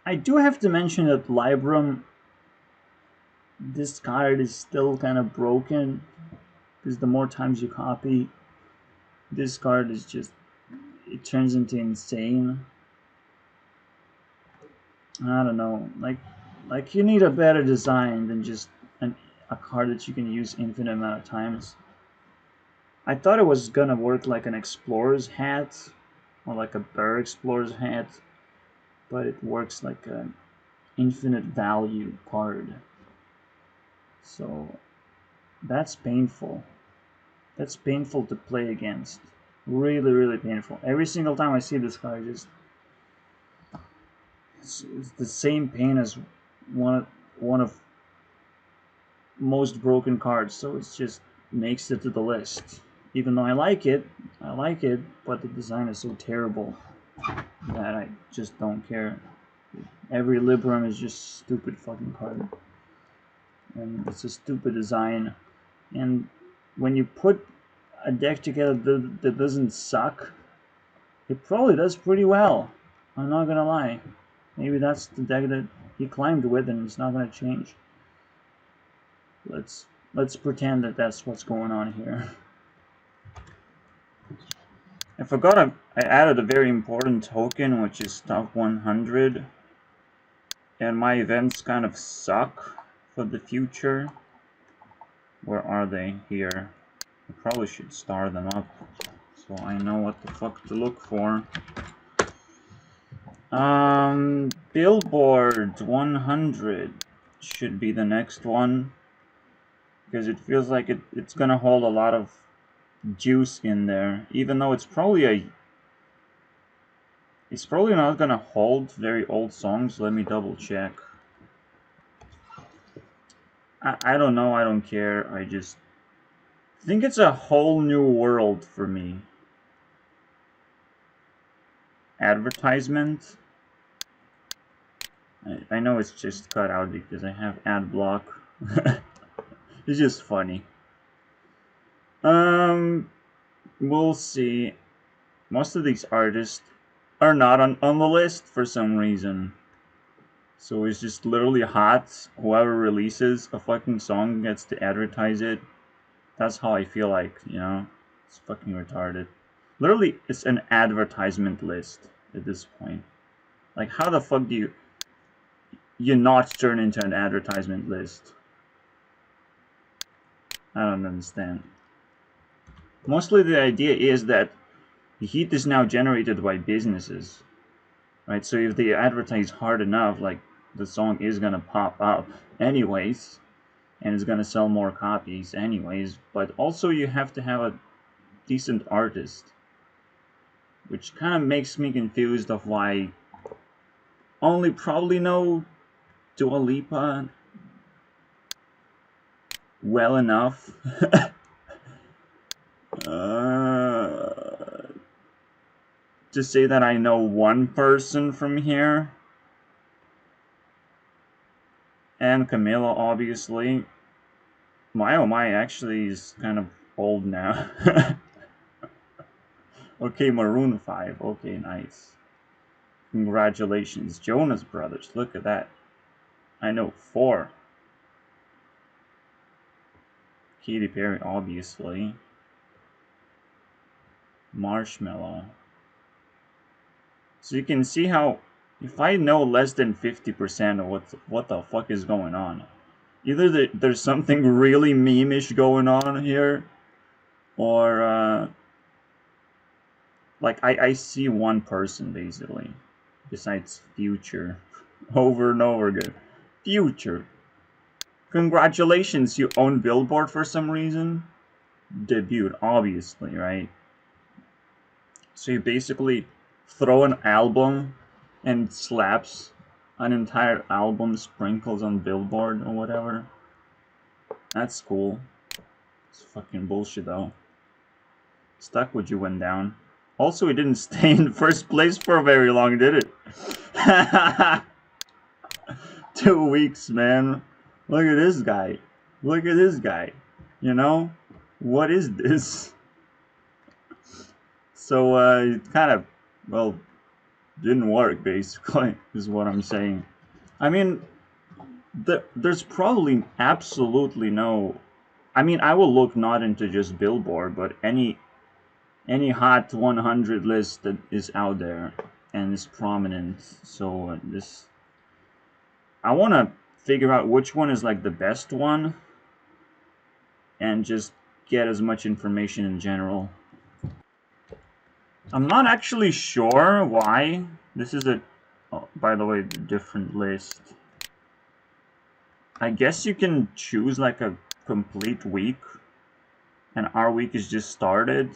I do have to mention that Librum, this card is still kind of broken because the more times you copy, this card is just, it turns into insane. I don't know, like you need a better design than just a card that you can use infinite amount of times. I thought it was gonna work like an explorer's hat or like a bear explorer's hat, but it works like an infinite value card. So that's painful. That's painful to play against. Really, really painful. Every single time I see this card, it's the same pain as one of most broken cards. So it just makes it to the list. Even though I like it, but the design is so terrible that I just don't care. Every Libram is just stupid fucking card. And it's a stupid design. And when you put a deck together that doesn't suck, it probably does pretty well. I'm not gonna lie. Maybe that's the deck that he climbed with and it's not gonna change. Let's pretend that that's what's going on here. I forgot I added a very important token, which is top 100. And my events kind of suck for the future. Where are they? Here. I probably should star them up so I know what the fuck to look for. Billboard 100 should be the next one. Because it feels like it's gonna hold a lot of juice in there. Even though it's probably not gonna hold very old songs. Let me double check. I don't know, I don't care. I just think it's a whole new world for me. Advertisement. I know it's just cut out because I have ad block. It's just funny. We'll see. Most of these artists are not on the list for some reason. So it's just literally hot. Whoever releases a fucking song gets to advertise it. That's how I feel like, you know? It's fucking retarded. Literally, it's an advertisement list at this point. Like, how the fuck do you not turn into an advertisement list? I don't understand. Mostly the idea is that the heat is now generated by businesses, right? So if they advertise hard enough, like, the song is gonna pop up anyways, and it's gonna sell more copies anyways, but also you have to have a decent artist, which kind of makes me confused of why only probably know Dua Lipa well enough to say that I know one person from here. And Camila, obviously. My oh my actually is kind of old now. Okay, Maroon 5. Okay, nice. Congratulations. Jonas Brothers. Look at that. I know 4. Katy Perry, obviously. Marshmello. So you can see how, if I know less than 50% of what the fuck is going on, either there's something really meme-ish going on here, or like I see one person basically, besides Future, over and over again. Future. Congratulations, you own Billboard for some reason? Debut, obviously, right? So you basically throw an album and slaps an entire album sprinkles on Billboard or whatever. That's cool. It's fucking bullshit though. Stuck with you went down. Also, it didn't stay in first place for very long, did it? 2 weeks, man. Look at this guy. Look at this guy. You know? What is this? So, it kind of, well, didn't work, basically, is what I'm saying. I mean, there's probably absolutely no... I mean, I will look not into just Billboard, but any Hot 100 list that is out there and is prominent. So this, I want to figure out which one is like the best one, and just get as much information in general. I'm not actually sure why this is a, oh, by the way, different list. I guess you can choose like a complete week, and our week is just started.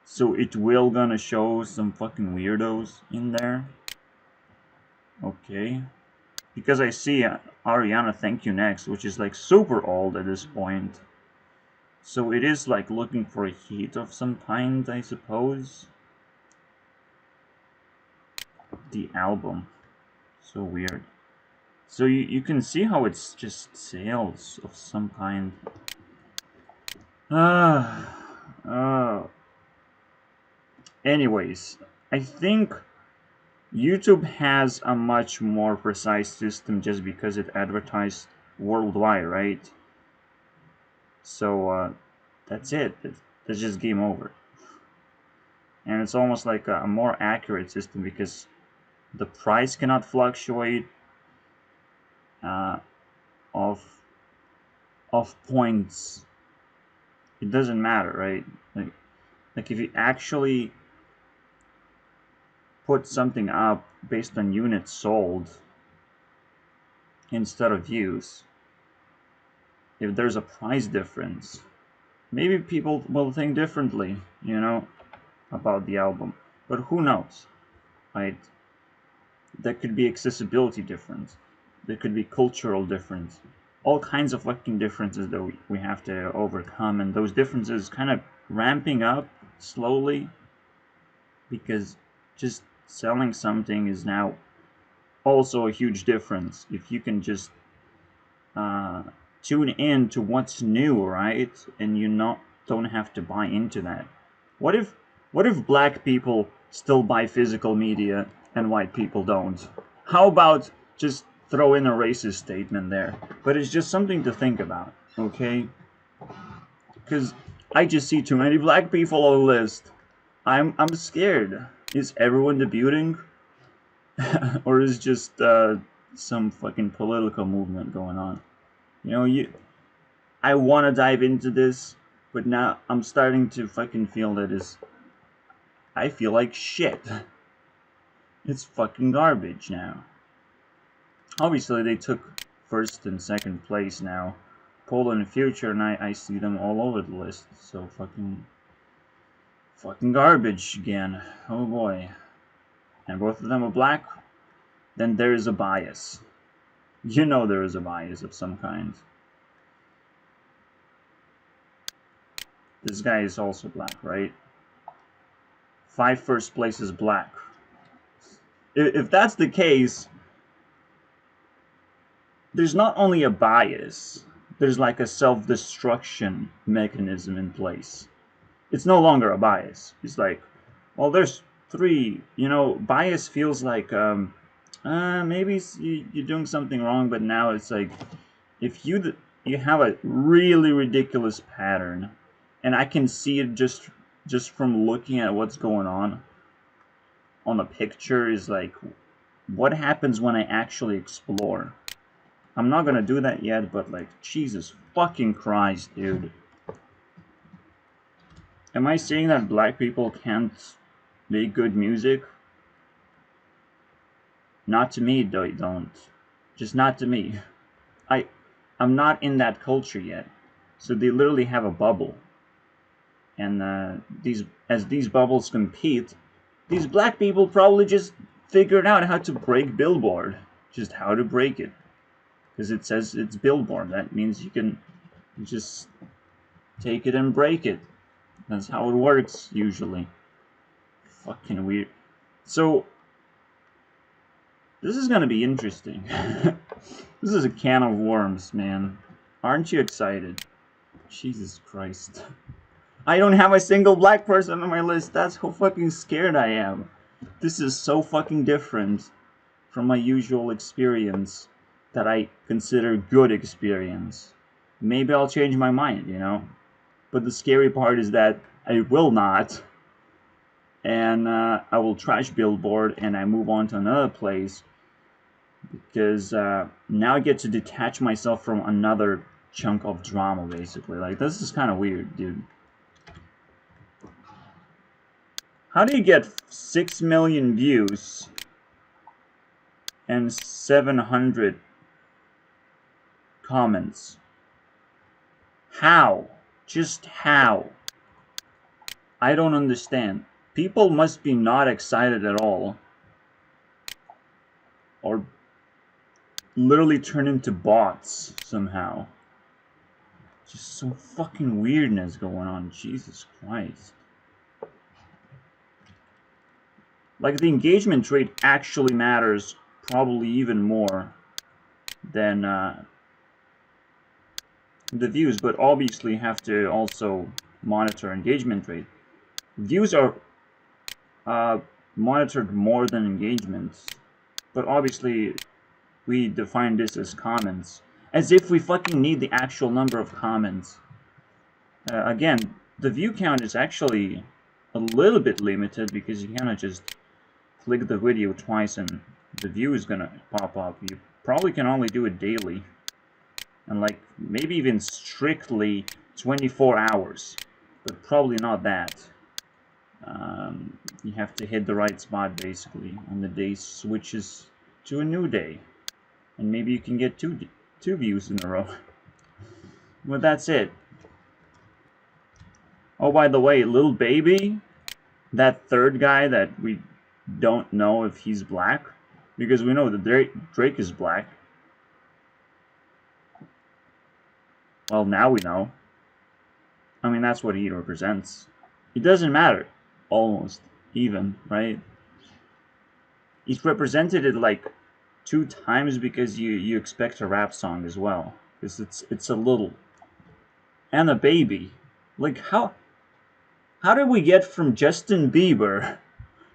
So it will gonna show some fucking weirdos in there. Okay. Because I see Ariana Thank You Next, which is like super old at this point. So it is like looking for a heat of some kind, I suppose. The album. So weird. So you can see how it's just sales of some kind. Anyways, I think YouTube has a much more precise system just because it advertised worldwide, right? So that's it. That's just game over. And it's almost like a more accurate system because the price cannot fluctuate of points. It doesn't matter, right? Like if you actually put something up based on units sold instead of views, if there's a price difference, maybe people will think differently, you know, about the album. But who knows, right? There could be accessibility difference. There could be cultural difference. All kinds of fucking differences that we have to overcome, and those differences kind of ramping up slowly because just selling something is now also a huge difference. If you can just tune in to what's new, right, and you don't have to buy into that. What if black people still buy physical media and white people don't? How about just throw in a racist statement there? But it's just something to think about, okay? Because I just see too many black people on the list. I'm scared. Is everyone debuting? Or is just some fucking political movement going on? You know, I want to dive into this, but now I'm starting to fucking feel that I feel like shit. It's fucking garbage now. Obviously, they took first and second place now. Poland and Future, and I see them all over the list. So fucking garbage again. Oh boy. And both of them are black. Then there is a bias. You know there is a bias of some kind. This guy is also black, right? 5 first place is black. If that's the case, there's not only a bias, there's like a self-destruction mechanism in place. It's no longer a bias. It's like, well, there's 3, you know, bias feels like, maybe you're doing something wrong, but now it's like, if you have a really ridiculous pattern, and I can see it just from looking at what's going on the picture, is like, what happens when I actually explore? I'm not gonna do that yet, but like, Jesus fucking Christ, dude. Am I saying that black people can't make good music? Not to me, they don't. Just not to me. I'm not in that culture yet. So they literally have a bubble. And as these bubbles compete, these black people probably just figured out how to break Billboard. Just how to break it. Because it says it's Billboard. That means you can just take it and break it. That's how it works, usually. Fucking weird. So, this is gonna be interesting. This is a can of worms, man. Aren't you excited? Jesus Christ. I don't have a single black person on my list. That's how fucking scared I am. This is so fucking different from my usual experience that I consider good experience. Maybe I'll change my mind, you know? But the scary part is that I will not. And I will trash Billboard and I move on to another place. Because now I get to detach myself from another chunk of drama, basically. Like, this is kind of weird, dude. How do you get 6 million views and 700 comments? How? Just how? I don't understand. People must be not excited at all. Or literally turn into bots somehow. Just some fucking weirdness going on. Jesus Christ. Like, the engagement rate actually matters probably even more than the views, but obviously have to also monitor engagement rate. Views are monitored more than engagements, but obviously we define this as comments, as if we fucking need the actual number of comments. Again, the view count is actually a little bit limited because you cannot just click the video twice and the view is gonna pop up. You probably can only do it daily, and like maybe even strictly 24 hours, but probably not that. You have to hit the right spot basically on the day switches to a new day, and maybe you can get two views in a row. But that's it. Oh, by the way, Lil Baby, that third guy that we don't know if he's black, because we know that Drake is black. Well, now we know. I mean, that's what he represents. It doesn't matter, almost, even, right? He's represented it like 2 times because you expect a rap song as well. Because it's a little. And a baby. Like, how did we get from Justin Bieber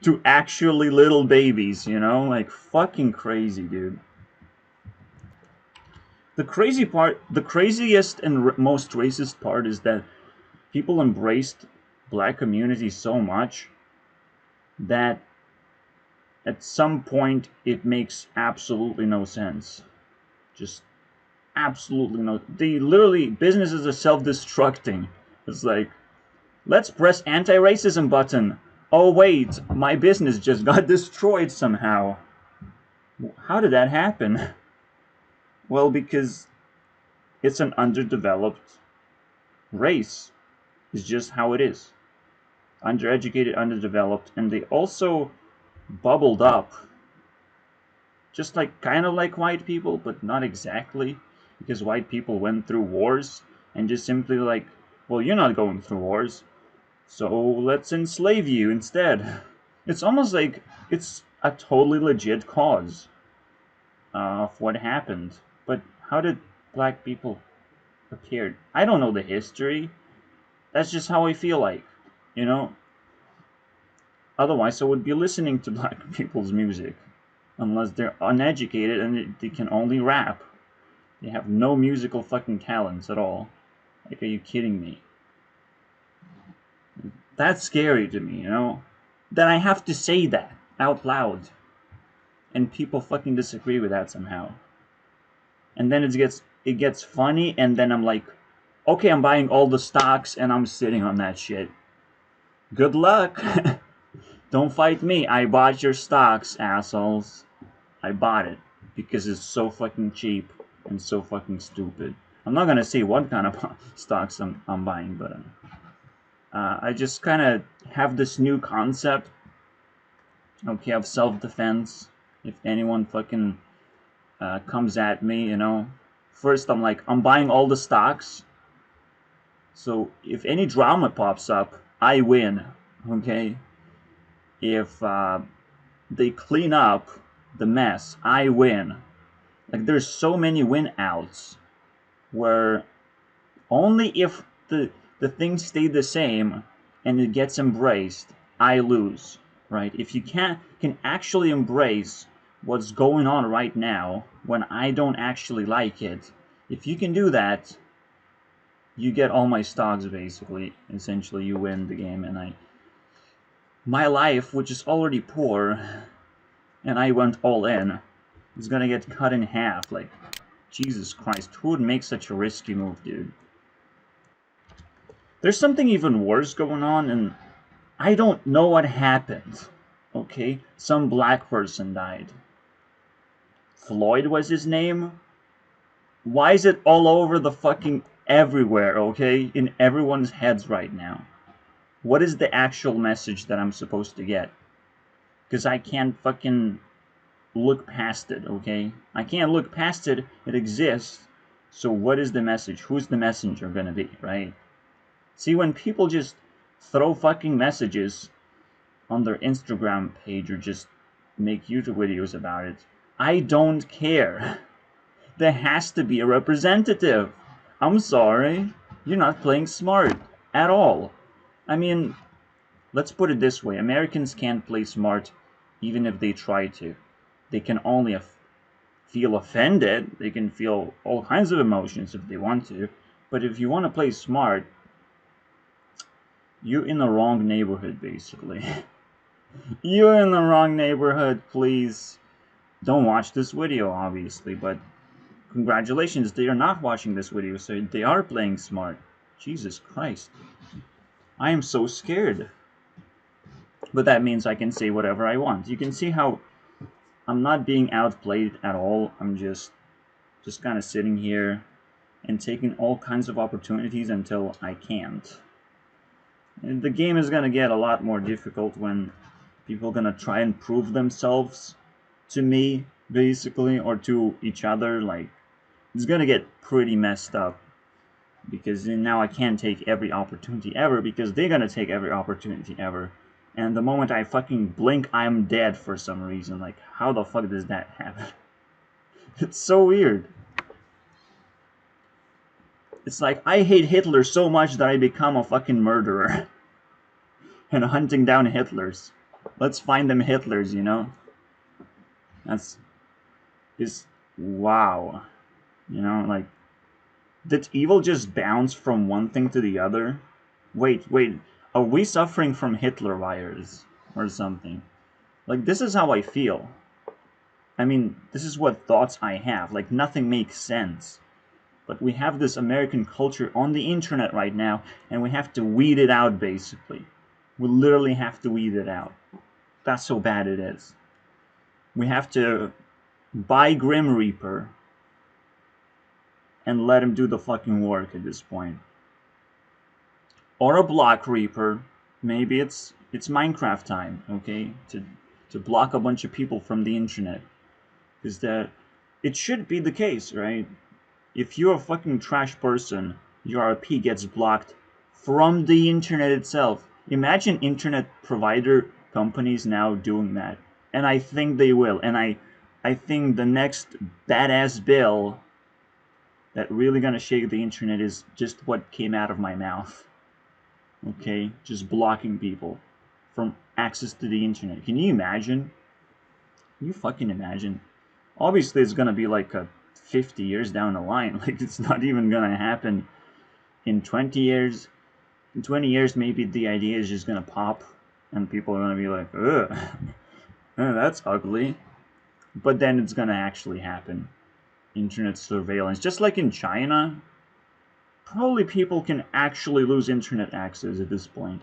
to actually little babies, you know? Like, fucking crazy, dude. The crazy part, the craziest and most racist part is that people embraced black community so much that at some point it makes absolutely no sense. Just absolutely no. They literally, businesses are self-destructing. It's like, let's press anti-racism button. Oh wait, my business just got destroyed somehow. How did that happen? Well, because it's an underdeveloped race. It's just how it is. Undereducated, underdeveloped, and they also bubbled up. Just like, kind of like white people, but not exactly. Because white people went through wars, and just simply like, well, you're not going through wars, so let's enslave you instead. It's almost like it's a totally legit cause of what happened. But how did black people appear? I don't know the history. That's just how I feel like, you know? Otherwise, I would be listening to black people's music. Unless they're uneducated and they can only rap. They have no musical fucking talents at all. Like, are you kidding me? That's scary to me, you know? That I have to say that out loud. And people fucking disagree with that somehow. And then it gets funny, and then I'm like, okay, I'm buying all the stocks and I'm sitting on that shit. Good luck. Don't fight me. I bought your stocks, assholes. I bought it because it's so fucking cheap and so fucking stupid. I'm not gonna say what kind of stocks I'm buying, but I just kind of have this new concept, okay, of self-defense. If anyone fucking comes at me, you know, first I'm like, I'm buying all the stocks. So if any drama pops up, I win, okay? If they clean up the mess, I win. Like, there's so many win outs where only if the things stay the same and it gets embraced, I lose, right? If you can actually embrace what's going on right now when I don't actually like it, if you can do that, you get all my stocks basically. Essentially, you win the game, and my life, which is already poor, and I went all in, is gonna get cut in half. Like, Jesus Christ, who would make such a risky move, dude? There's something even worse going on, and I don't know what happened. Okay? Some black person died. Floyd was his name? Why is it all over the fucking everywhere, okay? In everyone's heads right now. What is the actual message that I'm supposed to get? Because I can't fucking look past it, okay? I can't look past it. It exists. So what is the message? Who's the messenger gonna be, right? See, when people just throw fucking messages on their Instagram page or just make YouTube videos about it, I don't care. There has to be a representative. I'm sorry, you're not playing smart at all. I mean, let's put it this way. Americans can't play smart even if they try to. They can only feel offended. They can feel all kinds of emotions if they want to. But if you want to play smart, you're in the wrong neighborhood, basically. You're in the wrong neighborhood, please. Don't watch this video, obviously, but congratulations, they are not watching this video, so they are playing smart. Jesus Christ. I am so scared. But that means I can say whatever I want. You can see how I'm not being outplayed at all. I'm just kind of sitting here and taking all kinds of opportunities until I can't. And the game is going to get a lot more difficult when people are going to try and prove themselves to me, basically, or to each other. Like, it's going to get pretty messed up. Because now I can't take every opportunity ever, because they're going to take every opportunity ever. And the moment I fucking blink, I'm dead for some reason. Like, how the fuck does that happen? It's so weird. It's like, I hate Hitler so much that I become a fucking murderer. And hunting down Hitlers. Let's find them Hitlers, you know? Wow. You know, like, did evil just bounce from one thing to the other? Wait, are we suffering from Hitler virus or something? Like, this is how I feel. I mean, this is what thoughts I have. Like, nothing makes sense. But we have this American culture on the internet right now, and we have to weed it out, basically. We literally have to weed it out. That's how bad it is. We have to buy Grim Reaper and let him do the fucking work at this point. Or a Block Reaper. Maybe it's Minecraft time, okay? To block a bunch of people from the internet. Because it should be the case, right? If you're a fucking trash person, your RP gets blocked from the internet itself. Imagine internet provider companies now doing that. And I think they will. And I think the next badass bill that really gonna shake the internet is just what came out of my mouth. Okay? Just blocking people from access to the internet. Can you imagine? Can you fucking imagine? Obviously it's gonna be like 50 years down the line. Like, it's not even gonna happen in 20 years. In 20 years, maybe the idea is just gonna pop, and people are gonna be like, ugh, that's ugly. But then it's gonna actually happen. Internet surveillance. Just like in China, probably people can actually lose internet access at this point.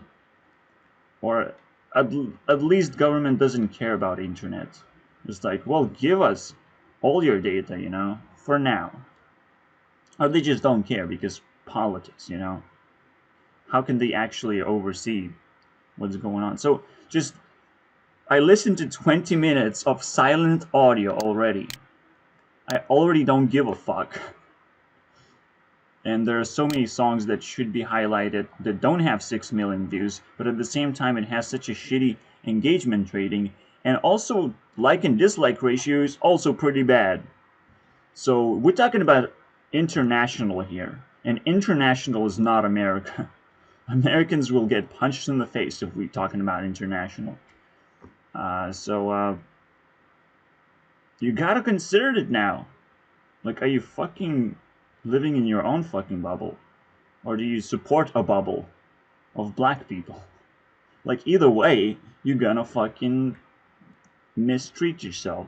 Or at least government doesn't care about internet. It's like, well, give us all your data, you know, for now. Or they just don't care because politics, you know. How can they actually oversee what's going on? So I listened to 20 minutes of silent audio already. I already don't give a fuck. And there are so many songs that should be highlighted that don't have 6 million views, but at the same time it has such a shitty engagement rating, and also like and dislike ratio is also pretty bad. So we're talking about international here, and international is not America. Americans will get punched in the face if we're talking about international. So you gotta consider it now. Like, are you fucking living in your own fucking bubble? Or do you support a bubble of black people? Like, either way, you're gonna fucking mistreat yourself.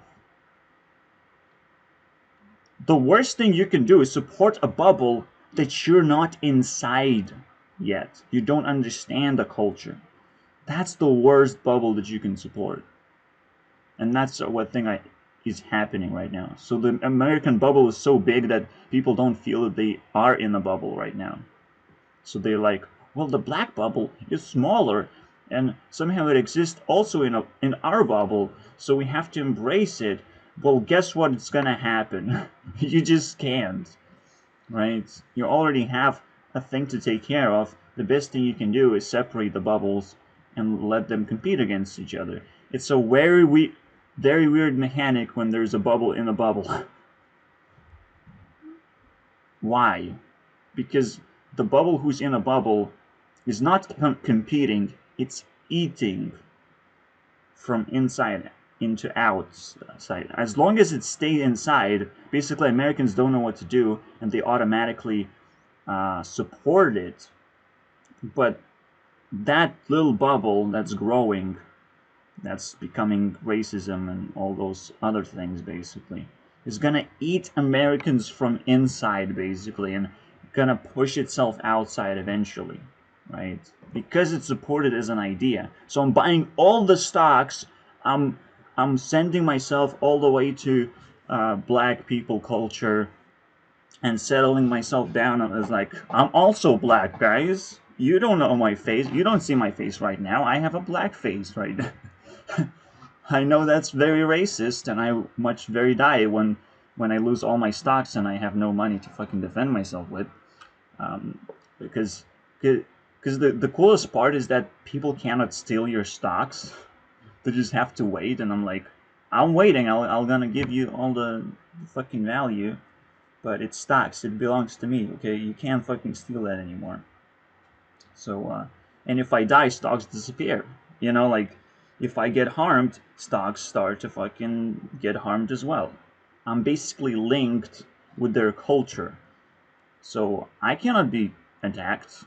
The worst thing you can do is support a bubble that you're not inside yet. You don't understand the culture. That's the worst bubble that you can support. And that's what thing is happening right now. So the American bubble is so big that people don't feel that they are in a bubble right now. So they're like, well, the black bubble is smaller, and somehow it exists also in our bubble, so we have to embrace it. Well, guess what? It's gonna happen. You just can't, right? You already have a thing to take care of. The best thing you can do is separate the bubbles and let them compete against each other. It's a very weird mechanic when there's a bubble in a bubble. Why? Because the bubble who's in a bubble is not competing, it's eating from inside into outside. As long as it stays inside, basically Americans don't know what to do and they automatically support it. But that little bubble that's growing, that's becoming racism and all those other things basically, is gonna eat Americans from inside basically, and gonna push itself outside eventually, right? Because it's supported as an idea. So I'm buying all the stocks. I'm sending myself all the way to black people culture and settling myself down as like, I'm also black, guys. You don't know my face. You don't see my face right now. I have a black face right now. I know that's very racist, and I much very die when I lose all my stocks and I have no money to fucking defend myself with. Because the coolest part is that people cannot steal your stocks. They just have to wait, and I'm like, I'm waiting. I'm gonna give you all the fucking value, but it's stocks. It belongs to me. Okay, you can't fucking steal that anymore. So, and if I die, stocks disappear. You know, like, if I get harmed, stocks start to fucking get harmed as well. I'm basically linked with their culture. So I cannot be attacked.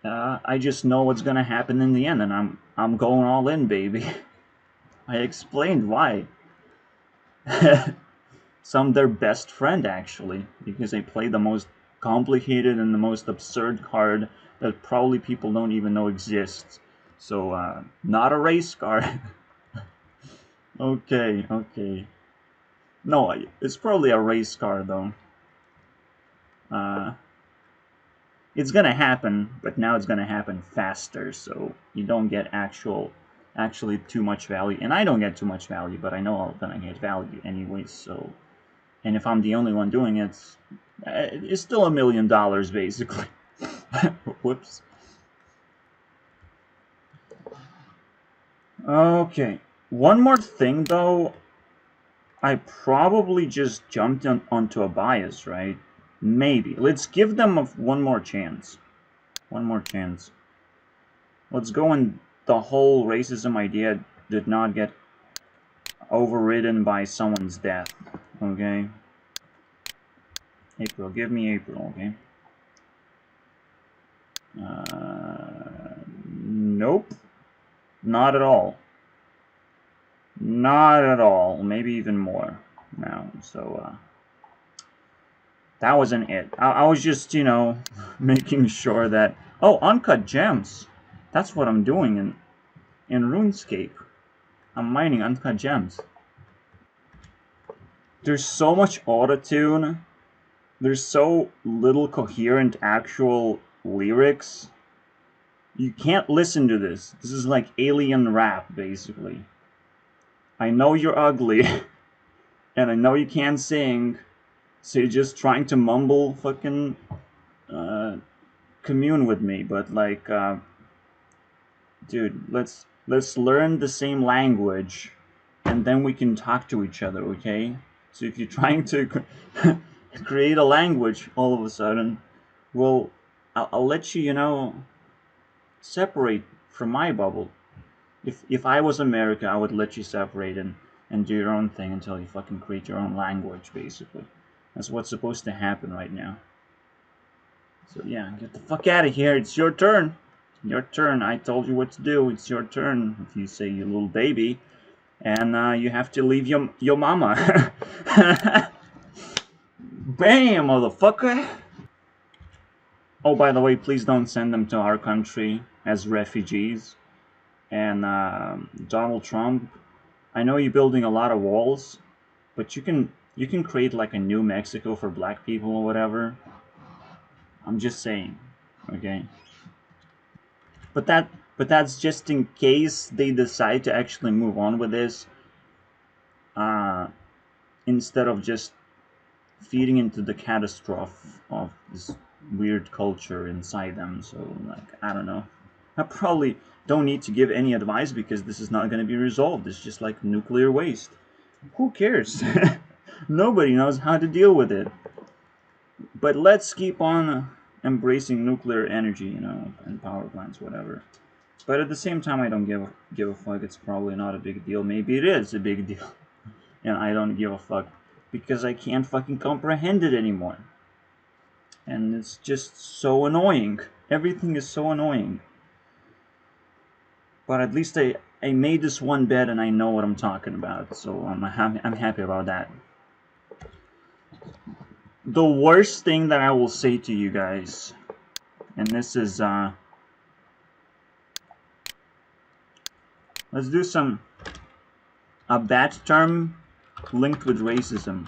I just know what's gonna happen in the end, and I'm going all in, baby. I explained why. So I'm their best friend, actually, because I play the most complicated and the most absurd card that probably people don't even know exists. So, not a race card. Okay. No, it's probably a race card, though. It's gonna happen, but now it's gonna happen faster, so you don't get actually too much value. And I don't get too much value, but I know I'm gonna get value anyways, so... And if I'm the only one doing it, it's still $1 million, basically. Whoops. Okay. One more thing, though. I probably just jumped onto a bias, right? Maybe. Let's give them one more chance. One more chance. Let's go and the whole racism idea did not get overridden by someone's death. Okay? April. Give me April, okay? Nope. Not at all. Not at all. Maybe even more now. So, that wasn't it. I was just, making sure that... Oh, uncut gems. That's what I'm doing in RuneScape. I'm mining uncut gems. There's so much autotune. There's so little coherent actual lyrics. You can't listen to this. This is like alien rap, basically. I know you're ugly, and I know you can't sing, So you're just trying to mumble fucking commune with me, but like, dude, let's learn the same language, and then we can talk to each other, okay? So if you're trying to create a language all of a sudden, well, I'll let you, separate from my bubble. If I was America, I would let you separate and do your own thing until you fucking create your own language, basically. That's what's supposed to happen right now. So yeah, get the fuck out of here. It's your turn. Your turn. I told you what to do. It's your turn. If you say you little baby, and you have to leave your mama. Bam, motherfucker. Oh, by the way, please don't send them to our country as refugees. And Donald Trump, I know you're building a lot of walls, but you can create like a new Mexico for black people or whatever. I'm just saying, okay? But that's just in case they decide to actually move on with this, uh, instead of just feeding into the catastrophe of this weird culture inside them. So like, I don't know. I probably don't need to give any advice because this is not going to be resolved. It's just like nuclear waste. Who cares? Nobody knows how to deal with it. But let's keep on embracing nuclear energy, and power plants, whatever. But at the same time, I don't give a fuck. It's probably not a big deal. Maybe it is a big deal, and I don't give a fuck because I can't fucking comprehend it anymore. And it's just so annoying. Everything is so annoying. But at least I made this one bet and I know what I'm talking about, so I'm happy about that. The worst thing that I will say to you guys, and this is let's do a bad term linked with racism.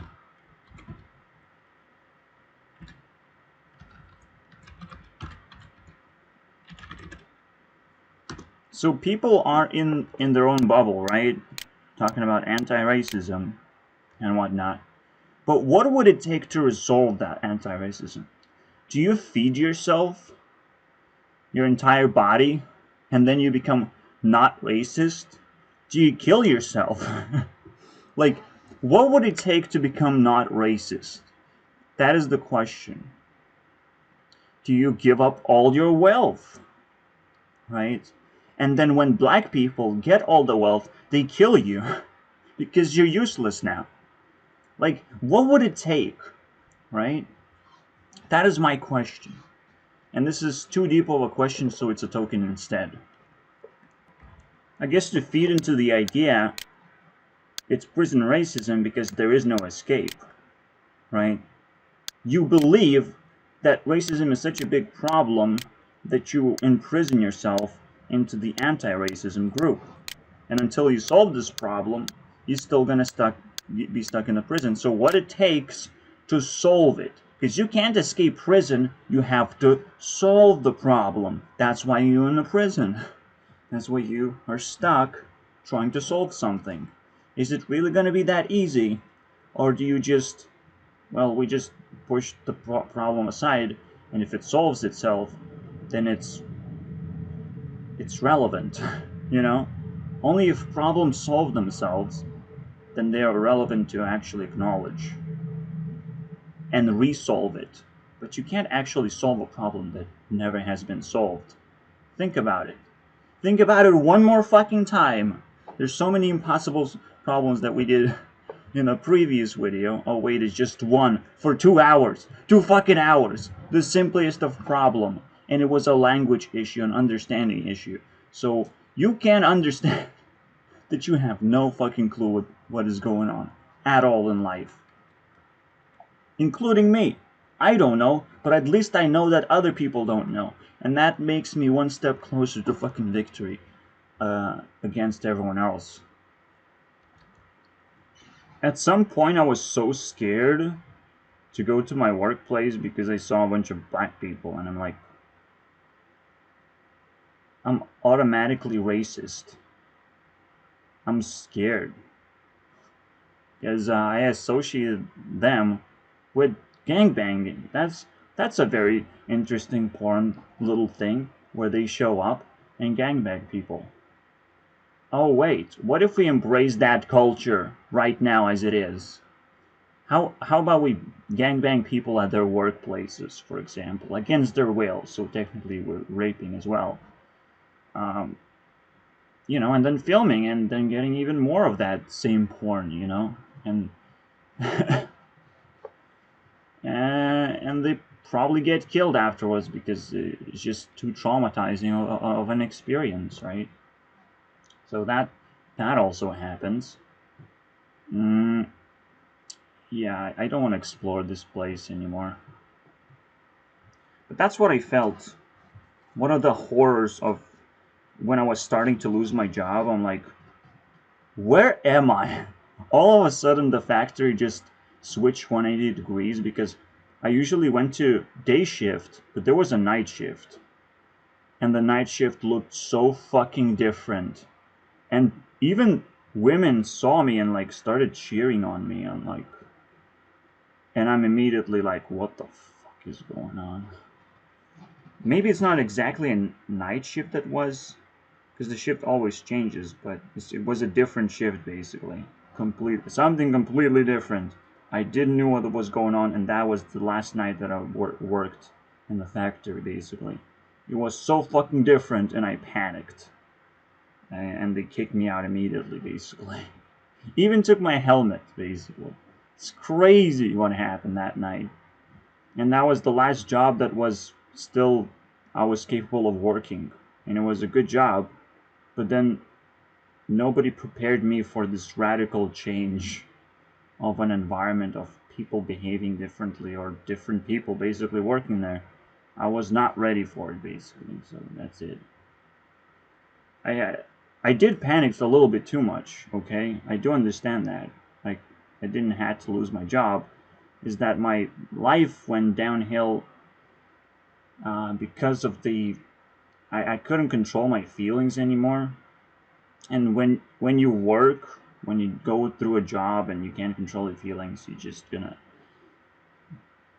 So people are in their own bubble, right? Talking about anti-racism and whatnot. But what would it take to resolve that anti-racism? Do you feed yourself your entire body and then you become not racist? Do you kill yourself? Like, what would it take to become not racist? That is the question. Do you give up all your wealth? Right? And then when black people get all the wealth, they kill you because you're useless now. Like, what would it take? Right? That is my question. And this is too deep of a question, so it's a token instead. I guess to feed into the idea, it's prison racism because there is no escape, right? You believe that racism is such a big problem that you imprison yourself into the anti-racism group. And until you solve this problem, you're still gonna be stuck in the prison. So what it takes to solve it, because you can't escape prison, you have to solve the problem. That's why you're in the prison. That's why you are stuck trying to solve something. Is it really gonna be that easy? Or do you just, well, we just push the problem aside, and if it solves itself, then it's relevant, you know? Only if problems solve themselves, then they are relevant to actually acknowledge and resolve it. But you can't actually solve a problem that never has been solved. Think about it. Think about it one more fucking time. There's so many impossible problems that we did in a previous video. Oh wait, it's just one for 2 hours. 2 fucking hours. The simplest of problem. And it was a language issue, an understanding issue. So you can't understand that you have no fucking clue what is going on at all in life. Including me. I don't know, but at least I know that other people don't know. And that makes me one step closer to fucking victory against everyone else. At some point I was so scared to go to my workplace because I saw a bunch of black people and I'm like, I'm automatically racist. I'm scared. Because I associated them with gangbanging. That's a very interesting porn little thing where they show up and gangbang people. Oh wait, what if we embrace that culture right now as it is? How about we gangbang people at their workplaces, for example, against their will? So technically, we're raping as well. Um, and then filming and then getting even more of that same porn, and and they probably get killed afterwards because it's just too traumatizing of an experience, right? So that also happens. Mm, yeah, I don't want to explore this place anymore. But that's what I felt. One of the horrors of when I was starting to lose my job, I'm like, where am I? All of a sudden, the factory just switched 180 degrees because I usually went to day shift, but there was a night shift. And the night shift looked so fucking different. And even women saw me and like started cheering on me. And I'm immediately like, what the fuck is going on? Maybe it's not exactly a night shift that was, because the shift always changes, but it was a different shift basically. Something completely different. I didn't know what was going on, and that was the last night that I worked in the factory basically. It was so fucking different, and I panicked. And they kicked me out immediately basically. Even took my helmet basically. It's crazy what happened that night. And that was the last job that was still I was capable of working. And it was a good job, but then nobody prepared me for this radical change of an environment of people behaving differently or different people basically working there. I was not ready for it basically, so that's it. I did panic a little bit too much, okay? I do understand that. Like, I didn't have to lose my job. Is that my life went downhill because of I couldn't control my feelings anymore. And when you work, when you go through a job and you can't control your feelings, you're just gonna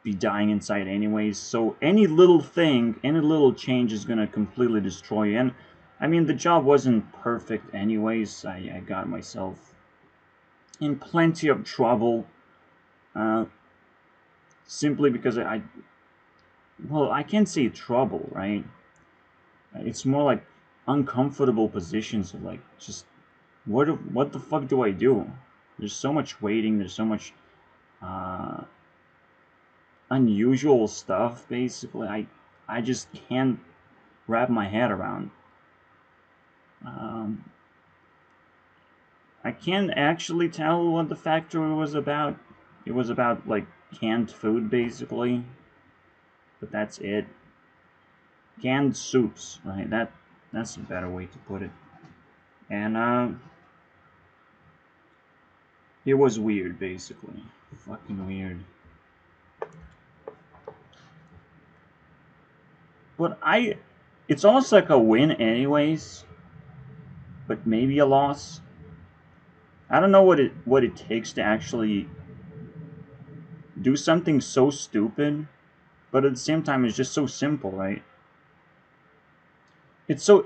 be dying inside anyways. So any little thing, any little change is gonna completely destroy you. And I mean, the job wasn't perfect anyways. I got myself in plenty of trouble uh, simply because well, I can't say trouble, right? It's more like uncomfortable positions of like just what the fuck do I do? There's so much waiting. There's so much uh, unusual stuff. Basically, I just can't wrap my head around. Um, I can't actually tell what the factory was about. It was about like canned food, basically, but that's it. Canned soups, right? That's a better way to put it. And it was weird, basically, fucking weird. But it's almost like a win, anyways. But maybe a loss. I don't know what it takes to actually do something so stupid, but at the same time, it's just so simple, right? It's so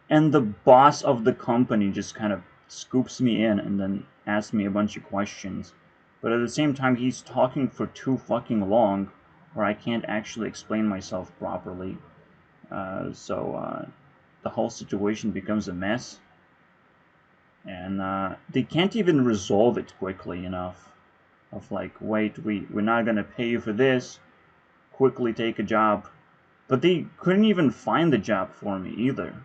and the boss of the company just kind of scoops me in and then asks me a bunch of questions. But at the same time, he's talking for too fucking long, where I can't actually explain myself properly. So the whole situation becomes a mess, and they can't even resolve it quickly enough. Of like, wait, we're not gonna pay you for this. Quickly take a job, but they couldn't even find the job for me either.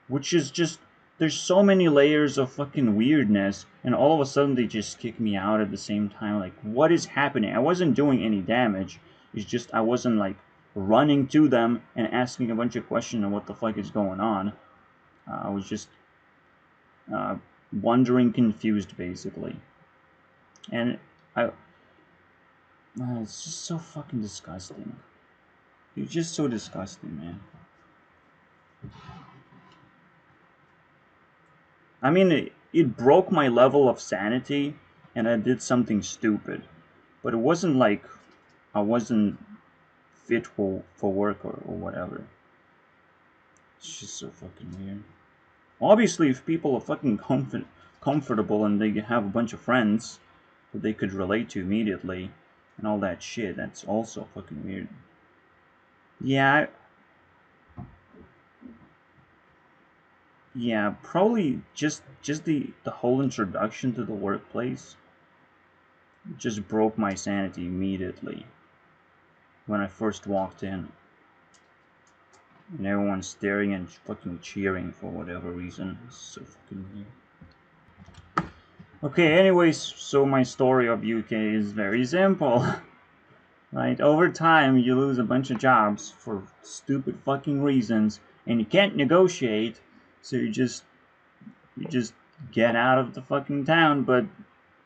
Which is just there's so many layers of fucking weirdness, and all of a sudden they just kick me out at the same time. Like, what is happening? I wasn't doing any damage. It's just I wasn't like running to them and asking a bunch of questions on what the fuck is going on. I was just uh, wondering, confused, basically. And it's just so fucking disgusting. You're just so disgusting, man. I mean, it broke my level of sanity, and I did something stupid. But it wasn't like I wasn't fit for work or whatever. It's just so fucking weird. Obviously, if people are fucking comfortable and they have a bunch of friends that they could relate to immediately and all that shit, that's also fucking weird. Yeah, yeah, probably just the whole introduction to the workplace just broke my sanity immediately when I first walked in. And everyone's staring and fucking cheering for whatever reason. It's so fucking weird. Okay, anyways, so my story of UK is very simple. Right? Over time, you lose a bunch of jobs for stupid fucking reasons, and you can't negotiate, so you just get out of the fucking town, but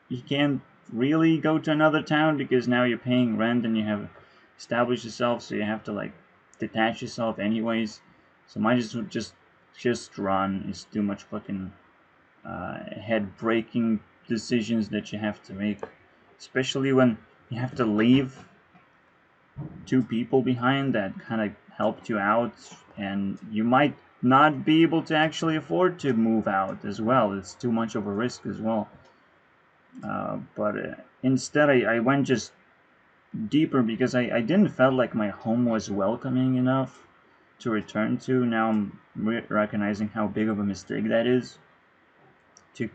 you can't really go to another town because now you're paying rent and you have established yourself, so you have to like detach yourself anyways. So might as well just run. It's too much fucking head-breaking decisions that you have to make, especially when you have to leave two people behind that kind of helped you out, and you might not be able to actually afford to move out as well. It's too much of a risk as well. But instead, I went just deeper because I didn't feel like my home was welcoming enough to return to. Now I'm recognizing how big of a mistake that is. To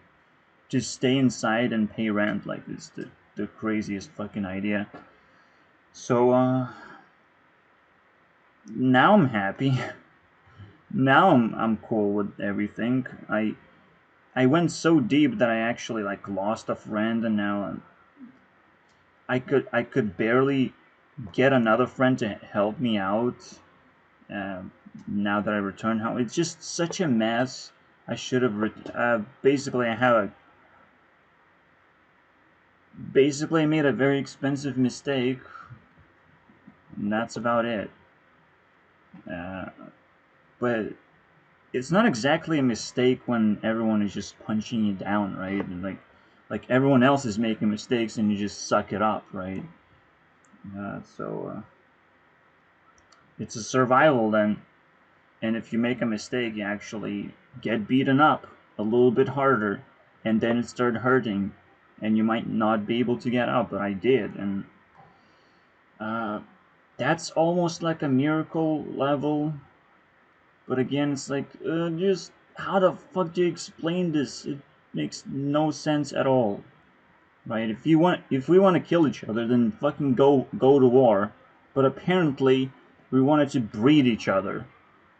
just stay inside and pay rent, like it's the craziest fucking idea. So now I'm happy. Now I'm cool with everything. I went so deep that I actually like lost a friend, and now I could barely get another friend to help me out. Now that I return home, it's just such a mess. I should have basically I made a very expensive mistake, and that's about it. Uh, but it's not exactly a mistake when everyone is just punching you down, right? And like everyone else is making mistakes and you just suck it up, right? So it's a survival then. And if you make a mistake, you actually get beaten up a little bit harder, and then it started hurting, and you might not be able to get up, but I did, and uh, that's almost like a miracle level. But again, it's like, just how the fuck do you explain this? It makes no sense at all, right? If we want to kill each other, then fucking go to war. But apparently, we wanted to breed each other,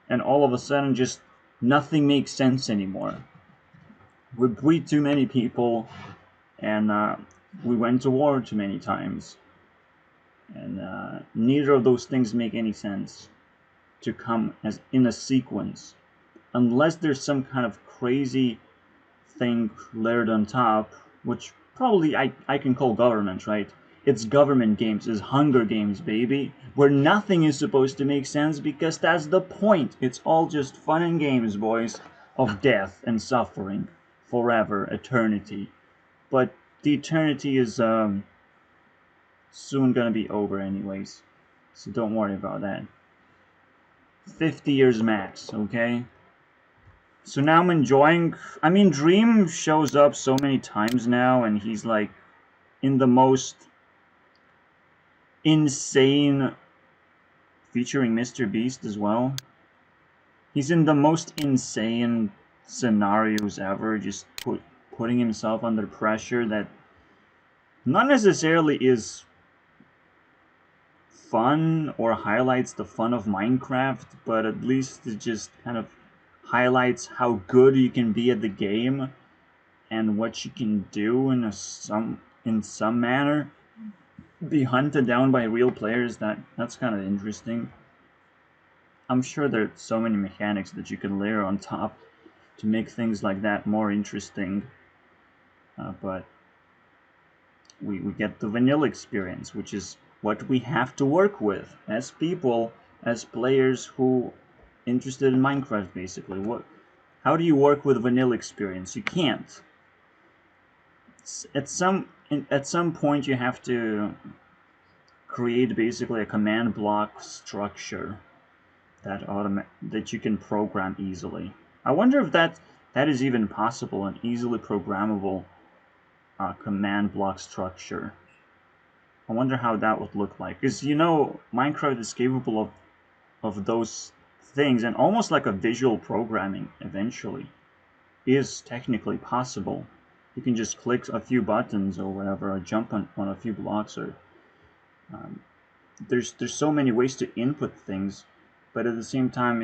and all of a sudden, just nothing makes sense anymore. We breed too many people, and we went to war too many times, and neither of those things make any sense to come as in a sequence, unless there's some kind of crazy thing layered on top, which probably I can call government, right? It's government games, it's Hunger Games, baby, where nothing is supposed to make sense because that's the point. It's all just fun and games, boys, of death and suffering, forever, eternity. But the eternity is soon gonna be over anyways, so don't worry about that. 50 years max, okay? So now I'm enjoying. I mean, Dream shows up so many times now, and he's like in the most insane, featuring Mr. Beast as well. He's in the most insane scenarios ever, just putting himself under pressure that not necessarily is fun or highlights the fun of Minecraft, but at least it just kind of highlights how good you can be at the game and what you can do in some manner. Be hunted down by real players, that's kind of interesting. I'm sure there's so many mechanics that you can layer on top to make things like that more interesting, but we get the vanilla experience, which is what we have to work with as people, as players who interested in Minecraft, basically. How do you work with vanilla experience? You can't. at some point you have to create basically a command block structure that you can program easily. I wonder if that is even possible, an easily programmable command block structure. I wonder how that would look like, because you know Minecraft is capable of those things, and almost like a visual programming eventually is technically possible. You can just click a few buttons or whatever, or jump on a few blocks, or there's so many ways to input things, but at the same time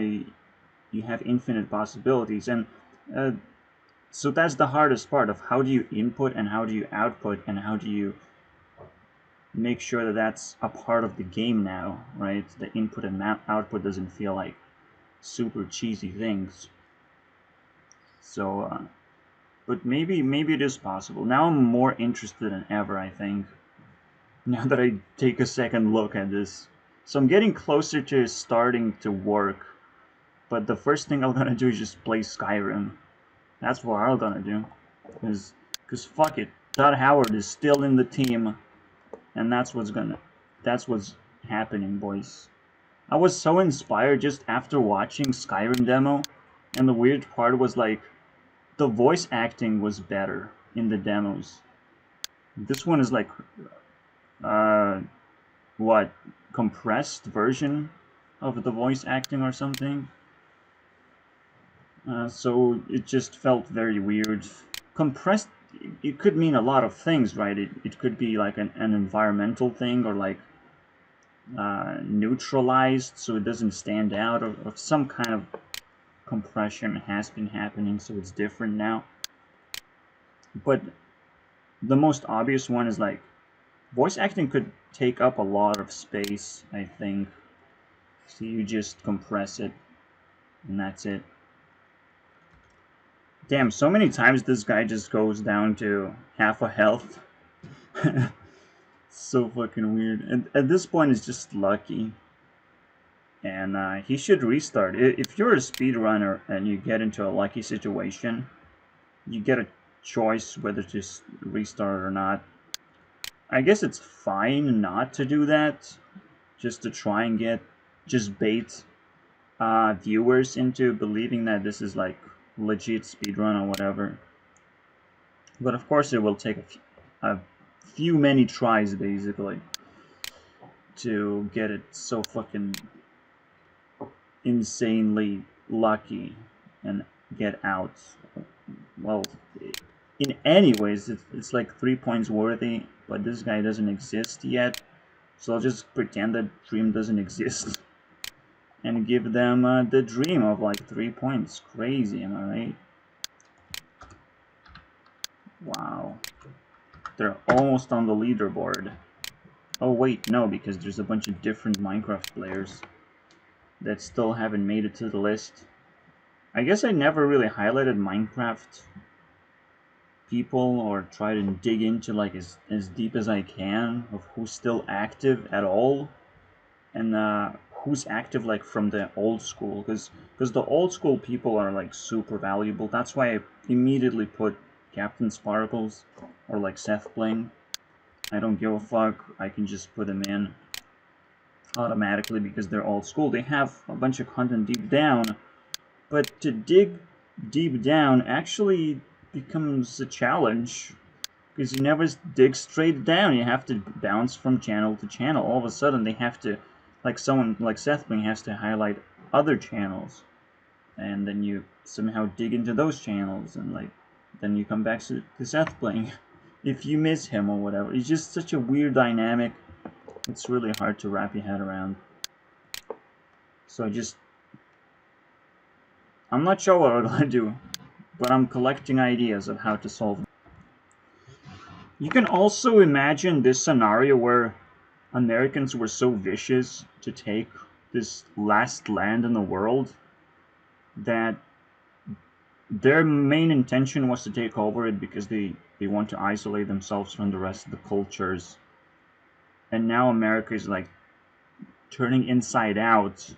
you have infinite possibilities, and so that's the hardest part of how do you input and how do you output and how do you make sure that that's a part of the game now, right? The input and output doesn't feel like super cheesy things. So, but maybe it is possible. Now I'm more interested than ever, I think. Now that I take a second look at this. So I'm getting closer to starting to work. But the first thing I'm gonna do is just play Skyrim. That's what I'm gonna do. Cause fuck it. Todd Howard is still in the team. And that's what's happening, boys. I was so inspired just after watching Skyrim demo. And the weird part was like, the voice acting was better in the demos. This one is like, what, compressed version of the voice acting or something. So it just felt very weird. Compressed, it could mean a lot of things, right? It could be like an environmental thing, or like neutralized so it doesn't stand out, or some kind of compression has been happening so it's different now. But the most obvious one is like voice acting could take up a lot of space, I think. So you just compress it and that's it. Damn, so many times this guy just goes down to half a health. So fucking weird. And at this point it's just lucky. And he should restart. If you're a speedrunner and you get into a lucky situation, you get a choice whether to restart or not. I guess it's fine not to do that, just to try and just bait viewers into believing that this is like legit speedrun or whatever. But of course it will take a few many tries basically to get it so fucking insanely lucky and get out. Well, in any ways, it's like 3 points worthy, but this guy doesn't exist yet, so I'll just pretend that dream doesn't exist and give them the dream of like 3 points. Crazy, am I right? Wow. They're almost on the leaderboard. Oh wait, no, because there's a bunch of different Minecraft players that still haven't made it to the list. I guess I never really highlighted Minecraft people or try to dig into like as deep as I can of who's still active at all, and who's active like from the old school, because the old school people are like super valuable. That's why I immediately put Captain Sparkles or like Seth playing. I don't give a fuck, I can just put them in automatically because they're old school. They have a bunch of content deep down, but to dig deep down actually becomes a challenge because you never dig straight down. You have to bounce from channel to channel. All of a sudden they have to, like someone like Seth Bling has to highlight other channels, and then you somehow dig into those channels, and like then you come back to Seth Bling if you miss him or whatever. It's just such a weird dynamic. It's really hard to wrap your head around. So I'm not sure what I'm gonna do, but I'm collecting ideas of how to solve it. You can also imagine this scenario where Americans were so vicious to take this last land in the world that their main intention was to take over it because they want to isolate themselves from the rest of the cultures. And now America is like turning inside out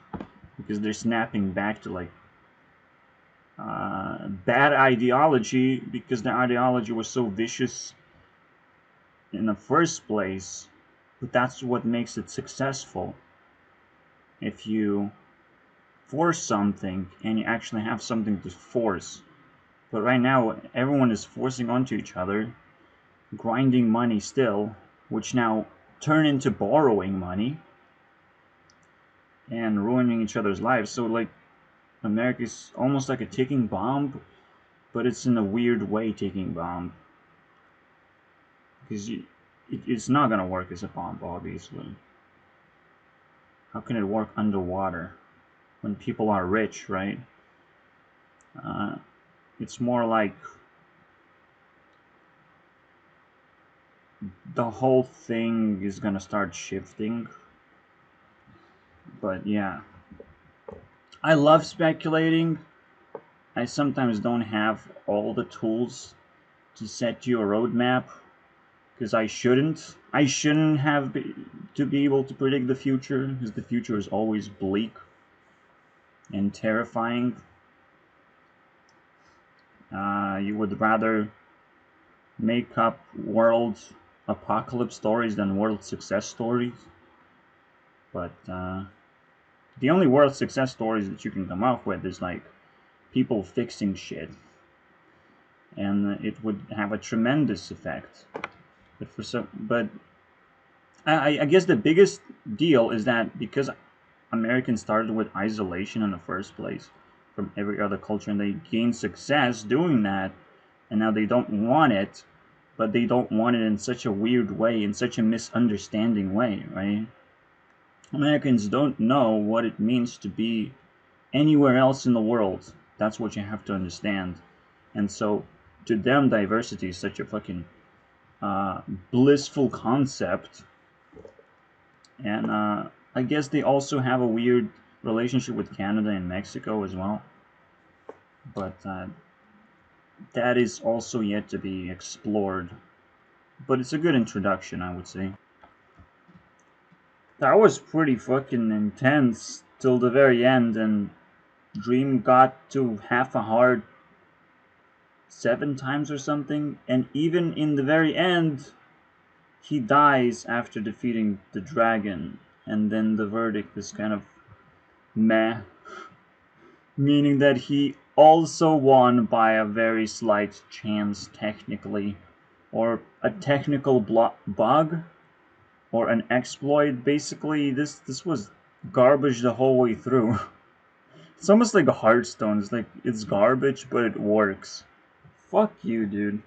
because they're snapping back to like bad ideology, because the ideology was so vicious in the first place, but that's what makes it successful. If you force something and you actually have something to force. But right now, everyone is forcing onto each other, grinding money still, which now turn into borrowing money and ruining each other's lives. So like America's almost like a ticking bomb, but it's in a weird way ticking bomb. Because it's not gonna work as a bomb, obviously. How can it work underwater when people are rich, right? It's more like the whole thing is gonna start shifting. But yeah, I love speculating. I sometimes don't have all the tools to set you a roadmap because I shouldn't. I shouldn't have to be able to predict the future because the future is always bleak and terrifying. You would rather make up world apocalypse stories than world success stories. But the only world success stories that you can come up with is like people fixing shit, and it would have a tremendous effect. But I guess the biggest deal is that because Americans started with isolation in the first place from every other culture, and they gained success doing that, and now they don't want it, but they don't want it in such a weird way, in such a misunderstanding way, right? Americans don't know what it means to be anywhere else in the world. That's what you have to understand. And so, to them, diversity is such a fucking blissful concept. And I guess they also have a weird relationship with Canada and Mexico as well. But that is also yet to be explored. But it's a good introduction, I would say. That was pretty fucking intense till the very end, and Dream got to half a heart 7 times or something, and even in the very end, he dies after defeating the dragon, and then the verdict is kind of meh, meaning that he also won by a very slight chance, technically, or a technical bug, or an exploit. Basically, this was garbage the whole way through. It's almost like a Hearthstone. It's like, it's garbage, but it works. Fuck you, dude.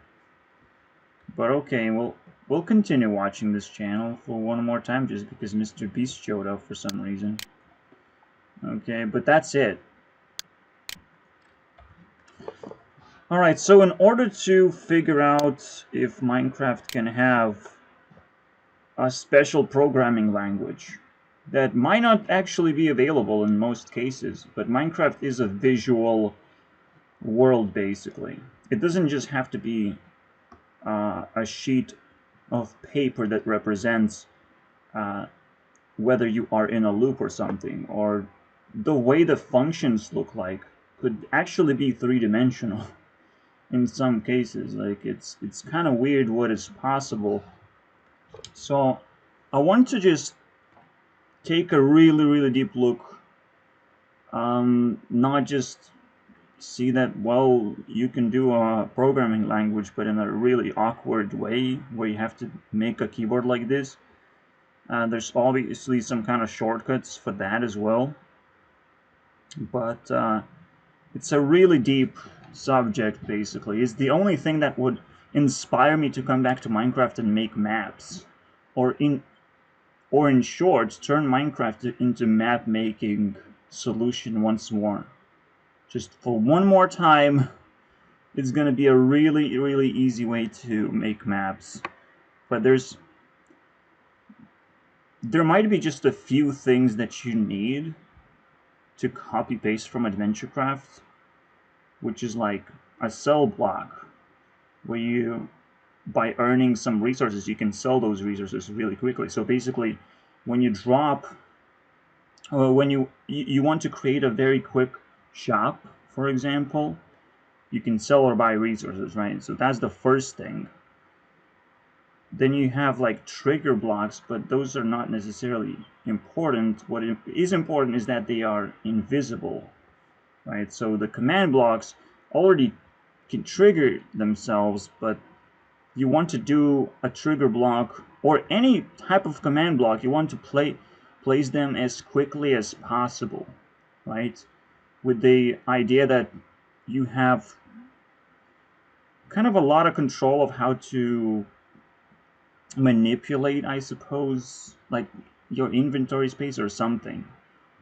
But okay, we'll continue watching this channel for one more time just because Mr. Beast showed up for some reason. Okay, but that's it. Alright, so in order to figure out if Minecraft can have a special programming language that might not actually be available in most cases, but Minecraft is a visual world, basically. It doesn't just have to be a sheet of paper that represents whether you are in a loop or something, or the way the functions look like could actually be three-dimensional in some cases. Like, it's kind of weird what is possible. So I want to just take a really deep look, not just see that, well, you can do a programming language, but in a really awkward way where you have to make a keyboard like this. There's obviously some kind of shortcuts for that as well, but it's a really deep subject. Basically, it's the only thing that would inspire me to come back to Minecraft and make maps, or in short, turn Minecraft into map making solution once more. Just for one more time, it's gonna be a really easy way to make maps. But there might be just a few things that you need to copy paste from AdventureCraft, which is like a sell block, where you, by earning some resources, you can sell those resources really quickly. So basically, when you drop, when you want to create a very quick shop, for example, you can sell or buy resources, right? So that's the first thing. then you have like trigger blocks, but those are not necessarily important. What is important is that they are invisible, right? So the command blocks already can trigger themselves, but you want to do a trigger block or any type of command block, you want to place them as quickly as possible, right? With the idea that you have kind of a lot of control of how to manipulate, I suppose, like your inventory space or something.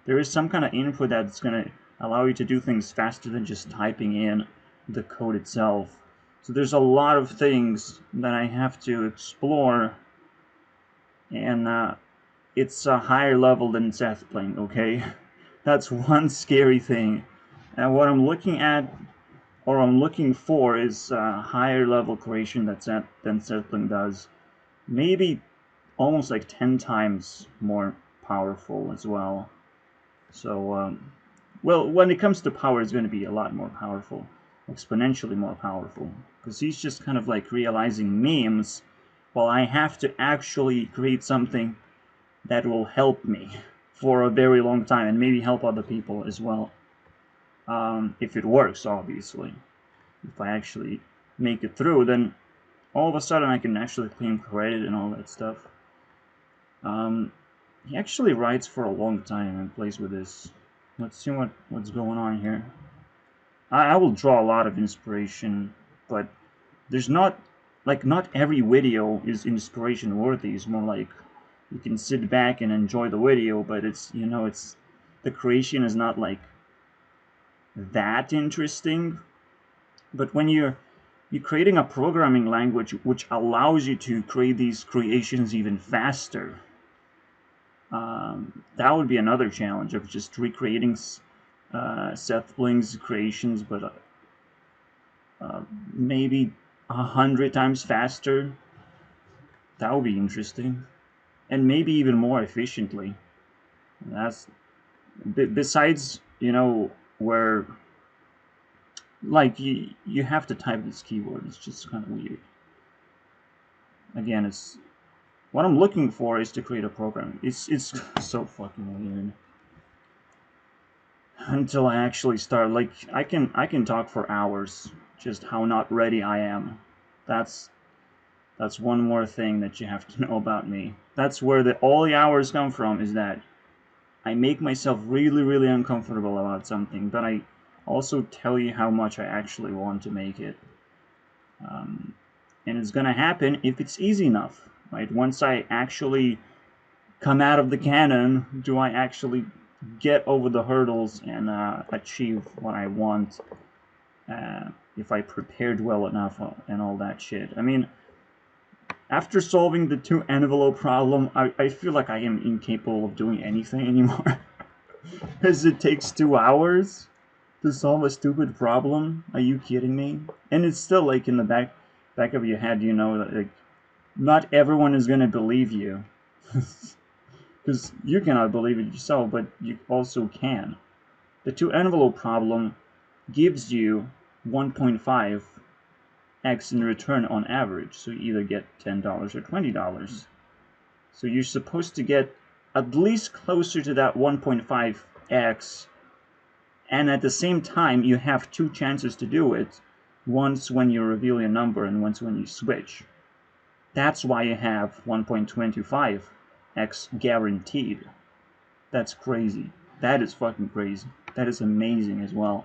There is some kind of input that's going to allow you to do things faster than just typing in the code itself. So there's a lot of things that I have to explore, and it's a higher level than Seth playing, okay? That's one scary thing. And what I'm looking at, or I'm looking for, is a higher level creation than Seth does. Maybe almost like 10 times more powerful as well. So, well, when it comes to power, it's going to be a lot more powerful, exponentially more powerful, because he's just kind of like realizing memes, while I have to actually create something that will help me for a very long time, and maybe help other people as well. If it works, obviously. If I actually make it through, then all of a sudden I can actually claim credit and all that stuff. He actually writes for a long time and plays with this. Let's see what's going on here. I will draw a lot of inspiration, but there's not every video is inspiration worthy. It's more like you can sit back and enjoy the video, but it's the creation is not like that interesting. But when you're creating a programming language which allows you to create these creations even faster, that would be another challenge of just recreating Seth Bling's creations, but maybe 100 times faster. That would be interesting, and maybe even more efficiently. That's besides, where like you have to type this keyword. It's just kind of weird. Again, it's what I'm looking for is to create a program. It's so fucking weird. Until I actually start, like I can talk for hours just how not ready I am. That's one more thing that you have to know about me. That's where all the hours come from, is that I make myself really, really uncomfortable about something, but I also tell you how much I actually want to make it. And it's gonna happen if it's easy enough, right? Once I actually come out of the cannon, do I actually get over the hurdles and achieve what I want, if I prepared well enough and all that shit. I mean, after solving the 2 envelope problem, I feel like I am incapable of doing anything anymore. Because it takes 2 hours to solve a stupid problem. Are you kidding me? And it's still like in the back of your head, that like not everyone is gonna believe you. Because you cannot believe it yourself, but you also can. The 2 envelope problem gives you 1.5x in return on average, so you either get $10 or $20. So you're supposed to get at least closer to that 1.5x, and at the same time you have 2 chances to do it, once when you reveal your number and once when you switch. That's why you have 1.25x guaranteed. That's crazy. That is fucking crazy. That is amazing as well.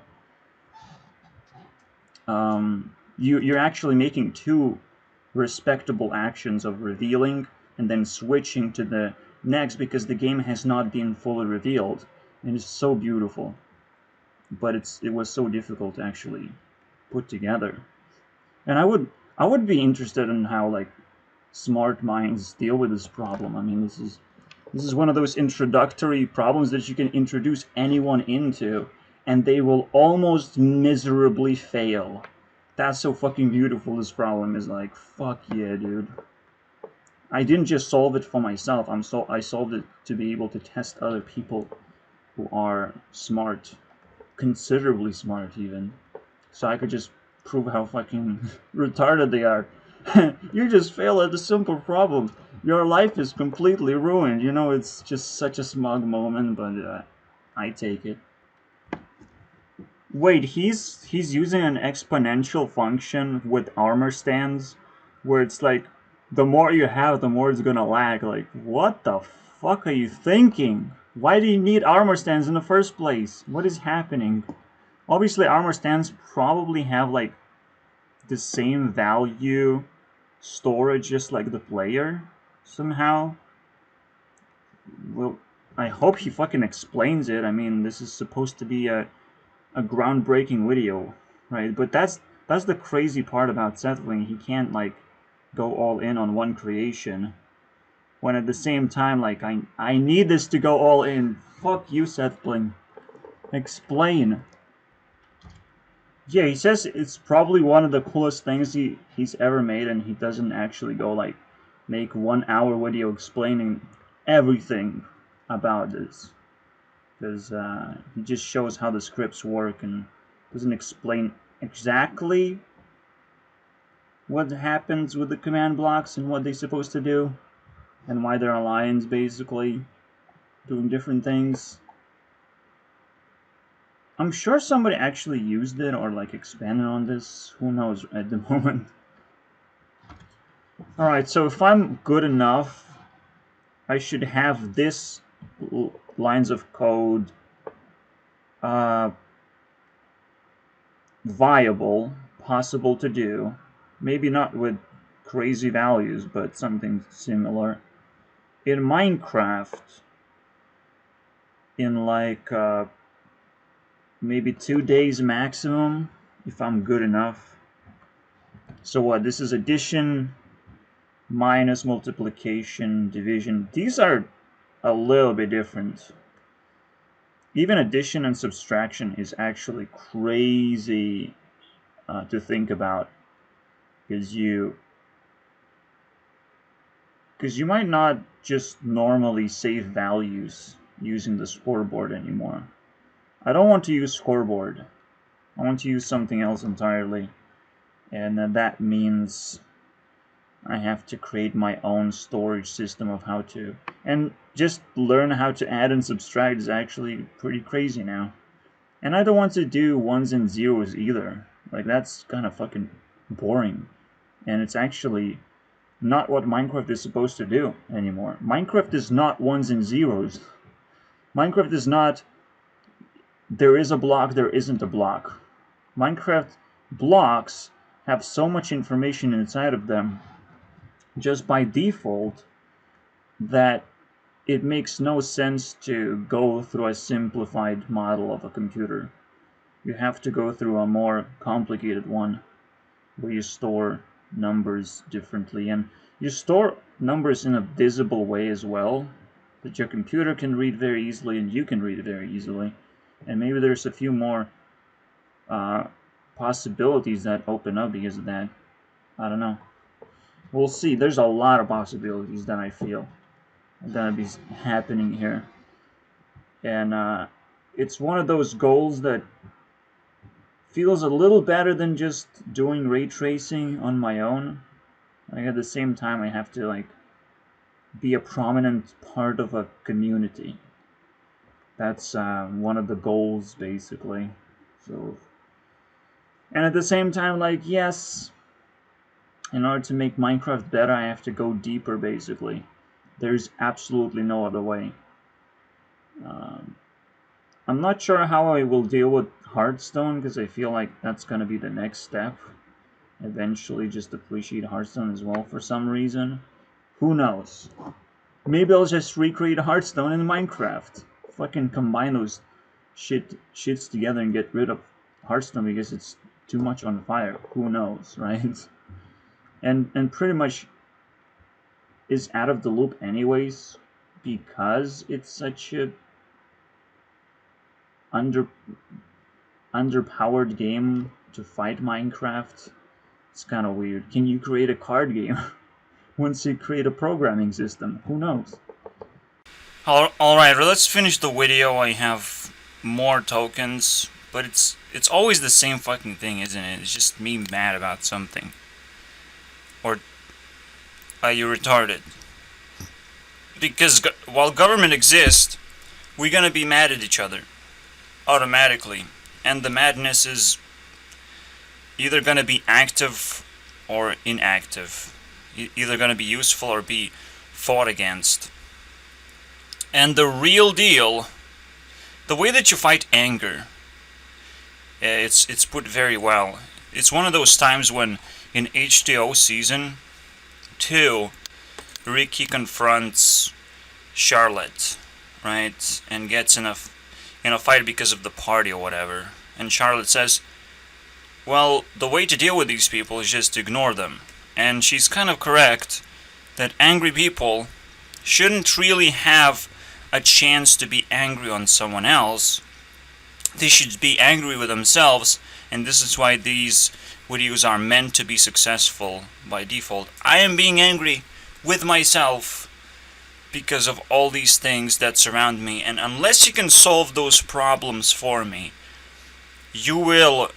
You're actually making 2 respectable actions of revealing and then switching to the next, because the game has not been fully revealed, and it's so beautiful. But it was so difficult to actually put together. And I would be interested in how like smart minds deal with this problem. I mean, this is one of those introductory problems that you can introduce anyone into, and they will almost miserably fail. That's so fucking beautiful. This problem is like, fuck yeah, dude. I didn't just solve it for myself. I solved it to be able to test other people who are smart, considerably smart even, so I could just prove how fucking retarded they are. You just fail at a simple problem. Your life is completely ruined. You know, it's just such a smug moment, but I take it. Wait, he's using an exponential function with armor stands, where it's like, the more you have, the more it's gonna lag. Like, what the fuck are you thinking? Why do you need armor stands in the first place? What is happening? Obviously, armor stands probably have like the same value storage just like the player somehow. Well, I hope he fucking explains it. I mean, this is supposed to be a groundbreaking video, right? But that's the crazy part about Settling. He can't like go all in on one creation, when at the same time, like, I need this to go all in. Fuck you, Settling. Explain. Yeah, he says it's probably one of the coolest things he's ever made, and he doesn't actually go like make 1 hour video explaining everything about this, because he just shows how the scripts work and doesn't explain exactly what happens with the command blocks and what they're supposed to do and why they're aligned, basically doing different things. I'm sure somebody actually used it or like expanded on this. Who knows at the moment. Alright, so if I'm good enough, I should have this lines of code viable, possible to do. Maybe not with crazy values, but something similar. In Minecraft, in like maybe 2 days maximum, if I'm good enough. So what, this is addition, minus, multiplication, division. These are a little bit different. Even addition and subtraction is actually crazy to think about, because you might not just normally save values using the scoreboard anymore. I don't want to use scoreboard. I want to use something else entirely, and that means I have to create my own storage system of how to, and just learn how to add and subtract is actually pretty crazy now. And I don't want to do ones and zeros either. Like, that's kind of fucking boring, and it's actually not what Minecraft is supposed to do anymore. Minecraft is not ones and zeros. Minecraft is not there is a block, there isn't a block. Minecraft blocks have so much information inside of them just by default that it makes no sense to go through a simplified model of a computer. You have to go through a more complicated one where you store numbers differently, and you store numbers in a visible way as well, that your computer can read very easily and you can read it very easily. And maybe there's a few more possibilities that open up because of that. I don't know. We'll see. There's a lot of possibilities that I feel are gonna be happening here, and it's one of those goals that feels a little better than just doing ray tracing on my own. Like, at the same time, I have to like be a prominent part of a community. That's one of the goals, basically. So, and at the same time, like, yes, in order to make Minecraft better, I have to go deeper, basically. There's absolutely no other way. I'm not sure how I will deal with Hearthstone, because I feel like that's going to be the next step. Eventually just appreciate Hearthstone as well for some reason. Who knows? Maybe I'll just recreate Hearthstone in Minecraft. Fucking combine those shits together and get rid of Hearthstone because it's too much on fire. Who knows, right? And pretty much is out of the loop anyways, because it's such a underpowered game to fight Minecraft. It's kind of weird. Can you create a card game once you create a programming system? Who knows? Alright, let's finish the video. I have more tokens, but it's always the same fucking thing, isn't it? It's just me mad about something. Or are you retarded? Because while government exists, we're gonna be mad at each other. Automatically. And the madness is either gonna be active or inactive. Either gonna be useful or be fought against. And the real deal, the way that you fight anger, it's put very well. It's one of those times when in H2O season 2, Ricky confronts Charlotte, right, and gets in a fight because of the party or whatever. And Charlotte says, well, the way to deal with these people is just to ignore them. And she's kind of correct that angry people shouldn't really have a chance to be angry on someone else. They should be angry with themselves, and this is why these videos are meant to be successful by default. I am being angry with myself because of all these things that surround me, and unless you can solve those problems for me, you will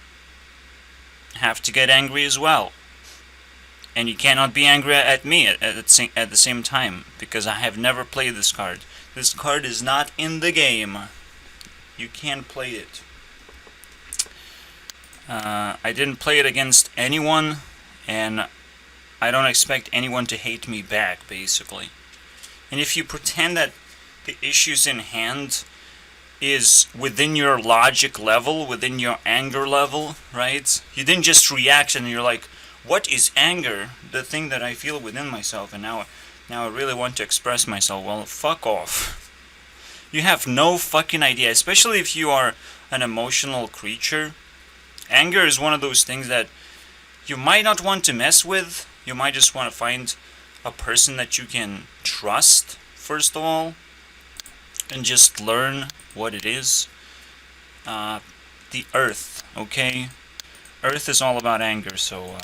have to get angry as well. And you cannot be angry at me at the same time, because I have never played this card. This card is not in the game. You can't play it. I didn't play it against anyone, and I don't expect anyone to hate me back, basically. And if you pretend that the issues in hand is within your logic level, within your anger level, right? You didn't just react and you're like, what is anger? The thing that I feel within myself, and now I really want to express myself. Well, fuck off. You have no fucking idea, especially if you are an emotional creature. Anger is one of those things that you might not want to mess with. You might just want to find a person that you can trust, first of all, and just learn what it is. The earth, okay? Earth is all about anger, so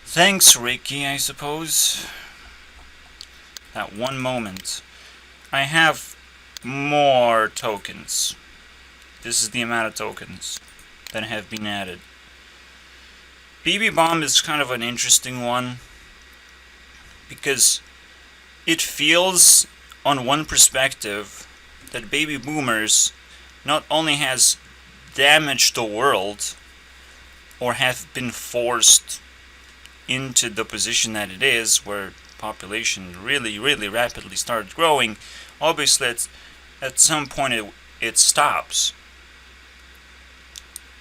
thanks, Ricky, I suppose. That one moment. I have more tokens. This is the amount of tokens that have been added. BB Bomb is kind of an interesting one because it feels, on one perspective, that baby boomers not only has damaged the world or have been forced into the position that it is, where population really rapidly started growing. Obviously at some point it stops.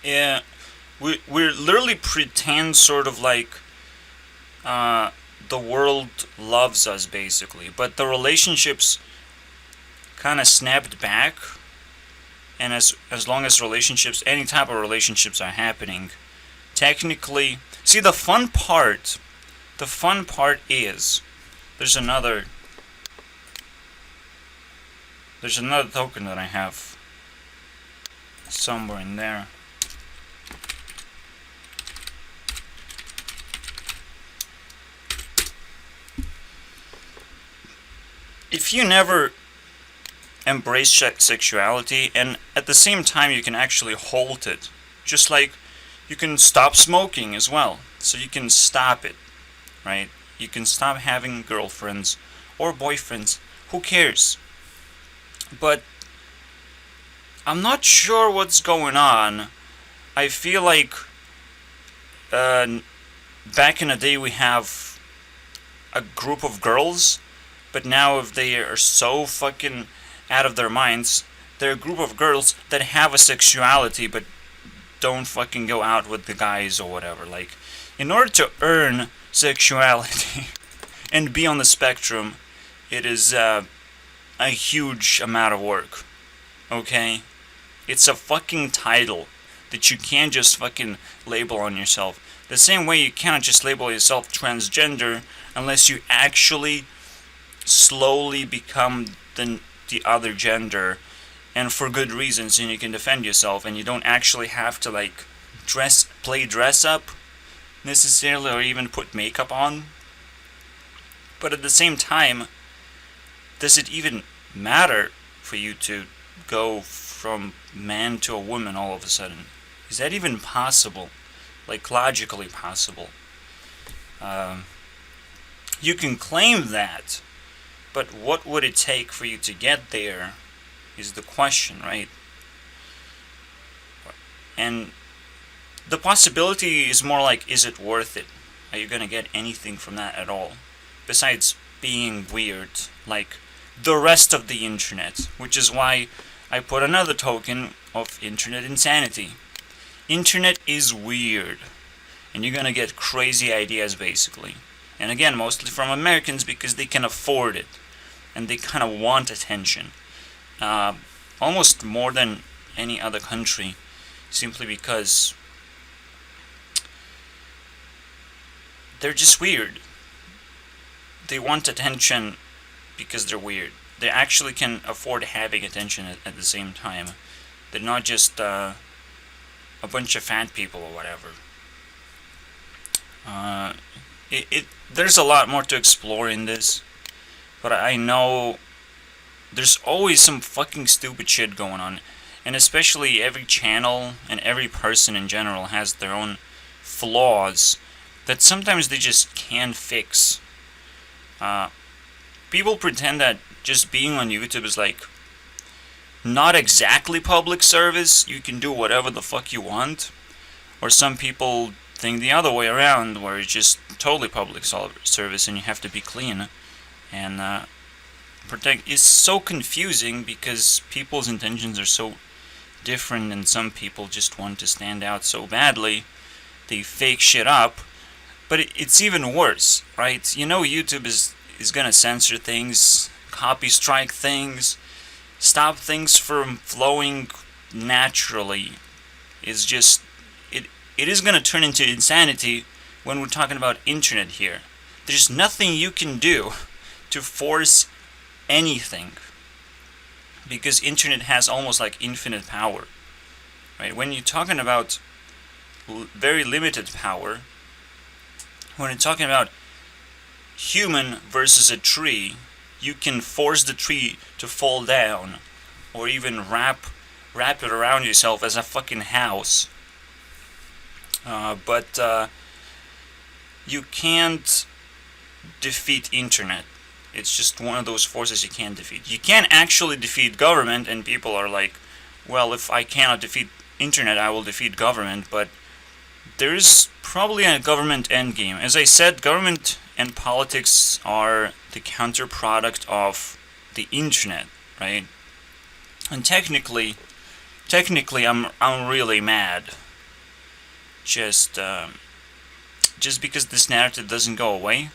Yeah, we're literally pretend sort of like the world loves us, basically, but the relationships kind of snapped back. And as long as relationships, any type of relationships are happening, technically, see, the fun part is there's another token that I have somewhere in there. If you never embrace sexuality, and at the same time you can actually halt it, just like you can stop smoking as well, so you can stop it, right? You can stop having girlfriends or boyfriends, who cares? But I'm not sure what's going on. I feel like back in the day we have a group of girls, but now if they are so fucking out of their minds, they're a group of girls that have a sexuality but don't fucking go out with the guys or whatever. Like, in order to earn sexuality and be on the spectrum, it is a huge amount of work. Okay? It's a fucking title that you can't just fucking label on yourself. The same way you cannot just label yourself transgender unless you actually slowly become the other gender, and for good reasons, and you can defend yourself, and you don't actually have to like play dress up necessarily, or even put makeup on. But at the same time, does it even matter for you to go from man to a woman all of a sudden? Is that even possible? Like, logically possible? You can claim that, but what would it take for you to get there is the question, right? And the possibility is more like, is it worth it? Are you gonna get anything from that at all? Besides being weird, like the rest of the internet, which is why I put another token of internet insanity. Internet is weird, and you're gonna get crazy ideas basically. And again, mostly from Americans because they can afford it, and they kind of want attention. Almost more than any other country, simply because they're just weird. They want attention because they're weird. They actually can afford having attention at the same time. They're not just a bunch of fat people or whatever. There's a lot more to explore in this, but I know there's always some fucking stupid shit going on, and especially every channel and every person in general has their own flaws that sometimes they just can't fix. People pretend that just being on YouTube is like not exactly public service. You can do whatever the fuck you want, or some people think the other way around, where it's just totally public service and you have to be clean and protect. It's so confusing because people's intentions are so different, and some people just want to stand out so badly they fake shit up. But it's even worse, right? You know, YouTube is gonna censor things, copy strike things, stop things from flowing naturally. It's just it is gonna turn into insanity when we're talking about internet here. There's nothing you can do to force anything, because internet has almost like infinite power, right? When you're talking about very limited power, when you're talking about human versus a tree, you can force the tree to fall down, or even wrap it around yourself as a fucking house. But you can't defeat internet. It's just one of those forces you can't defeat. You can't actually defeat government, and people are like, well, if I cannot defeat internet, I will defeat government. But there's probably a government endgame. As I said, government and politics are the counterproduct of the internet, right? And technically, I'm really mad. Just because this narrative doesn't go away.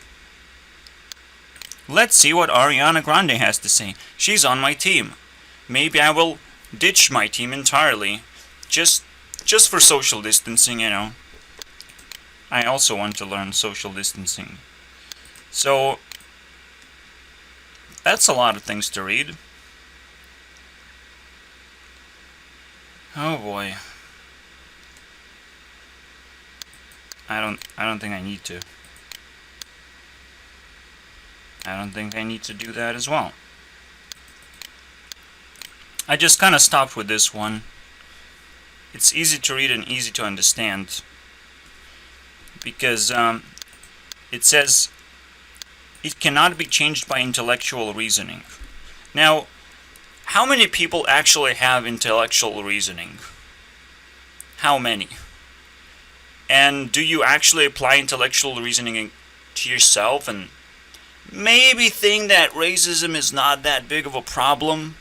Let's see what Ariana Grande has to say. She's on my team. Maybe I will ditch my team entirely, just for social distancing, you know. I also want to learn social distancing. So that's a lot of things to read. Oh boy. I don't think I need to. I don't think I need to do that as well. I just kind of stopped with this one. It's easy to read and easy to understand, because it says it cannot be changed by intellectual reasoning. Now, how many people actually have intellectual reasoning? How many? And do you actually apply intellectual reasoning to yourself and maybe think that racism is not that big of a problem?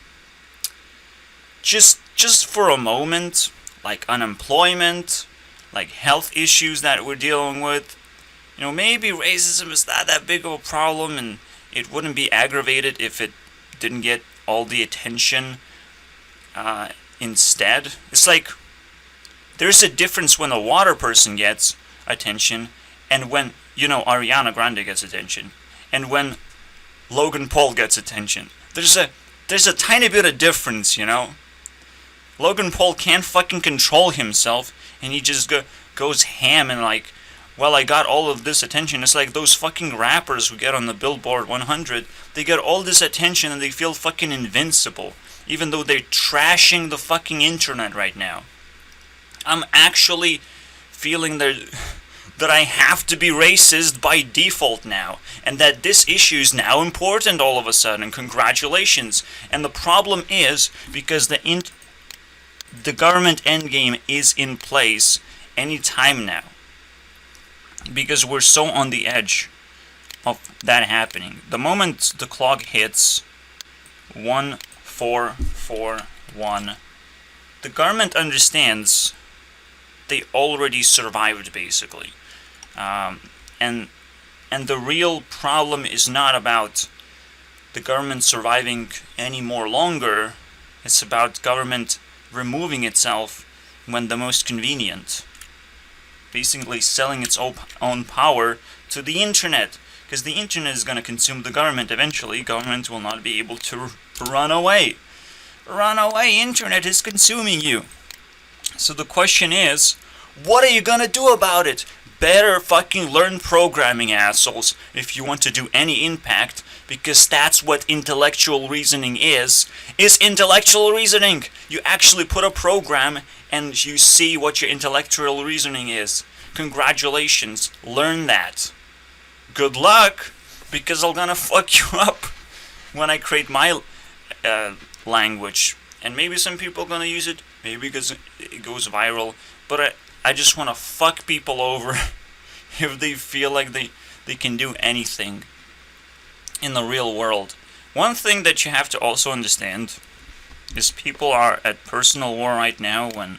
Just for a moment, like unemployment, like health issues that we're dealing with. You know, maybe racism is not that big of a problem, and it wouldn't be aggravated if it didn't get all the attention instead. It's like there's a difference when a water person gets attention and when, you know, Ariana Grande gets attention, and when Logan Paul gets attention. There's a tiny bit of difference, you know. Logan Paul can't fucking control himself, and he just goes ham and like, well, I got all of this attention. It's like those fucking rappers who get on the Billboard 100. They get all this attention and they feel fucking invincible, even though they're trashing the fucking internet right now. I'm actually feeling that I have to be racist by default now, and that this issue is now important all of a sudden. Congratulations. And the problem is because the government endgame is in place any time now, because we're so on the edge of that happening. The moment the clock hits 1441, the government understands they already survived, basically. And the real problem is not about the government surviving any more longer. It's about government removing itself when the most convenient. Basically selling its own power to the internet. Because the internet is going to consume the government eventually. Government will not be able to run away. Run away, internet is consuming you. So the question is, what are you going to do about it? Better fucking learn programming, assholes, if you want to do any impact, because that's what intellectual reasoning is intellectual reasoning. You actually put a program and you see what your intellectual reasoning is. Congratulations, learn that. Good luck, because I'm gonna fuck you up when I create my language. And maybe some people are gonna use it, maybe because it goes viral, but I just want to fuck people over if they feel like they can do anything in the real world. One thing that you have to also understand is people are at personal war right now, when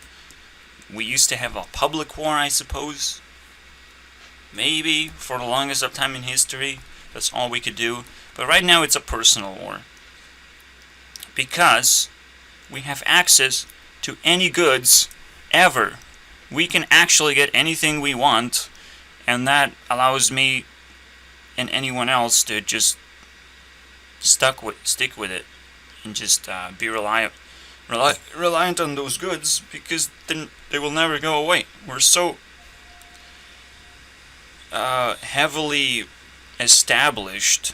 we used to have a public war, I suppose. Maybe for the longest of time in history, that's all we could do. But right now it's a personal war. Because we have access to any goods ever. We can actually get anything we want, and that allows me and anyone else to just stick with it, and just be reliant on those goods, because then they will never go away. We're so heavily established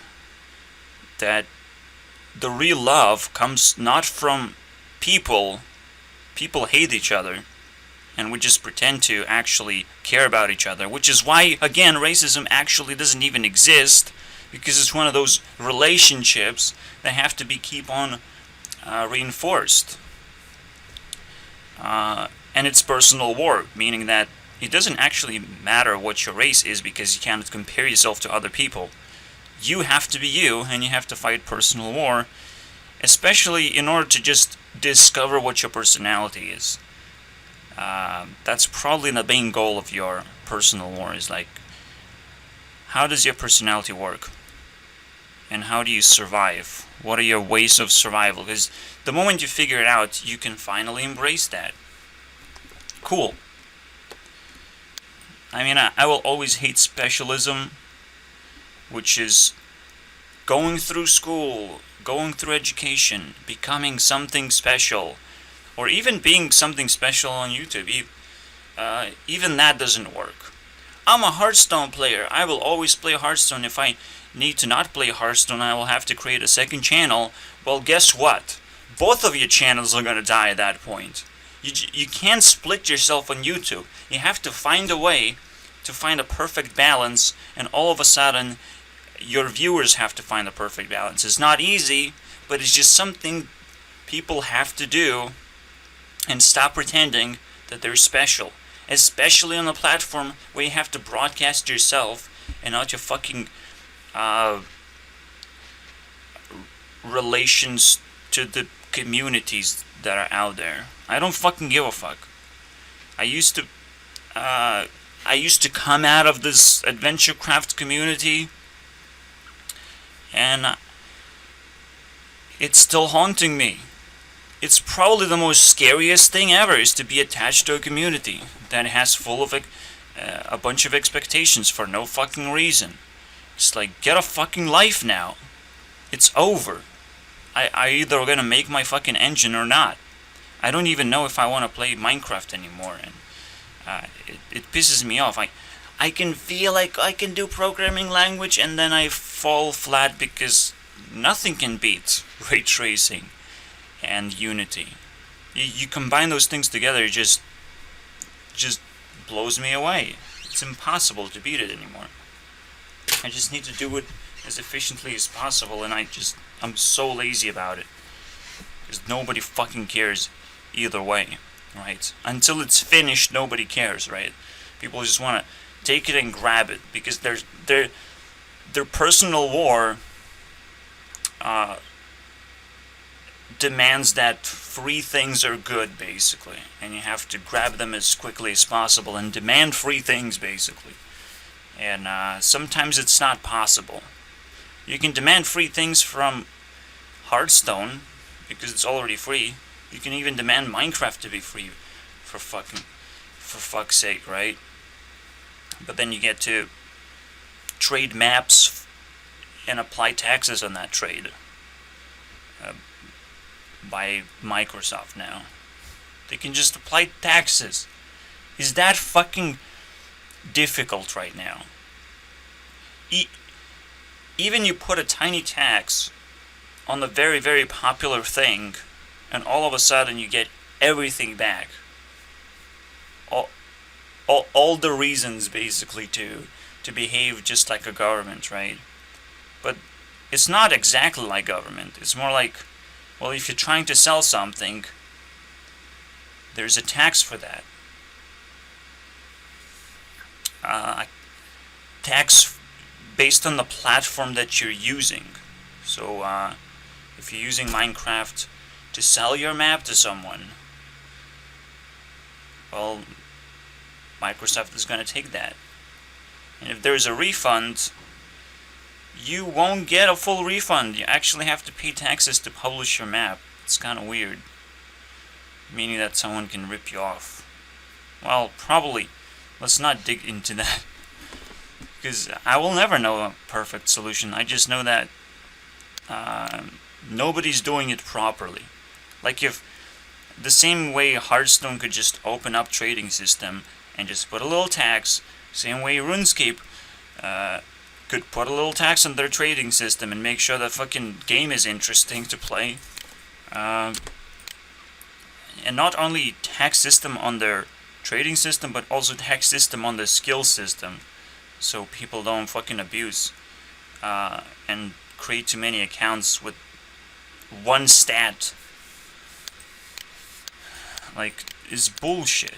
that the real love comes not from people. People hate each other. And we just pretend to actually care about each other. Which is why, again, racism actually doesn't even exist. Because it's one of those relationships that have to be keep on reinforced. And it's personal war. Meaning that it doesn't actually matter what your race is, because you cannot compare yourself to other people. You have to be you, and you have to fight personal war. Especially in order to just discover what your personality is. That's probably the main goal of your personal war, is like, how does your personality work? And how do you survive? What are your ways of survival? Because the moment you figure it out, you can finally embrace that. Cool. I mean, I will always hate specialism, which is going through school, going through education, becoming something special. Or even being something special on YouTube. Even that doesn't work. I'm a Hearthstone player. I will always play Hearthstone. If I need to not play Hearthstone, I will have to create a second channel. Well, guess what? Both of your channels are going to die at that point. You can't split yourself on YouTube. You have to find a way to find a perfect balance, and all of a sudden, your viewers have to find a perfect balance. It's not easy, but it's just something people have to do. And stop pretending that they're special. Especially on a platform where you have to broadcast yourself and not your fucking relations to the communities that are out there. I don't fucking give a fuck. I used to come out of this adventure craft community, and it's still haunting me. It's probably the most scariest thing ever, is to be attached to a community that has full of a bunch of expectations for no fucking reason. It's like, get a fucking life now. It's over. I either gonna make my fucking engine or not. I don't even know if I want to play Minecraft anymore, and it pisses me off. I can feel like I can do programming language, and then I fall flat because nothing can beat ray tracing and Unity. You combine those things together, it just blows me away. It's impossible to beat it anymore. I just need to do it as efficiently as possible, and I'm so lazy about it. Because nobody fucking cares either way, right? Until it's finished, nobody cares, right? People just want to take it and grab it, because their personal war demands that free things are good, basically, and you have to grab them as quickly as possible and demand free things, basically. And sometimes it's not possible. You can demand free things from Hearthstone because it's already free. You can even demand Minecraft to be free, for fuck's sake, right? But then you get to trade maps and apply taxes on that trade. By Microsoft now. They can just apply taxes. Is that fucking difficult right now? Even you put a tiny tax on the very, very popular thing, and all of a sudden you get everything back. All the reasons, basically, to behave just like a government, right? But it's not exactly like government. It's more like, well, if you're trying to sell something, there's a tax for that. Tax based on the platform that you're using. So, if you're using Minecraft to sell your map to someone, well, Microsoft is going to take that. And if there's a refund, you won't get a full refund. You actually have to pay taxes to publish your map. It's kind of weird. Meaning that someone can rip you off. Well, probably. Let's not dig into that. Because I will never know a perfect solution. I just know that nobody's doing it properly. Like if the same way Hearthstone could just open up trading system and just put a little tax, same way RuneScape could put a little tax on their trading system and make sure the fucking game is interesting to play. And not only tax system on their trading system, but also tax system on the skill system, so people don't fucking abuse and create too many accounts with one stat. Like, is bullshit.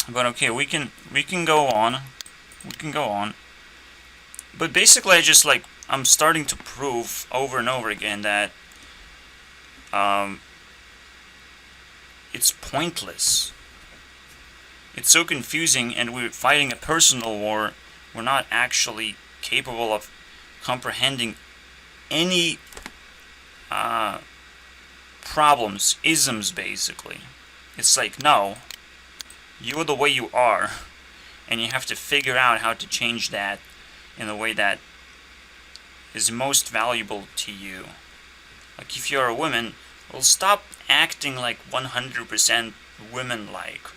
But okay, we can go on. We can go on. But basically, I'm starting to prove over and over again that it's pointless. It's so confusing, and we're fighting a personal war. We're not actually capable of comprehending any problems, isms, basically. It's like, no, you're the way you are, and you have to figure out how to change that in a way that is most valuable to you. Like, if you're a woman, well, stop acting like 100% women-like.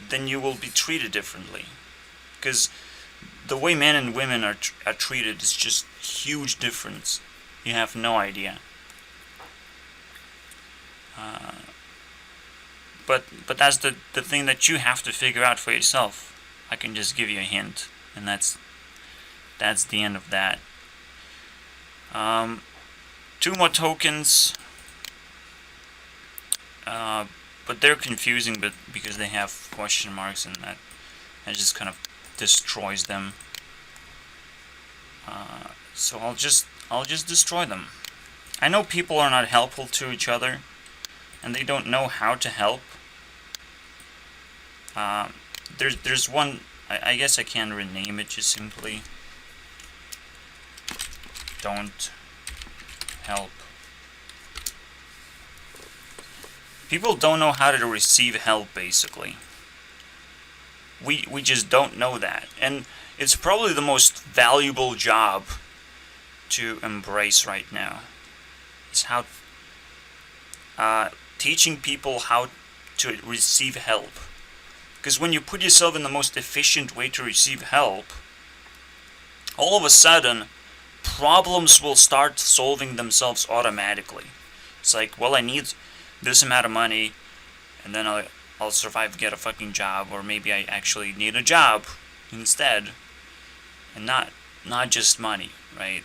Then you will be treated differently. Because the way men and women are treated is just huge difference. You have no idea. But that's the thing that you have to figure out for yourself. I can just give you a hint, and that's the end of that. 2 more tokens, but they're confusing, but because they have question marks, and that just kind of destroys them. So I'll just destroy them. I know people are not helpful to each other, and they don't know how to help. There's one, I guess I can rename it just simply. Don't help. People don't know how to receive help, basically. We just don't know that. And it's probably the most valuable job to embrace right now. It's how teaching people how to receive help. Because when you put yourself in the most efficient way to receive help, all of a sudden, problems will start solving themselves automatically. It's like, well, I need this amount of money, and then I'll survive, get a fucking job, or maybe I actually need a job instead, and not just money, right?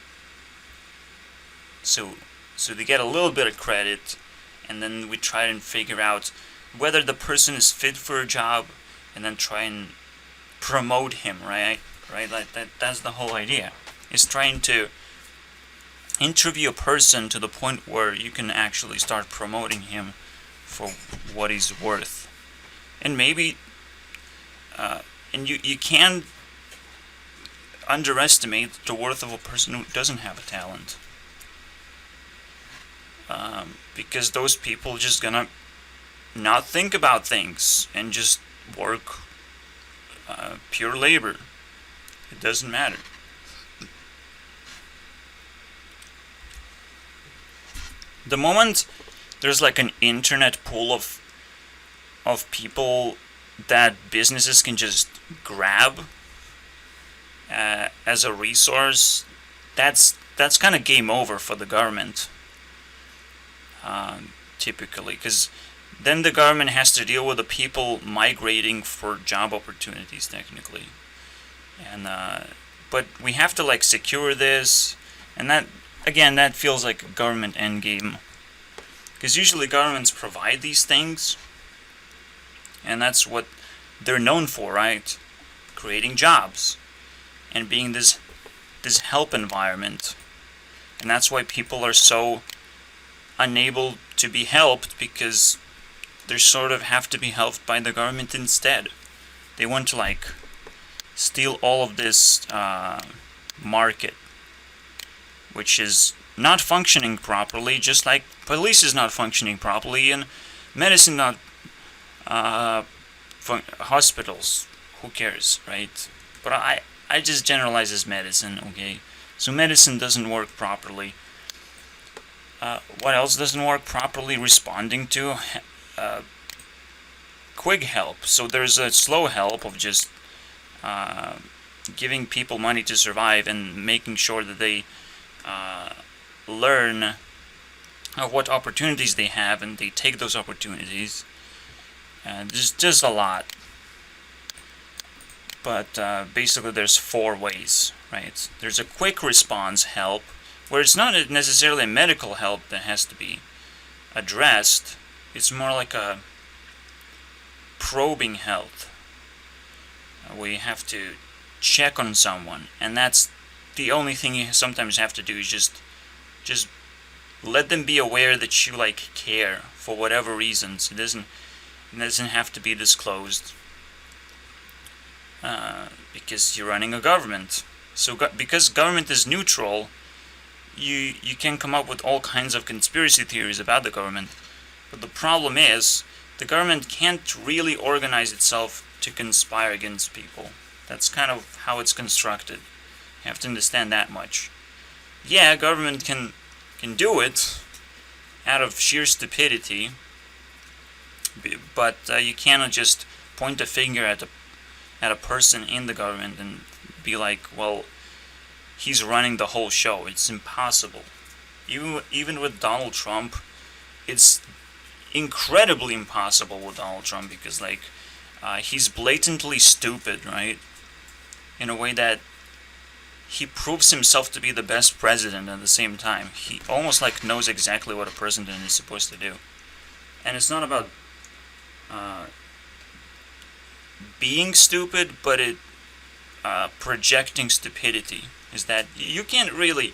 So they get a little bit of credit, and then we try and figure out whether the person is fit for a job, and then try and promote him, right? Right, like that's the whole idea. Is trying to interview a person to the point where you can actually start promoting him for what he's worth. And maybe and you can't underestimate the worth of a person who doesn't have a talent, because those people just gonna not think about things and just work pure labor. It doesn't matter. The moment there's like an internet pool of people that businesses can just grab as a resource, that's kind of game over for the government, typically, because then the government has to deal with the people migrating for job opportunities, technically. And but we have to like secure this, and that again, that feels like a government endgame, because usually governments provide these things, and that's what they're known for, right? Creating jobs and being this help environment, and that's why people are so unable to be helped, because they sort of have to be helped by the government instead. They want to like steal all of this market, which is not functioning properly, just like police is not functioning properly, and medicine not, hospitals, who cares, right? But I just generalize as medicine, okay? So medicine doesn't work properly. What else doesn't work properly? Responding to quick help. So there's a slow help of just giving people money to survive and making sure that they learn what opportunities they have and they take those opportunities. There's just a lot. But basically there's 4 ways, right? There's a quick response help, where it's not necessarily medical help that has to be addressed. It's more like a probing health. We have to check on someone, and that's the only thing you sometimes have to do, is just let them be aware that you like care for whatever reasons. It doesn't have to be disclosed, because you're running a government. So because government is neutral, you can come up with all kinds of conspiracy theories about the government. But the problem is, the government can't really organize itself to conspire against people. That's kind of how it's constructed. You have to understand that much. Yeah, government can do it out of sheer stupidity, but you cannot just point a finger at a person in the government and be like, well, he's running the whole show. It's impossible. Even with Donald Trump, it's incredibly impossible with Donald Trump, because like he's blatantly stupid, right? In a way that he proves himself to be the best president at the same time. He almost like knows exactly what a president is supposed to do. And it's not about being stupid, but projecting stupidity. Is that you can't really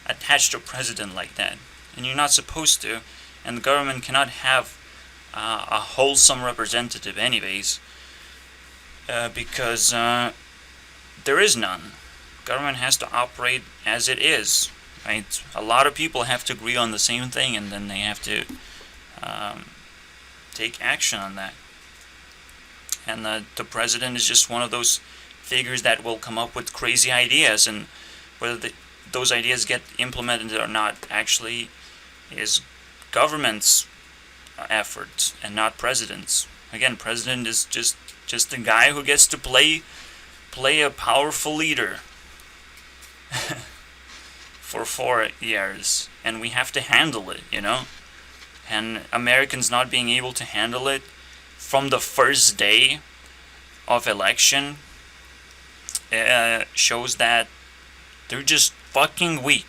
attach to a president like that, and you're not supposed to, and the government cannot have a wholesome representative anyways, because there is none. Government has to operate as it is, right? A lot of people have to agree on the same thing, and then they have to take action on that. And the president is just one of those figures that will come up with crazy ideas, and whether those ideas get implemented or not actually is government's effort and not president's. Again, president is just a guy who gets to play a powerful leader for 4 years, and we have to handle it, you know? And Americans not being able to handle it from the first day of election shows that they're just fucking weak.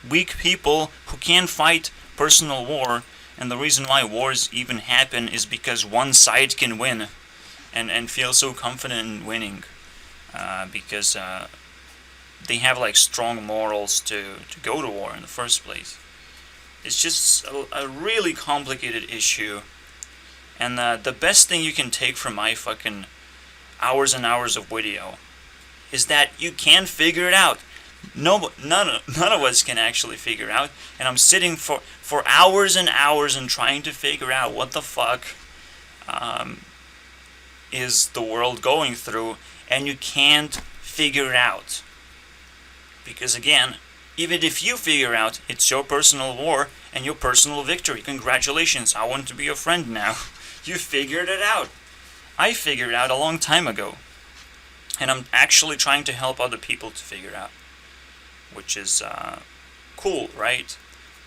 Weak people who can't fight personal war, and the reason why wars even happen is because one side can win and feel so confident in winning. Because they have like strong morals to go to war in the first place. It's just a really complicated issue. And the best thing you can take from my fucking hours and hours of video is that you can figure it out. None of us can actually figure it out. And I'm sitting for hours and hours and trying to figure out what the fuck is the world going through, and you can't figure it out. Because again, even if you figure out, it's your personal war and your personal victory. Congratulations, I want to be your friend now. You figured it out. I figured it out a long time ago. And I'm actually trying to help other people to figure it out. Which is cool, right?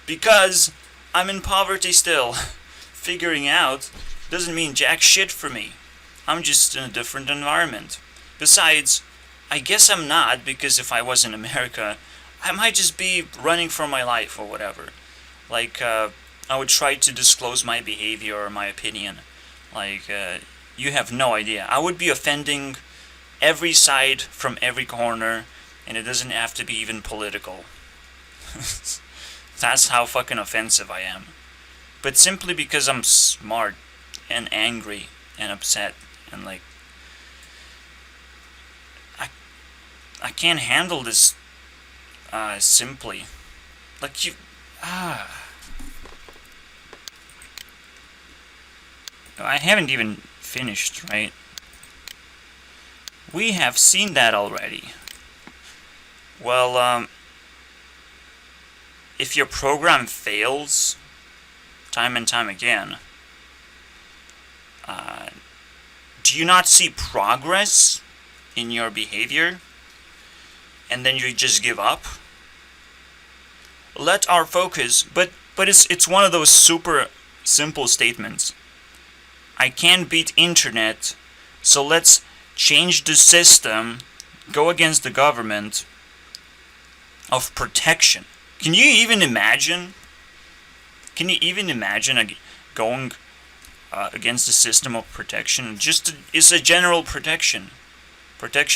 Because I'm in poverty still. Figuring out doesn't mean jack shit for me. I'm just in a different environment. Besides, I guess I'm not, because if I was in America, I might just be running for my life or whatever. Like, I would try to disclose my behavior or my opinion. Like, you have no idea. I would be offending every side from every corner, and it doesn't have to be even political. That's how fucking offensive I am. But simply because I'm smart and angry and upset and like, I can't handle this simply. Like you... I haven't even finished, right? We have seen that already. Well, if your program fails time and time again, do you not see progress in your behavior? And then you just give up? Let our focus, but it's one of those super simple statements. I can't beat internet, so let's change the system, go against the government of protection. Can you even imagine? Can you even imagine going against the system of protection? It's a general protection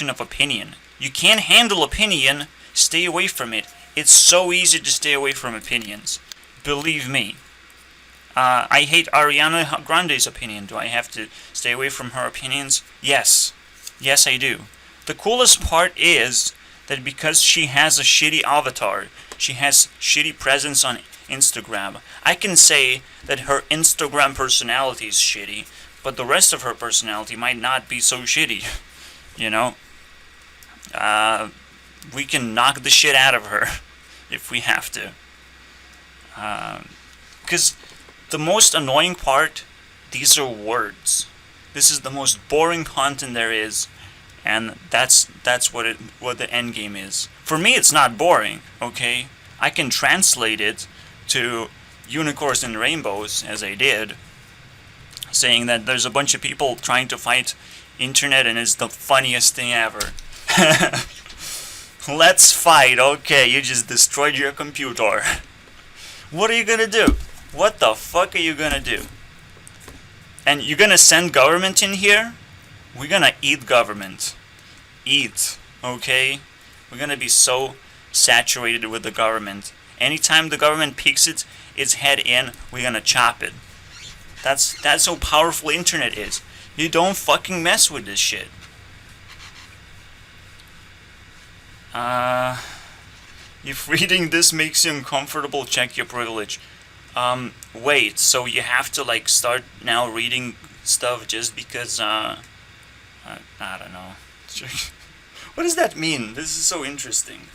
of opinion. You can't handle opinion, stay away from it. It's so easy to stay away from opinions. Believe me. I hate Ariana Grande's opinion. Do I have to stay away from her opinions? Yes. Yes, I do. The coolest part is that because she has a shitty avatar, she has shitty presence on Instagram, I can say that her Instagram personality is shitty, but the rest of her personality might not be so shitty. You know? We can knock the shit out of her if we have to. Because the most annoying part, these are words. This is the most boring content there is, and that's what the end game is. For me, it's not boring, okay? I can translate it to unicorns and rainbows, as I did, saying that there's a bunch of people trying to fight internet and it's the funniest thing ever. Let's fight. Okay, you just destroyed your computer. What are you gonna do? What the fuck are you gonna do? And you're gonna send government in here? We're gonna eat government. Eat, okay? We're gonna be so saturated with the government. Anytime the government peeks its head in, we're gonna chop it. That's how powerful internet is. You don't fucking mess with this shit. If reading this makes you uncomfortable, check your privilege. Wait, so you have to like start now reading stuff just because, I don't know. What does that mean? This is so interesting.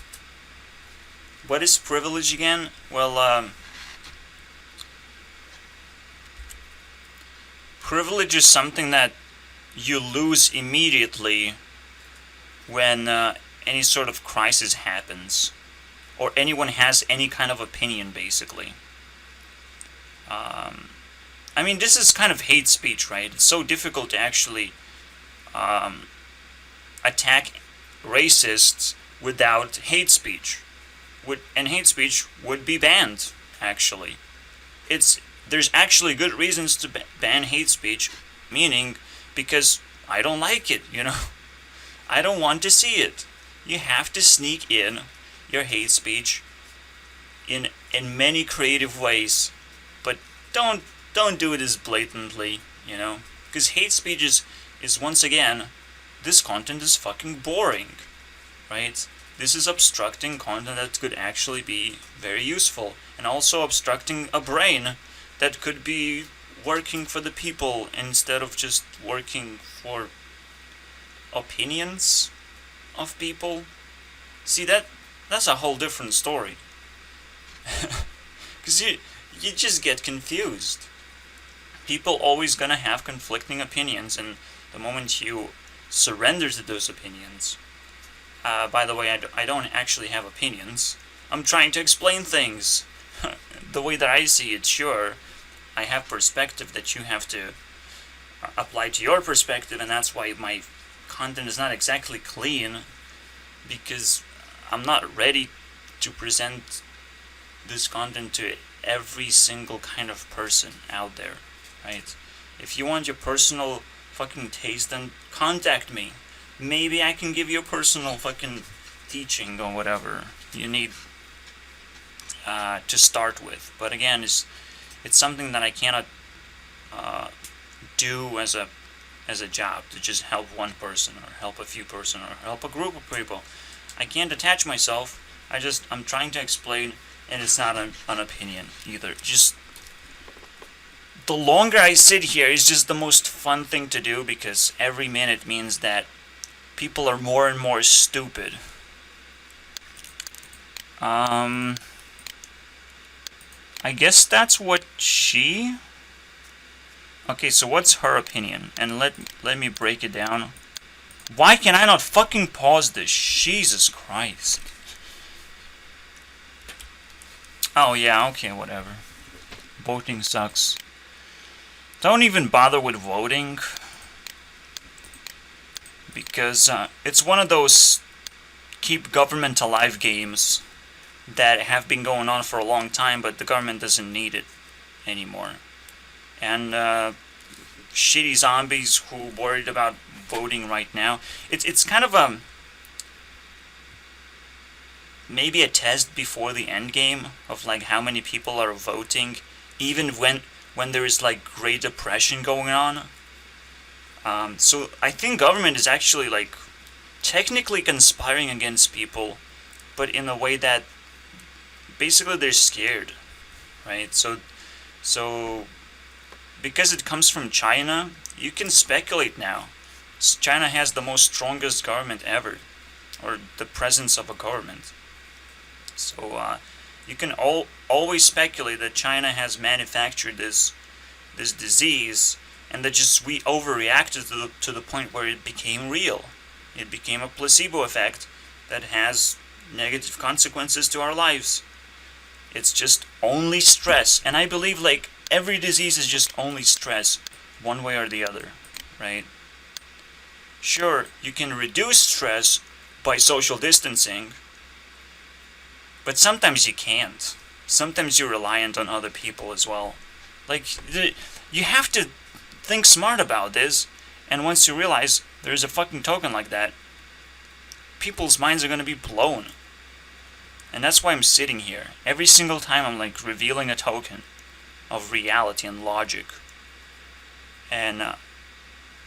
What is privilege again? Well, privilege is something that you lose immediately when any sort of crisis happens, or anyone has any kind of opinion, basically. I mean, this is kind of hate speech, right? It's so difficult to actually attack racists without hate speech. And hate speech would be banned, actually. There's actually good reasons to ban hate speech, meaning because I don't like it, you know? I don't want to see it. You have to sneak in your hate speech in many creative ways, but don't do it as blatantly, you know? Because hate speech is once again, this content is fucking boring, right? This is obstructing content that could actually be very useful, and also obstructing a brain that could be working for the people instead of just working for opinions of people. See, that's a whole different story. Because you just get confused. People always gonna have conflicting opinions, and the moment you surrender to those opinions, by the way, I don't actually have opinions. I'm trying to explain things the way that I see it. Sure, I have perspective that you have to apply to your perspective, and that's why my content is not exactly clean, because I'm not ready to present this content to every single kind of person out there, right? If you want your personal fucking taste, then contact me. Maybe I can give you a personal fucking teaching or whatever you need to start with. But again, it's something that I cannot do as a job, to just help one person or help a few person or help a group of people. I can't attach myself. I'm trying to explain, and it's not an opinion either. Just the longer I sit here is just the most fun thing to do, because every minute means that people are more and more stupid. I guess that's what she... Okay, so what's her opinion? And let me break it down. Why can I not fucking pause this? Jesus Christ. Oh yeah, okay, whatever. Voting sucks. Don't even bother with voting, because it's one of those keep government alive games that have been going on for a long time, but the government doesn't need it anymore. And shitty zombies who worried about voting right now. It's kind of maybe a test before the end game of like how many people are voting, even when there is like Great Depression going on. So I think government is actually like technically conspiring against people, but in a way that basically they're scared, right? So because it comes from China, you can speculate now. China has the most strongest government ever, or the presence of a government. So you can always speculate that China has manufactured this disease, and that just we overreacted to the point where it became real. It became a placebo effect that has negative consequences to our lives. It's just only stress, and I believe like every disease is just only stress, one way or the other, right? Sure, you can reduce stress by social distancing, but sometimes you can't. Sometimes you're reliant on other people as well. Like, you have to think smart about this, and once you realize there's a fucking token like that, people's minds are gonna be blown. And that's why I'm sitting here. Every single time I'm like revealing a token of reality and logic. And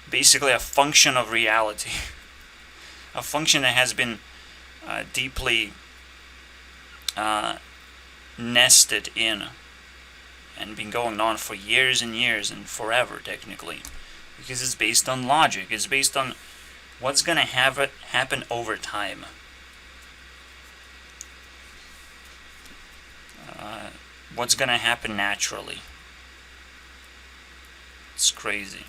basically a function of reality. A function that has been deeply nested in and been going on for years and years and forever technically, because it's based on logic. It's based on what's gonna happen over time. What's gonna happen naturally. It's crazy,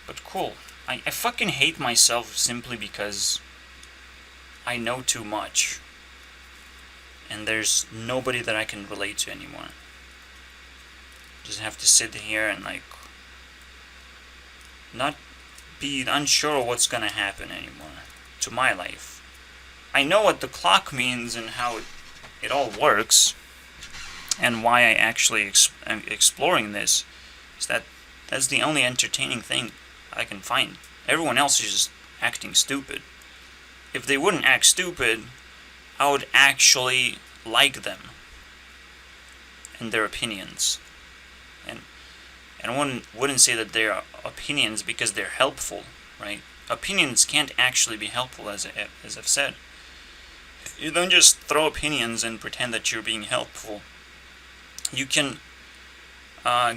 but cool. I fucking hate myself simply because I know too much, and there's nobody that I can relate to anymore. Just have to sit here and like not be unsure what's gonna happen anymore to my life. I know what the clock means and how it all works, and why I actually am exploring this is that's the only entertaining thing I can find. Everyone else is just acting stupid. If they wouldn't act stupid, I would actually like them and their opinions. And I wouldn't say that they're opinions because they're helpful, right? Opinions can't actually be helpful, as I've said. You don't just throw opinions and pretend that you're being helpful. You can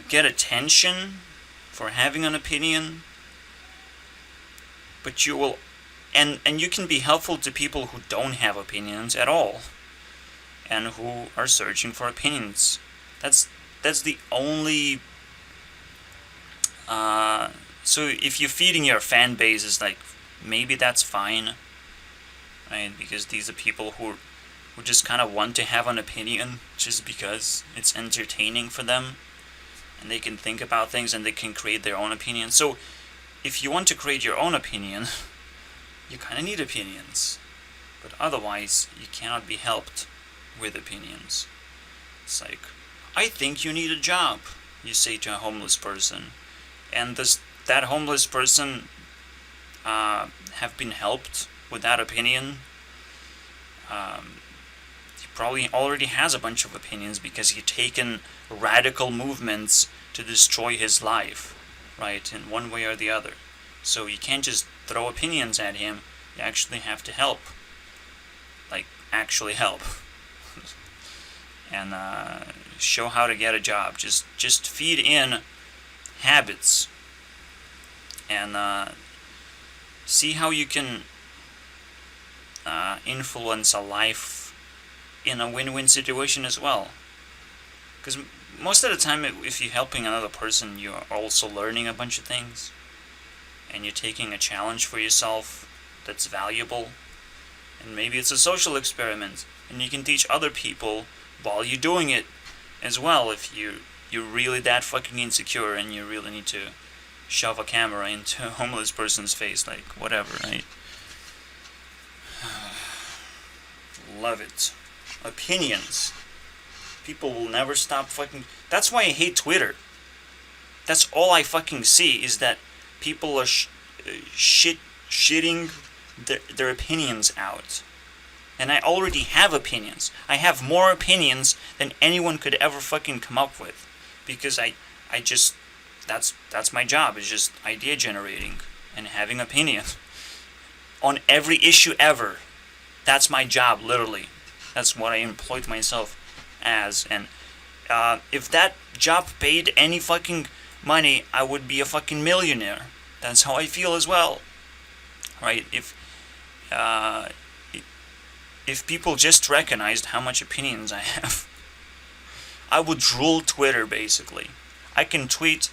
get attention for having an opinion, but you will, and you can be helpful to people who don't have opinions at all, and who are searching for opinions. That's the only. So if you're feeding your fan base, is like, maybe that's fine, right? Because these are people who just kind of want to have an opinion just because it's entertaining for them, and they can think about things and they can create their own opinion. So if you want to create your own opinion, you kind of need opinions, but otherwise you cannot be helped with opinions. It's like, I think you need a job, you say to a homeless person, and does that homeless person have been helped with that opinion? He probably already has a bunch of opinions because he's taken radical movements to destroy his life, right, in one way or the other. So you can't just throw opinions at him. You actually have to help, like actually help, and show how to get a job. Just feed in habits, and see how you can influence a life in a win-win situation as well. Because most of the time, if you're helping another person, you're also learning a bunch of things, and you're taking a challenge for yourself that's valuable. And maybe it's a social experiment, and you can teach other people while you're doing it as well, if you're really that fucking insecure and you really need to shove a camera into a homeless person's face, like whatever, right? Love it. Opinions. People will never stop fucking. That's why I hate Twitter. That's all I fucking see, is that people are shitting their opinions out. And I already have opinions. I have more opinions than anyone could ever fucking come up with, because I just, that's my job, is just idea generating and having opinions on every issue ever. That's my job, literally. That's what I employed myself as. And if that job paid any fucking money, I would be a fucking millionaire. That's how I feel as well, right? If people just recognized how much opinions I have, I would rule Twitter, basically. I can tweet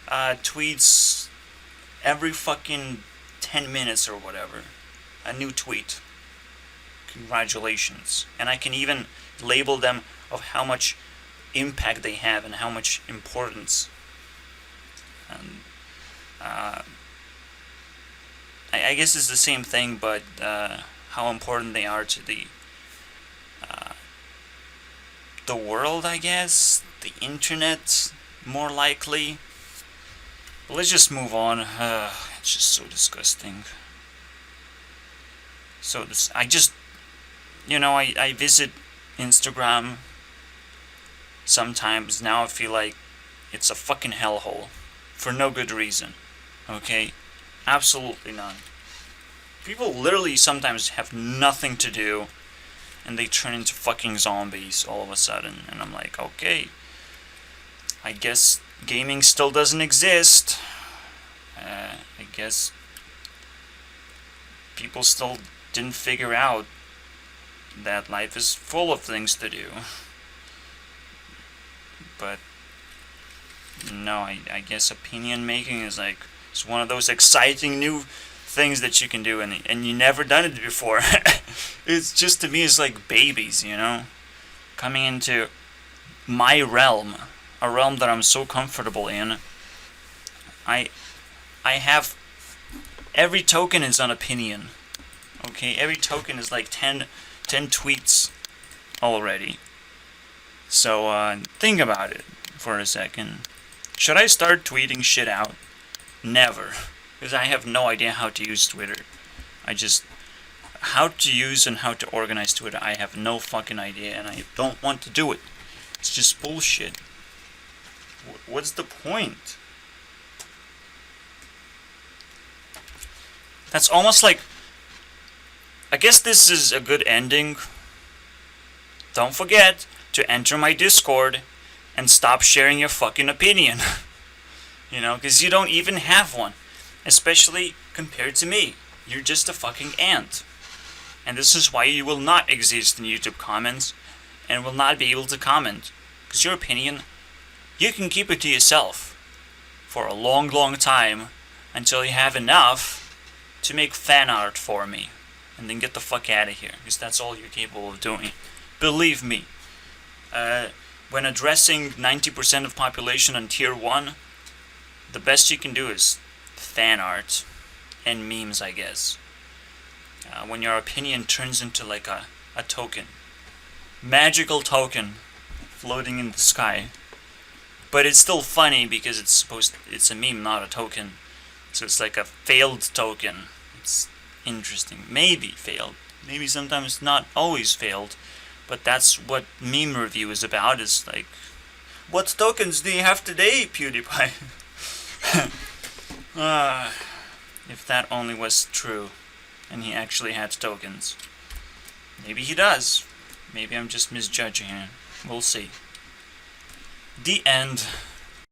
tweets every fucking 10 minutes or whatever. A new tweet. Congratulations. And I can even label them of how much impact they have and how much importance. And I guess it's the same thing, but how important they are to the world, I guess. The internet, more likely. But let's just move on. It's just so disgusting. So I just, I visit Instagram sometimes. Now I feel like it's a fucking hellhole for no good reason. Okay? Absolutely none. People literally sometimes have nothing to do, and they turn into fucking zombies all of a sudden. And I'm like, okay, I guess gaming still doesn't exist. I guess people still didn't figure out that life is full of things to do. But no, I guess opinion making is like, it's one of those exciting new things that you can do, and you never done it before. It's just, to me, it's like babies, coming into my realm, a realm that I'm so comfortable in. I have every token is an opinion. Okay, every token is like 10 tweets already. So think about it for a second. Should I start tweeting shit out? Never, because I have no idea how to use Twitter. How to use and how to organize Twitter, I have no fucking idea, and I don't want to do it. It's just bullshit. What's the point? That's almost like... I guess this is a good ending. Don't forget to enter my Discord and stop sharing your fucking opinion. You know, because you don't even have one. Especially compared to me. You're just a fucking ant. And this is why you will not exist in YouTube comments and will not be able to comment. Because your opinion, you can keep it to yourself for a long, long time until you have enough to make fan art for me. And then get the fuck out of here. Because that's all you're capable of doing. Believe me. When addressing 90% of population on tier 1, the best you can do is fan art and memes, I guess. When your opinion turns into like a token. Magical token floating in the sky. But it's still funny because it's a meme, not a token. So it's like a failed token. It's interesting. Maybe failed. Maybe sometimes not always failed. But that's what meme review is about, is like, what tokens do you have today, PewDiePie? If that only was true, and he actually had tokens. Maybe he does. Maybe I'm just misjudging him. We'll see. The end.